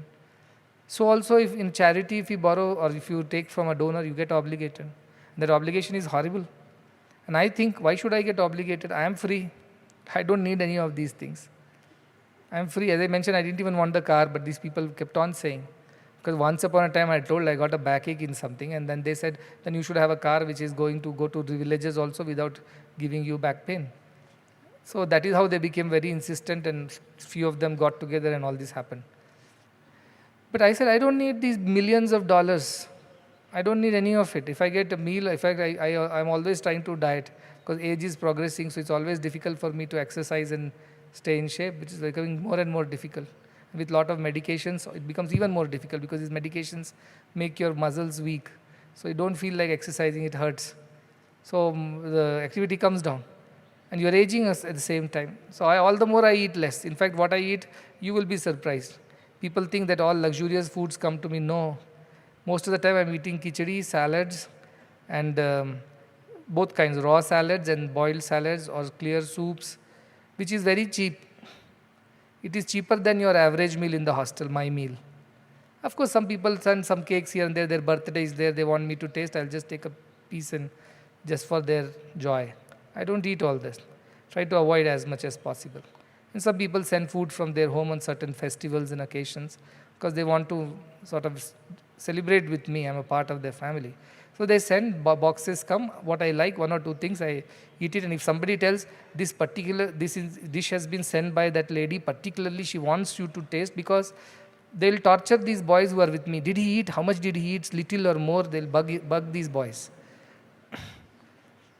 L: So also, if in charity, if you borrow or if you take from a donor, you get obligated. That obligation is horrible. And I think, why should I get obligated? I am free. I don't need any of these things. I am free. As I mentioned, I didn't even want the car, but these people kept on saying. Because once upon a time I told I got a backache in something, and then they said, then you should have a car which is going to go to the villages also without giving you back pain. So that is how they became very insistent, and few of them got together and all this happened. But I said, I don't need these millions of dollars. I don't need any of it. If I get a meal, in fact, I'm always trying to diet because age is progressing, so it's always difficult for me to exercise and stay in shape, which is becoming more and more difficult. With a lot of medications, it becomes even more difficult because these medications make your muscles weak. So you don't feel like exercising, it hurts. So the activity comes down. And you're aging at the same time. So all the more I eat less. In fact, what I eat, you will be surprised. People think that all luxurious foods come to me. No. Most of the time I'm eating khichdi, salads, and both kinds, raw salads and boiled salads or clear soups, which is very cheap. It is cheaper than your average meal in the hostel, my meal. Of course, some people send some cakes here and there, their birthday is there, they want me to taste, I'll just take a piece and just for their joy. I don't eat all this. Try to avoid as much as possible. And some people send food from their home on certain festivals and occasions because they want to sort of celebrate with me. I'm a part of their family. So they send boxes come, what I like, one or two things, I eat it. And if somebody tells this dish has been sent by that lady, particularly she wants you to taste, because they'll torture these boys who are with me. Did he eat? How much did he eat? Little or more, they'll bug these boys.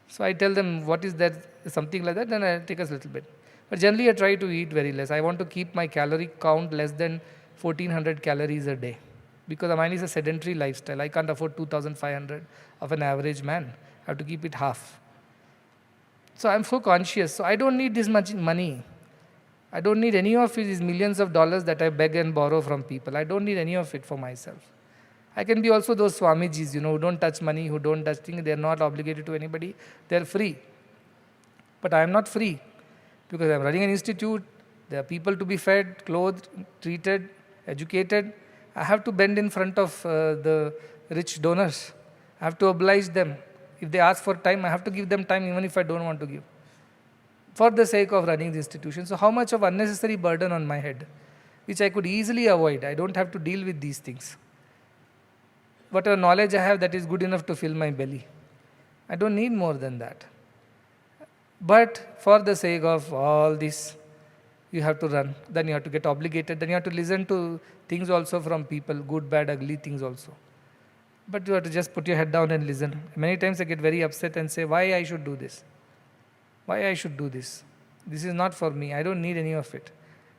L: So I tell them, what is that? Something like that, then I take a little bit. But generally I try to eat very less. I want to keep my calorie count less than 1400 calories a day. Because mine is a sedentary lifestyle. I can't afford 2,500 of an average man. I have to keep it half. So I'm so conscious. So I don't need this much money. I don't need any of these millions of dollars that I beg and borrow from people. I don't need any of it for myself. I can be also those Swamijis, who don't touch money, who don't touch things. They're not obligated to anybody. They're free. But I am not free because I'm running an institute. There are people to be fed, clothed, treated, educated. I have to bend in front of the rich donors. I have to oblige them. If they ask for time, I have to give them time even if I don't want to give. For the sake of running the institution. So how much of unnecessary burden on my head, which I could easily avoid. I don't have to deal with these things. Whatever knowledge I have, that is good enough to fill my belly. I don't need more than that. But for the sake of all this, you have to run. Then you have to get obligated. Then you have to listen to things also from people, good, bad, ugly things also. But you have to just put your head down and listen. Many times I get very upset and say, why I should do this? Why I should do this? This is not for me. I don't need any of it.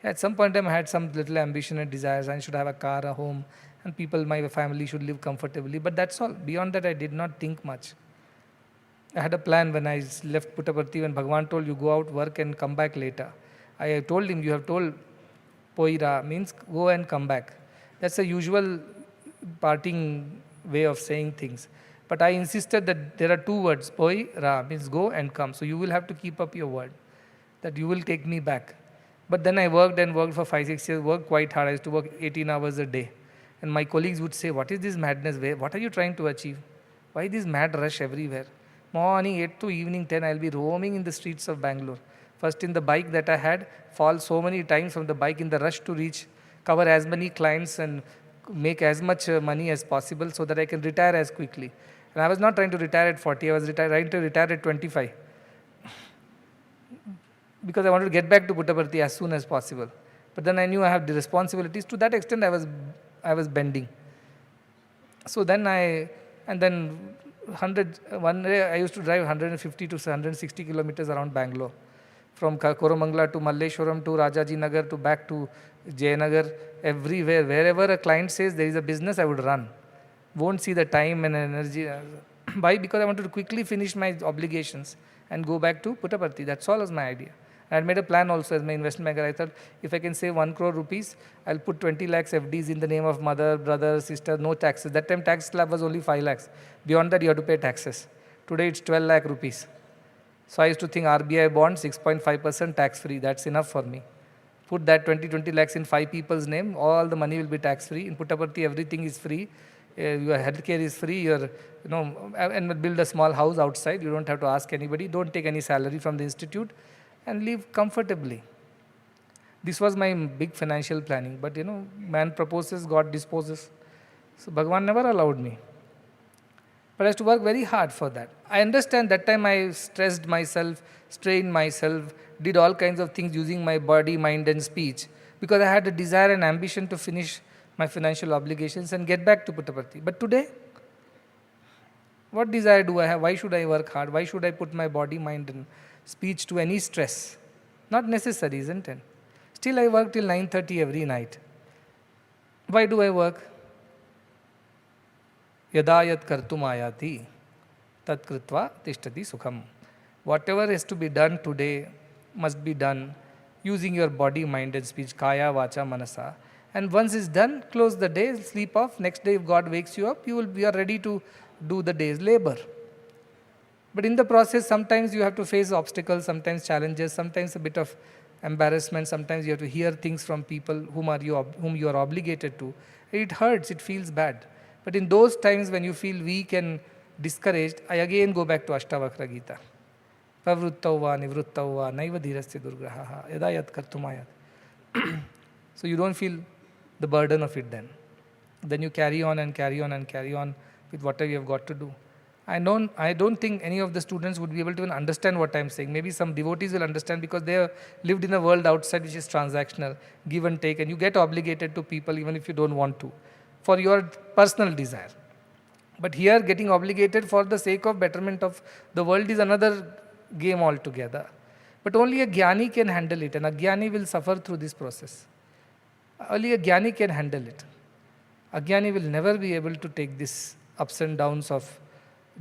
L: At some point in time, I had some little ambition and desires. I should have a car, a home, and people, my family should live comfortably. But that's all. Beyond that, I did not think much. I had a plan when I left Puttaparthi, when Bhagavan told you go out, work and come back later. I told him, you have told Poira, means go and come back. That's a usual parting way of saying things. But I insisted that there are two words, Poira, means go and come. So you will have to keep up your word, that you will take me back. But then I worked and worked for 5-6 years, worked quite hard. I used to work 18 hours a day. And my colleagues would say, what is this madness? What are you trying to achieve? Why this mad rush everywhere? Morning 8 to evening 10, I'll be roaming in the streets of Bangalore. First in the bike that I had, fall so many times from the bike in the rush to reach, cover as many clients and make as much money as possible so that I can retire as quickly. And I was not trying to retire at 40, I was trying to retire at 25. Because I wanted to get back to Puttaparthi as soon as possible. But then I knew I have the responsibilities. To that extent, I was bending. So then one day I used to drive 150 to 160 kilometers around Bangalore. From Koromangala to Malleshwaram to Rajaji Nagar to back to Jayanagar, everywhere. Wherever a client says there is a business, I would run. Won't see the time and energy. Why? Because I wanted to quickly finish my obligations and go back to Puttaparthi. That's all was my idea. I had made a plan also as my investment banker. I thought if I can save 1 crore rupees, I'll put 20 lakhs FDs in the name of mother, brother, sister, no taxes. That time tax slab was only 5 lakhs. Beyond that you have to pay taxes. Today it's 12 lakh rupees. So I used to think RBI bond 6.5% tax free. That's enough for me. Put that 20 lakhs in 5 people's name. All the money will be tax free. In Puttaparthi everything is free. Your healthcare is free. And build a small house outside. You don't have to ask anybody. Don't take any salary from the institute. And live comfortably. This was my big financial planning. But man proposes, God disposes. So Bhagavan never allowed me. But I have to work very hard for that. I understand that time I stressed myself, strained myself, did all kinds of things using my body, mind and speech. Because I had a desire and ambition to finish my financial obligations and get back to Puttaparthi. But today, what desire do I have? Why should I work hard? Why should I put my body, mind and speech to any stress? Not necessary, isn't it? Still I work till 9:30 every night. Why do I work? Yada yat kartum ayati tat kritva tishtati sukham. Whatever has to be done today must be done using your body, mind and speech, kaya, vacha, manasa. And once it's done, close the day, sleep off. Next day if God wakes you up, you are ready to do the day's labor. But in the process, sometimes you have to face obstacles, sometimes challenges, sometimes a bit of embarrassment, sometimes you have to hear things from people whom you are obligated to. It hurts, it feels bad. But in those times when you feel weak and discouraged, I again go back to Ashtavakra Gita. Pavruttava nivruttava naiva dhirasya durgraha yada yat kartumayat. So you don't feel the burden of it then. Then you carry on and carry on and carry on with whatever you have got to do. I don't think any of the students would be able to even understand what I'm saying. Maybe some devotees will understand because they have lived in a world outside which is transactional, give and take, and you get obligated to people even if you don't want to, for your personal desire. But here getting obligated for the sake of betterment of the world is another game altogether. But only a jnani can handle it, and a jnani will suffer through this process. Only a jnani can handle it. A jnani will never be able to take this ups and downs of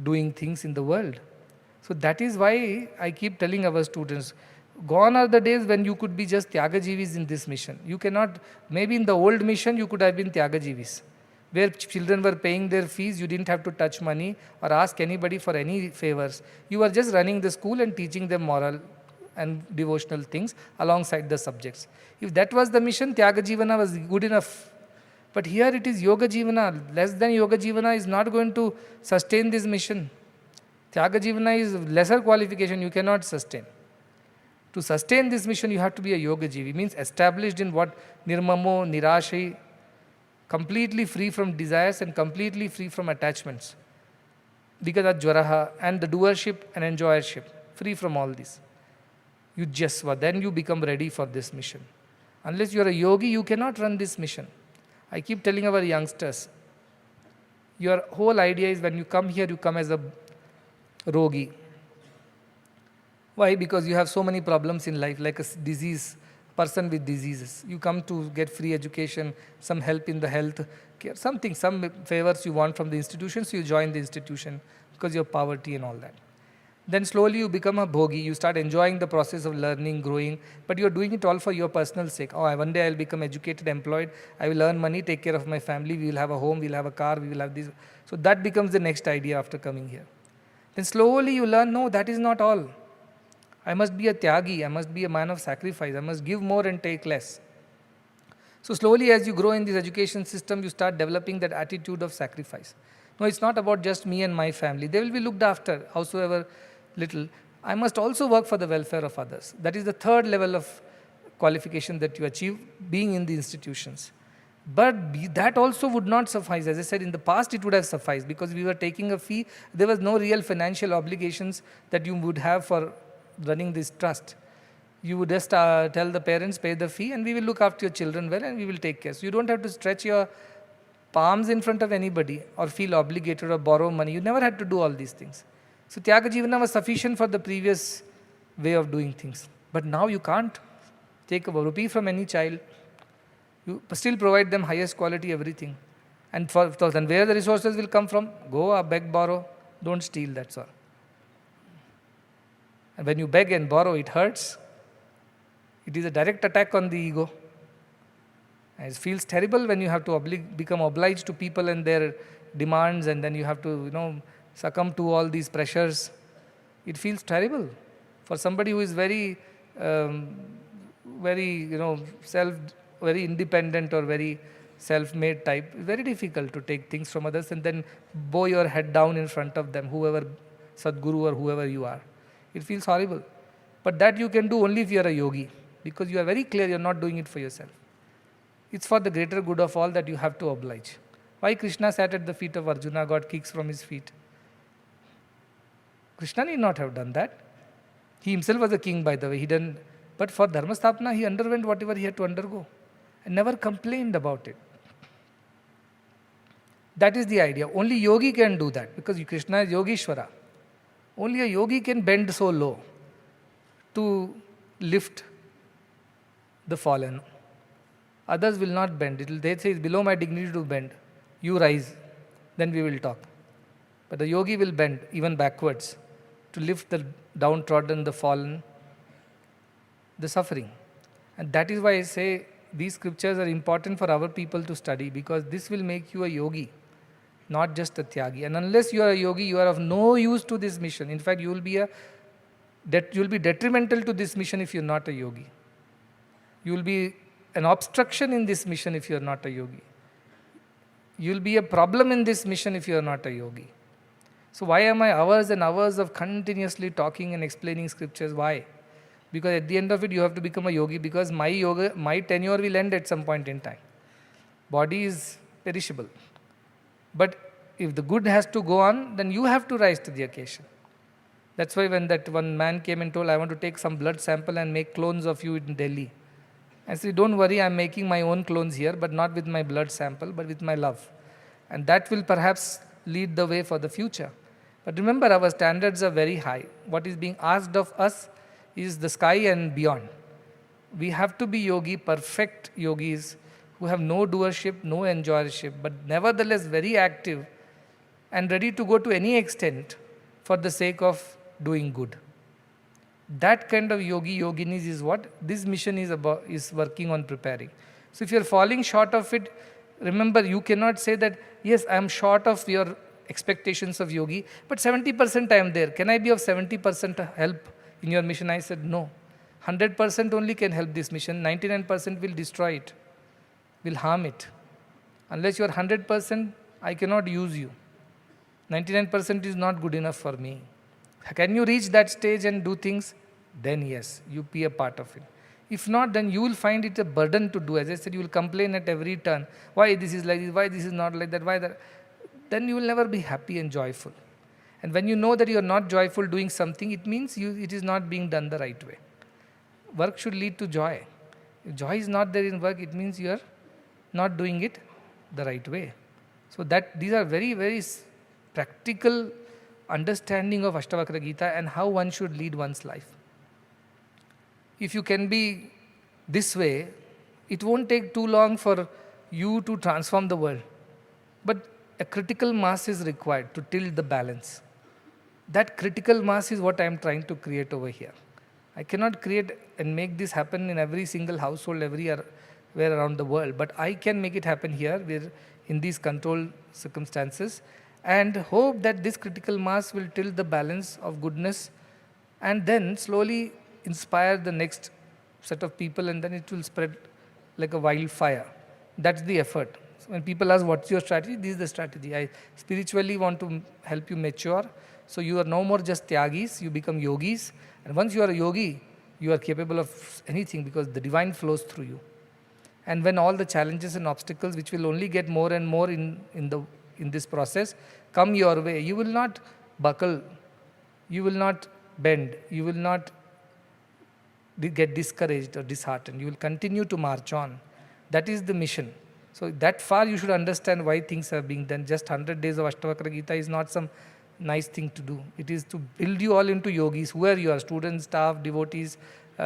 L: doing things in the world. So that is why I keep telling our students, gone are the days when you could be just Tyagajivis in this mission. You cannot, maybe in the old mission you could have been Tyagajivis, where children were paying their fees, you didn't have to touch money or ask anybody for any favors. You were just running the school and teaching them moral and devotional things alongside the subjects. If that was the mission, Tyagajivana was good enough. But here it is Yoga Jivana. Less than Yoga Jivana is not going to sustain this mission. Tyaga Jivana is lesser qualification, you cannot sustain. To sustain this mission, you have to be a Yoga Jivi. Means established in what? Nirmamo, Nirashi, completely free from desires and completely free from attachments. Because Jwaraha and the doership and enjoyership, free from all this. Yujyasva, then you become ready for this mission. Unless you are a yogi, you cannot run this mission. I keep telling our youngsters, your whole idea is when you come here, you come as a rogi. Why? Because you have so many problems in life, like a disease, person with diseases. You come to get free education, some help in the health care, something, some favors you want from the institution, so you join the institution because you have poverty and all that. Then slowly you become a bhogi, you start enjoying the process of learning, growing, but you are doing it all for your personal sake. Oh, one day I will become educated, employed, I will earn money, take care of my family, we will have a home, we will have a car, we will have this. So that becomes the next idea after coming here. Then slowly you learn, no, that is not all. I must be a tyagi, I must be a man of sacrifice, I must give more and take less. So slowly as you grow in this education system, you start developing that attitude of sacrifice. No, it's not about just me and my family. They will be looked after, howsoever little. I must also work for the welfare of others. That is the third level of qualification that you achieve being in the institutions. But that also would not suffice. As I said, in the past it would have sufficed because we were taking a fee. There was no real financial obligations that you would have for running this trust. You would just tell the parents, pay the fee, and we will look after your children well and we will take care. So you don't have to stretch your palms in front of anybody or feel obligated or borrow money. You never had to do all these things. So Tyaga Jivana was sufficient for the previous way of doing things. But now you can't take a rupee from any child. You still provide them highest quality everything. And then where the resources will come from? Go beg, borrow. Don't steal, that's all. And when you beg and borrow, it hurts. It is a direct attack on the ego. And it feels terrible when you have to become obliged to people and their demands, and then you have to, succumb to all these pressures. It feels terrible for somebody who is very, very independent or very self-made type. It's very difficult to take things from others and then bow your head down in front of them, whoever, Sadguru or whoever you are. It feels horrible. But that you can do only if you are a yogi, because you are very clear you are not doing it for yourself. It's for the greater good of all that you have to oblige. Why Krishna sat at the feet of Arjuna, got kicks from his feet? Krishna need not have done that. He himself was a king, by the way. He didn't. But for Dharma Sthapana, he underwent whatever he had to undergo and never complained about it. That is the idea. Only yogi can do that, because Krishna is Yogishwara. Only a yogi can bend so low to lift the fallen. Others will not bend. They say, it's below my dignity to bend. You rise, then we will talk. But the yogi will bend even backwards to lift the downtrodden, the fallen, the suffering. And that is why I say these scriptures are important for our people to study, because this will make you a yogi, not just a tyagi. And unless you are a yogi, you are of no use to this mission. In fact, you will be detrimental to this mission if you are not a yogi. You will be an obstruction in this mission if you are not a yogi. You will be a problem in this mission if you are not a yogi. So why am I hours and hours of continuously talking and explaining scriptures? Why? Because at the end of it, you have to become a yogi, because my tenure will end at some point in time. Body is perishable. But if the good has to go on, then you have to rise to the occasion. That's why when that one man came and told, I want to take some blood sample and make clones of you in Delhi. I said, don't worry, I'm making my own clones here, but not with my blood sample, but with my love. And that will perhaps lead the way for the future. But remember, our standards are very high. What is being asked of us is the sky and beyond. We have to be yogi, perfect yogis, who have no doership, no enjoyership, but nevertheless very active and ready to go to any extent for the sake of doing good. That kind of yogi, yoginis is what this mission is working on preparing. So if you are falling short of it, remember, you cannot say that, yes, I am short of your expectations of yogi, but 70% I am there. Can I be of 70% help in your mission? I said, no. 100% only can help this mission. 99% will destroy it, will harm it. Unless you are 100%, I cannot use you. 99% is not good enough for me. Can you reach that stage and do things? Then yes, you be a part of it. If not, then you will find it a burden to do. As I said, you will complain at every turn. Why this is like this? Why this is not like that? Why that? Then you will never be happy and joyful. And when you know that you are not joyful doing something, it means it is not being done the right way. Work should lead to joy. If joy is not there in work, it means you are not doing it the right way. So these are very, very practical understanding of Ashtavakra Gita and how one should lead one's life. If you can be this way, it won't take too long for you to transform the world. But a critical mass is required to tilt the balance. That critical mass is what I am trying to create over here. I cannot create and make this happen in every single household everywhere around the world, but I can make it happen here in these controlled circumstances, and hope that this critical mass will tilt the balance of goodness and then slowly inspire the next set of people, and then it will spread like a wildfire. That's the effort. So when people ask, what's your strategy? This is the strategy. I spiritually want to help you mature. So you are no more just tyagis, you become yogis. And once you are a yogi, you are capable of anything because the divine flows through you. And when all the challenges and obstacles, which will only get more and more in this process, come your way, you will not buckle, you will not bend, you will not get discouraged or disheartened. You will continue to march on. That is the mission. So that far you should understand why things are being done. Just 100 days of Ashtavakra Gita is not some nice thing to do. It is to build you all into yogis, whoever you are, students, staff, devotees,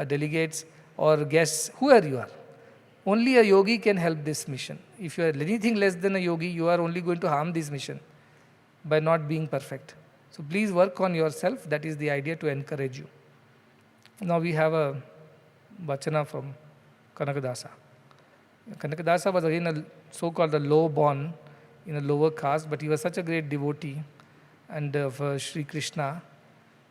L: delegates or guests, whoever you are. Only a yogi can help this mission. If you are anything less than a yogi, you are only going to harm this mission by not being perfect. So please work on yourself. That is the idea, to encourage you. Now we have a vachana from Kanakadasa. Kanakadasa was again so-called a low born in a lower caste, but he was such a great devotee and of Sri Krishna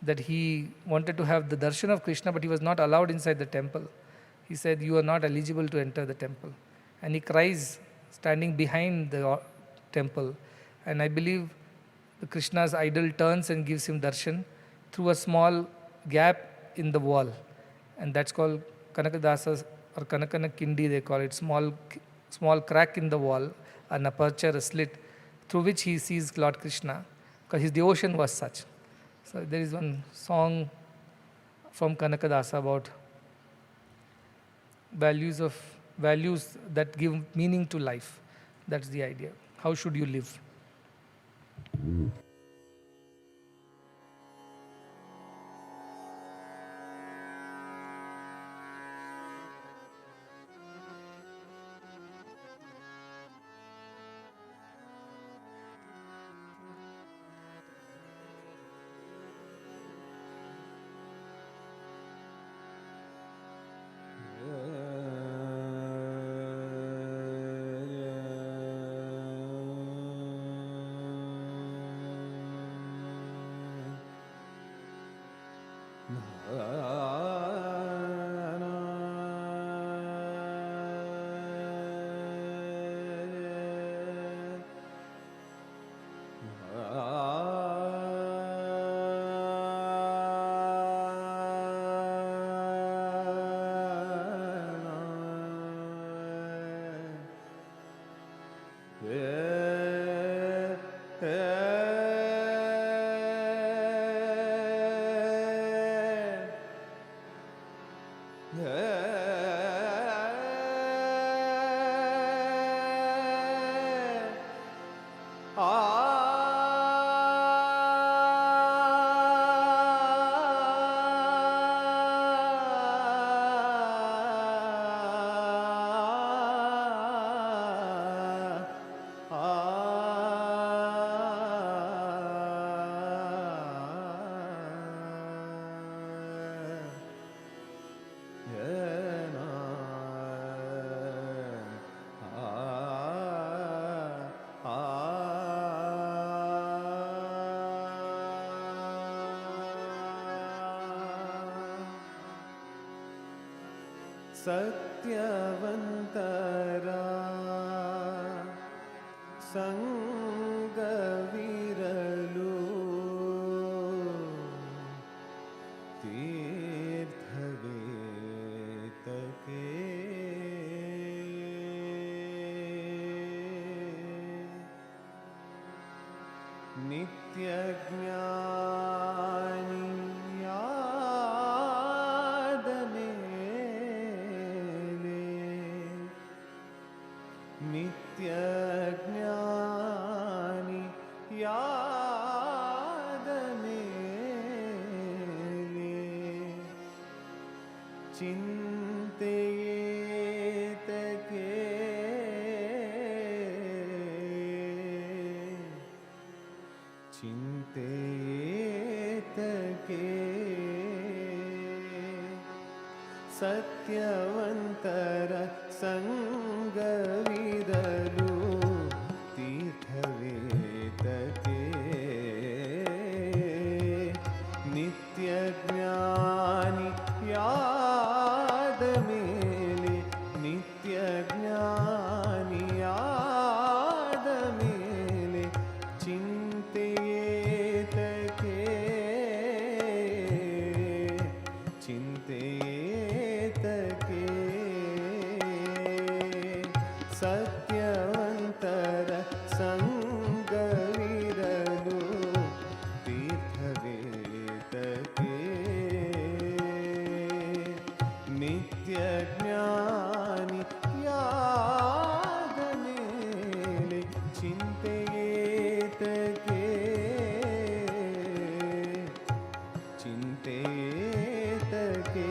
L: that he wanted to have the darshan of Krishna, but he was not allowed inside the temple. He said, "You are not eligible to enter the temple." And he cries standing behind the temple. And I believe the Krishna's idol turns and gives him darshan through a small gap in the wall. And that's called Kanakadasa's, or Kanakana Kindi they call it, small crack in the wall, an aperture, a slit, through which he sees Lord Krishna, because his devotion was such. So there is one song from Kanakadasa about values that give meaning to life. That's the idea. How should you live?
J: सत्यवन्तरा संगविरलु तीर्थवेतके नित्यज्ञानी नित्यज्ञानी याद मेले चिंतेत के सत्यवन्तर संगविरलु तीर्थवेतके नित्यज्ञानी याद मेले नित्यज्ञानी याद मेले चिंतेत के चिंतेत के ಸತ್ಯವಂತರ ಸಂಗವಿರಲು ತೀರ್ಥವೇತಕ್ಕೆ ನಿತ್ಯ ಜ್ಞಾನಿ ಯಾದ ಮೇಲೆ ಚಿಂತೆಯೇತಕ್ಕೆ ಚಿಂತೆಯೇತಕ್ಕೆ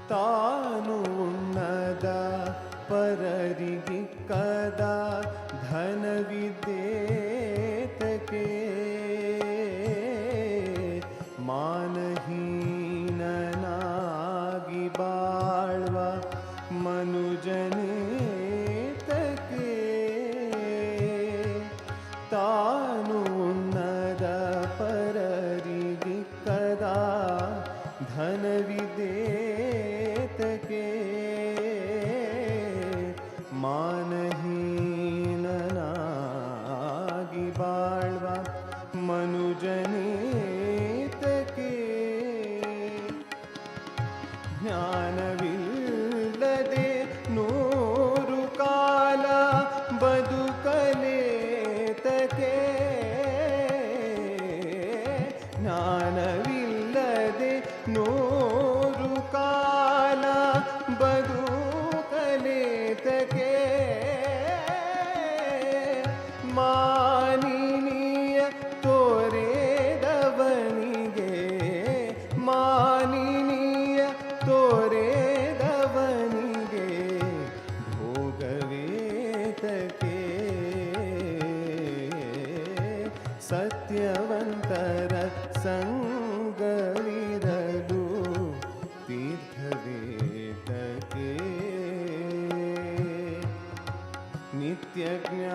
J: ತಾನು ಉಣ್ಣದ ಪರರಿಗಿಕ್ಕದ ಧನವಿದ್ದೇತಕ್ಕೆ ಮಾನಹೀನನಾಗಿ ಬಾಳ್ವ ಮನುಜನೇತಕ್ಕೆ ತಾನು ಉಣ್ಣದ ಪರರಿಗಿಕ್ಕದ ಧನವಿದೇತಕ್ಕೆ ಮಾನಹೀನನಾಗಿ ಬಾಳ್ವ ಮನುಜನೇತಕ್ಕೆ ಜ್ಞಾನವಿಲ್ಲದೆ ನೂರು ಕಾಲ ಬದುಕಲೇತಕ್ಕೆ ಜ್ಞಾನವಿಲ್ಲದೆ ನೂರು ಕಾಲ ಬದುಕಲೇತಕ್ಕೆ ಮಾನಿನಿಯ ತೋರೆದವನಿಗೆ ಮಾನಿನಿಯ ತೋರೆದವನಿಗೆ ಭೋಗವೇತಕ್ಕೆ ಸತ್ಯವಂತರ ಸಂಗವಿರಲು ತೀರ್ಥವೇತಕ್ಕೆ ನಿತ್ಯ ಜ್ಞಾನಿಯಾದ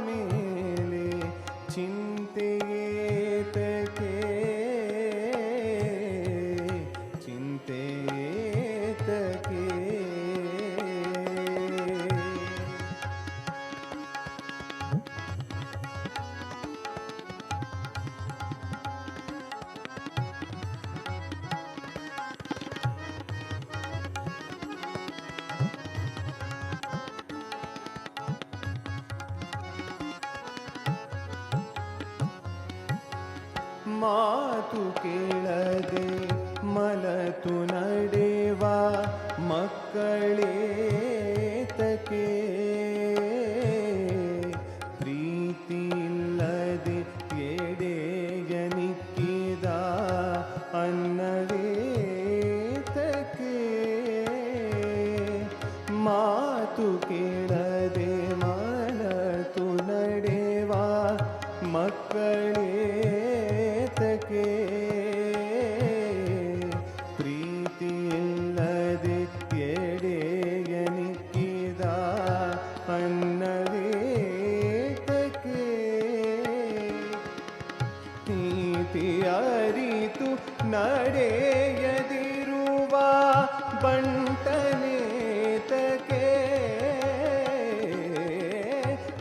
J: ಮೇಲೆ ಚಿಂತೆಯೇತಕ್ಕೆ ಚಿಂತೆಯೇತಕ್ಕೆ ಮಾತು ಕೇಳದೆ ಮಲತು ನಡೆವ ಮಕ್ಕಳೇತಕ್ಕೆ ಪ್ರೀತಿಯಿಲ್ಲದೆ ಎಡೆಯನಿಕ್ಕಿದ ಅನ್ನವೇತಕ್ಕೆ ಮಾತು ಕೇಳದೆ ಮಲತು ನಡೆವ ಮಕ್ಕಳೇತಕ್ಕೆ ಪ್ರೀತಿಯಿಲ್ಲದೆ ಎಡೆಯನಿಕ್ಕಿದ ಅನ್ನವೇತಕ್ಕೆ ನೀತಿ ಅರಿತು ನಡೆಯದಿರುವ ಬಂಟನೇತಕ್ಕೆ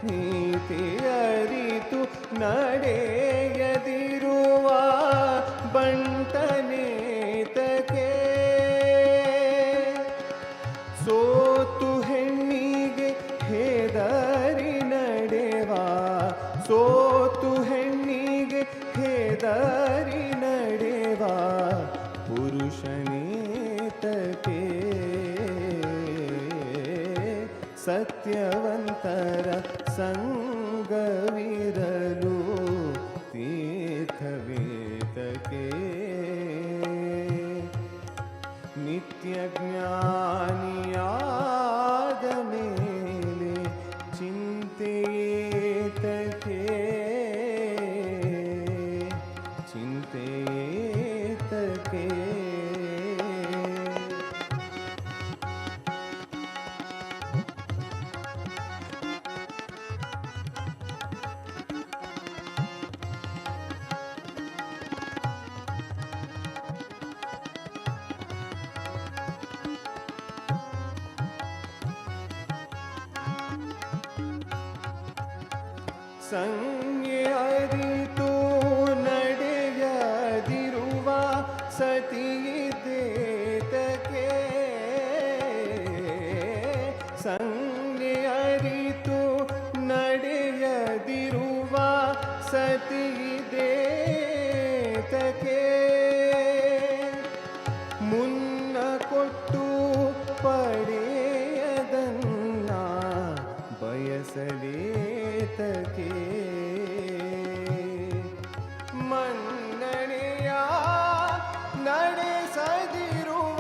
J: ನೀತಿ ಅರಿತು ನಡೆಯದಿರುವ ಬಂಟನೇತಕ್ಕೆ ಸೋತು ಹೆಣ್ಣಿಗೆ ಹೆದರಿ ನಡೆವ ಸೋತು ಹೆಣ್ಣಿಗೆ ಹೆದರಿ ನಡೆವ ಪುರುಷನೇತಕ್ಕೆ ಸತ್ಯವಂತರ ಸಂಗವಿರಲು ತೀರ್ಥವೇತಕ್ಕೆ ನಿತ್ಯ ಜ್ಞಾನಿಯಾದ ಮೇಲೆ ಚಿಂತೆಯೇತಕ್ಕೆ ಚಿಂತೆಯೇತಕ್ಕೆ ಸಂಜ್ಞೆ ಅರಿತು ನಡೆಯದಿರುವ ಸತಿಯಿದ್ದೇತಕ್ಕೆ ಸಂಜ್ಞೆ ಅರಿತು ನಡೆಯದಿರುವ ಸತಿಯಿದ್ದೇತಕ್ಕೆ ಮುನ್ನ ಕೊಟ್ಟು ಪಡೆಯದನ್ನ ಬಯಸಲೇತಕ್ಕೆ ಮನ್ನಣೆಯ ನಡೆಸದಿರುವ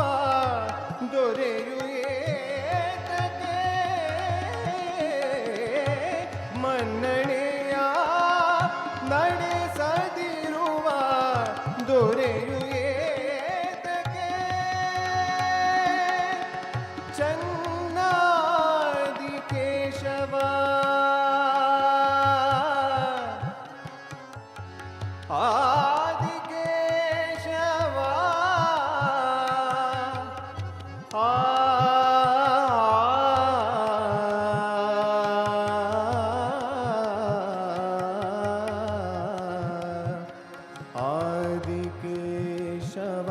J: ದೊರೆಯು ಏತಕ್ಕೆ ಮನ್ನಣೆಯ ನಡೆಸದಿರುವ ದೊರೆಯು ಏತಕ್ಕೆ ಚನ್ನಾದಿ ಕೇಶವ ಆದಿಕೇಶವ ಆದಿಕೇಶವ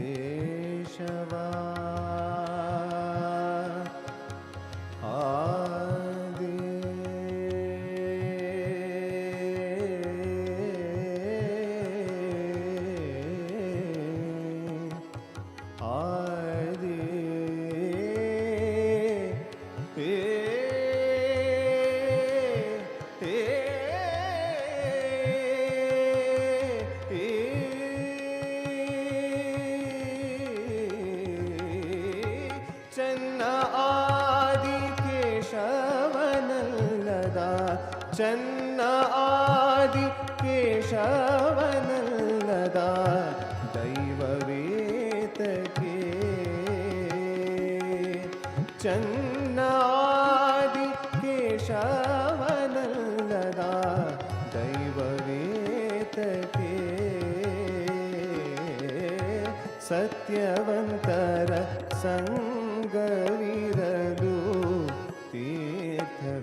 J: ಆದಿಕೇಶವ ಚನ್ನ ಆದಿಕೇಶವನಲ್ಲದ ಚನ್ನ ಆದಿಕೇಶವನಲ್ಲದ ದೈವವೇತಕ್ಕೆ ಚನ್ನ ಆದಿಕೇಶವನಲ್ಲದ ದೈವವೇತಕ್ಕೆ ಸತ್ಯವಂತರ ಸಂಗವಿರಲು ತೀರ್ಥವೇತಕ್ಕೆ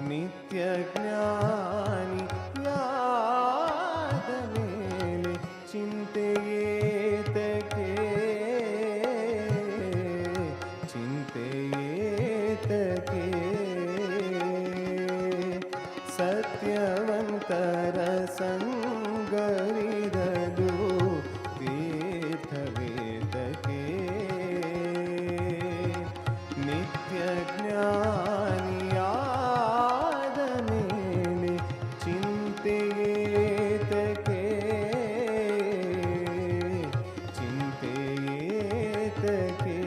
J: ನಿತ್ಯ ಜ್ಞಾನಿಯಾದ ಮೇಲೆ ಚಿಂತೆಯೇತಕ್ಕೆ ಚಿಂತೆಯೇತಕ್ಕೆ ಸತ್ಯವಂತರ ಸಂಗರಿದಲು ತೀರ್ಥವೇತಕ್ಕೆ ನಿತ್ಯ ಜ್ಞಾನಿಯಾದ ಮೇಲೆ ಚಿಂತೆಯೇತಕ್ಕೆ ಚಿಂತೆಯೇತಕ್ಕೆ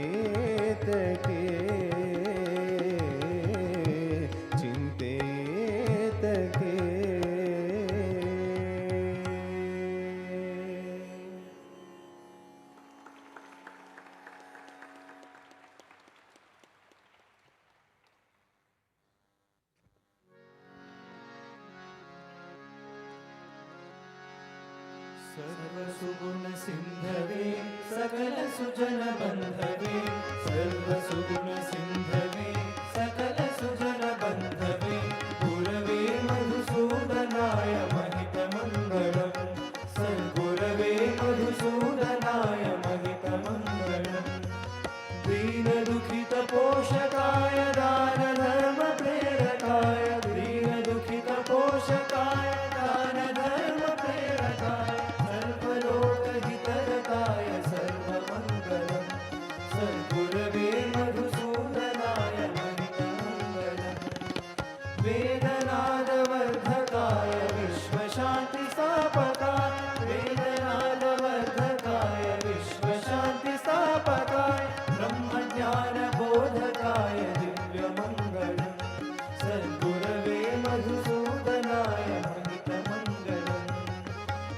J: ಚಿಂತೆಯೇತಕ್ಕೆ ಚಿಂತೆಯೇತಕ್ಕೆ
K: ಸರ್ವಸುಗುಣ ಸಿಂಧವೇ ಸಕಲ ಸುಜನ ಬಂಧವೇ ಸರ್ವಸುಗುಣ ಸಿಂಧವೇ ಸಕಲ ಸುಜನ ಬಂಧವೇ ಗುರವೇ ಮಧುಸೂದನಾಯ ಮಹಿತ ಮಂಗಳಂ ಸದ್ಗುರವೇ ಮಧುಸೂದನಾಯ ಮಹಿತ ಮಂಗಳಂ ದೀನ ದುಃಖಿತ ಪೋಷಕಾಯ ದಾನ ಧರ್ಮ ಪ್ರೇರಕಾಯ ದೀನ ದುಃಖಿತ ಪೋಷಕಾಯ ದಾನ ಧರ್ಮ ಪ್ರೇರಕಾಯ ಸರ್ವಲೋಕಹಿತರಕಾಯ ಸರ್ವಮಂಗಳಂ ಸದ್ಗುರವೇ ಮಧುಸೂದನಾಯ ಮಹಿತ ಮಂಗಳಂ ವೇದನಾದವರ್ಧಕಾಯ ವಿಶ್ವಶಾಂತಿ ಸ್ಥಾಪಕಾಯ ವೇದನಾದವರ್ಧಕಾಯ ವಿಶ್ವಶಾಂತಿ ಸ್ಥಾಪಕಾಯ ಬ್ರಹ್ಮಜ್ಞಾನ ಬೋಧಕಾಯ ದಿವ್ಯಮಂಗಳಂ ಸದ್ಗುರವೇ ಮಧುಸೂದನಾಯ ಮಹಿತ ಮಂಗಳಂ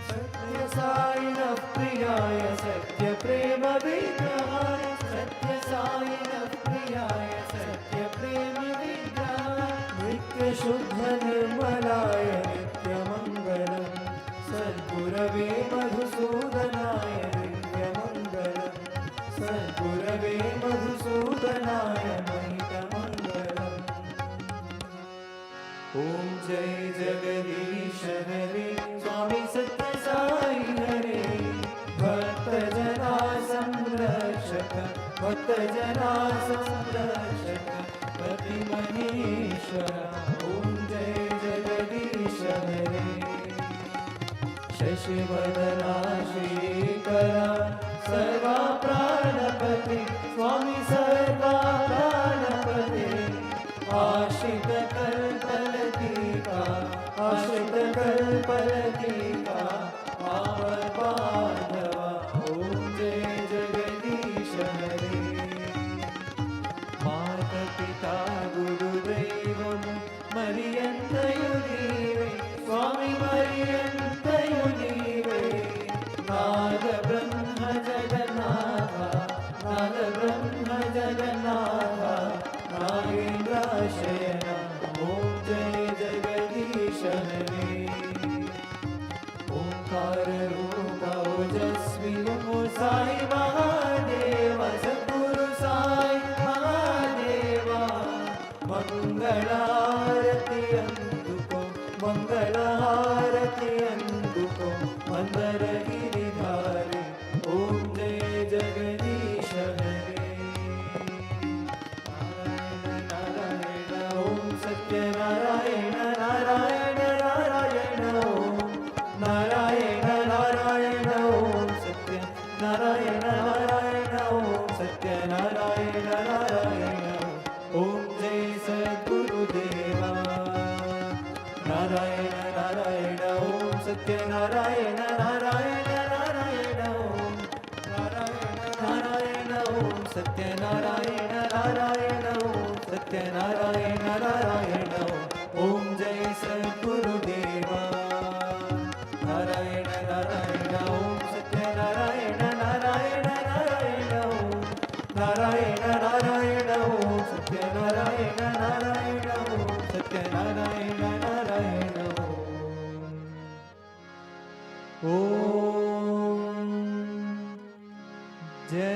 K: ಸತ್ಯ ಸಾಯಿನ ಪ್ರಿಯಾಯ ಸತ್ಯ ಪ್ರೇಮ ವಿಗ್ರಹಾಯ ಸತ್ಯ ಸಾಯಿನ ಪ್ರಿಯಾಯ ಸತ್ಯ ಪ್ರೇಮ ವಿಗ್ರಹಾಯ ನಿತ್ಯ ಶುದ್ಧ ನಿರ್ಮಲಾಯ ನಿತ್ಯ ಮಂಗಳಂ सद्गुरवे मधुसूदनाय दिव्यमङ्गलम् सद्गुरवे मधुसूदनाय महितमङ्गलम् ॐ जय जगदीश हरे स्वामी सत्य साई हरे भक्तजना संरक्षक भक्तजना संरक्षक पति महेश्वर ॐ जय जगदीश हरे शशिवदना श्रीकरा सर्वा प्राणपते स्वामी सर्वा प्राणपते आश्रित कल्पलतिका आश्रित कल्पलतिका आवबाधवा ॐ जय जगदीश हरे मातपिता गुरुदैवं मरियन्तयु नीवे स्वामी मरियन्तयु नीवे नाद ब्रह्म जगन्नाथा नाद ब्रह्म जगन्नाथा नागेन्द्राशयन ॐ जय जगदीश हरे ओंकार रूप ओजस्वी नमो साई महादेव सद्गुरु साई महादेवा मंगलारती अंदुको मंगलारती अंदुको मंदर गिरिधारी ओम जय जगदीश हरे नारायण ओम सत्यनारायण नारायण नारायण ओम नारायण नारायण ओम सत्य नारायण नारायण ओम सत्य नारायण नारायण ओम जय सद्गुरुदेवा नारायण नारायण ओम सत्य नारायण नारायण नारायण ओम नारायण नारायण ओम सत्य नारायण नारायण ओम सत्य नारायण नारायण ओम जय सद्गुरुदेवा नारायण नारायण ओम सत्य नारायण नारायण नारायण ओम नारायण नारायण ओम सत्य नारायण नारायण ओम सत्य नारायण नारायण ओम जय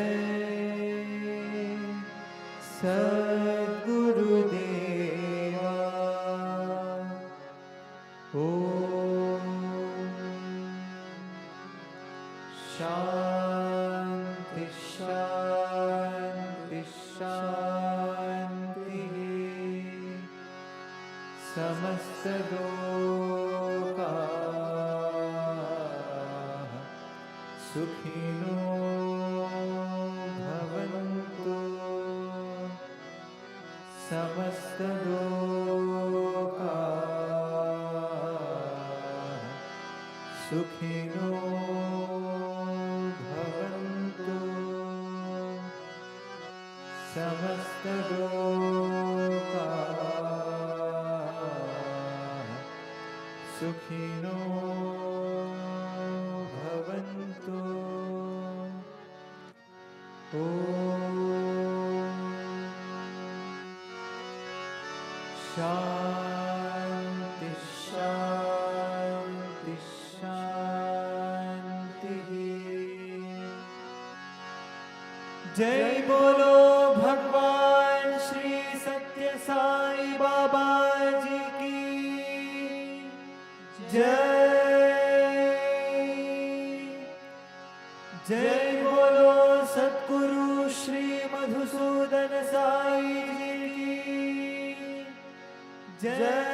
K: सद्गुरुदेवा ओम शांति शांति शांति समस्त लोका सुखिनो भवन्तु समस्त लोका सुखिनो भवन्तु समस्त लोका सुखिनो भवन्तु शांति शांति शांति जय बोलो भगवान श्री सत्य साई बाबा जी की जय बोलो सद्गुरु श्री मधुसूदन साई जी की जय।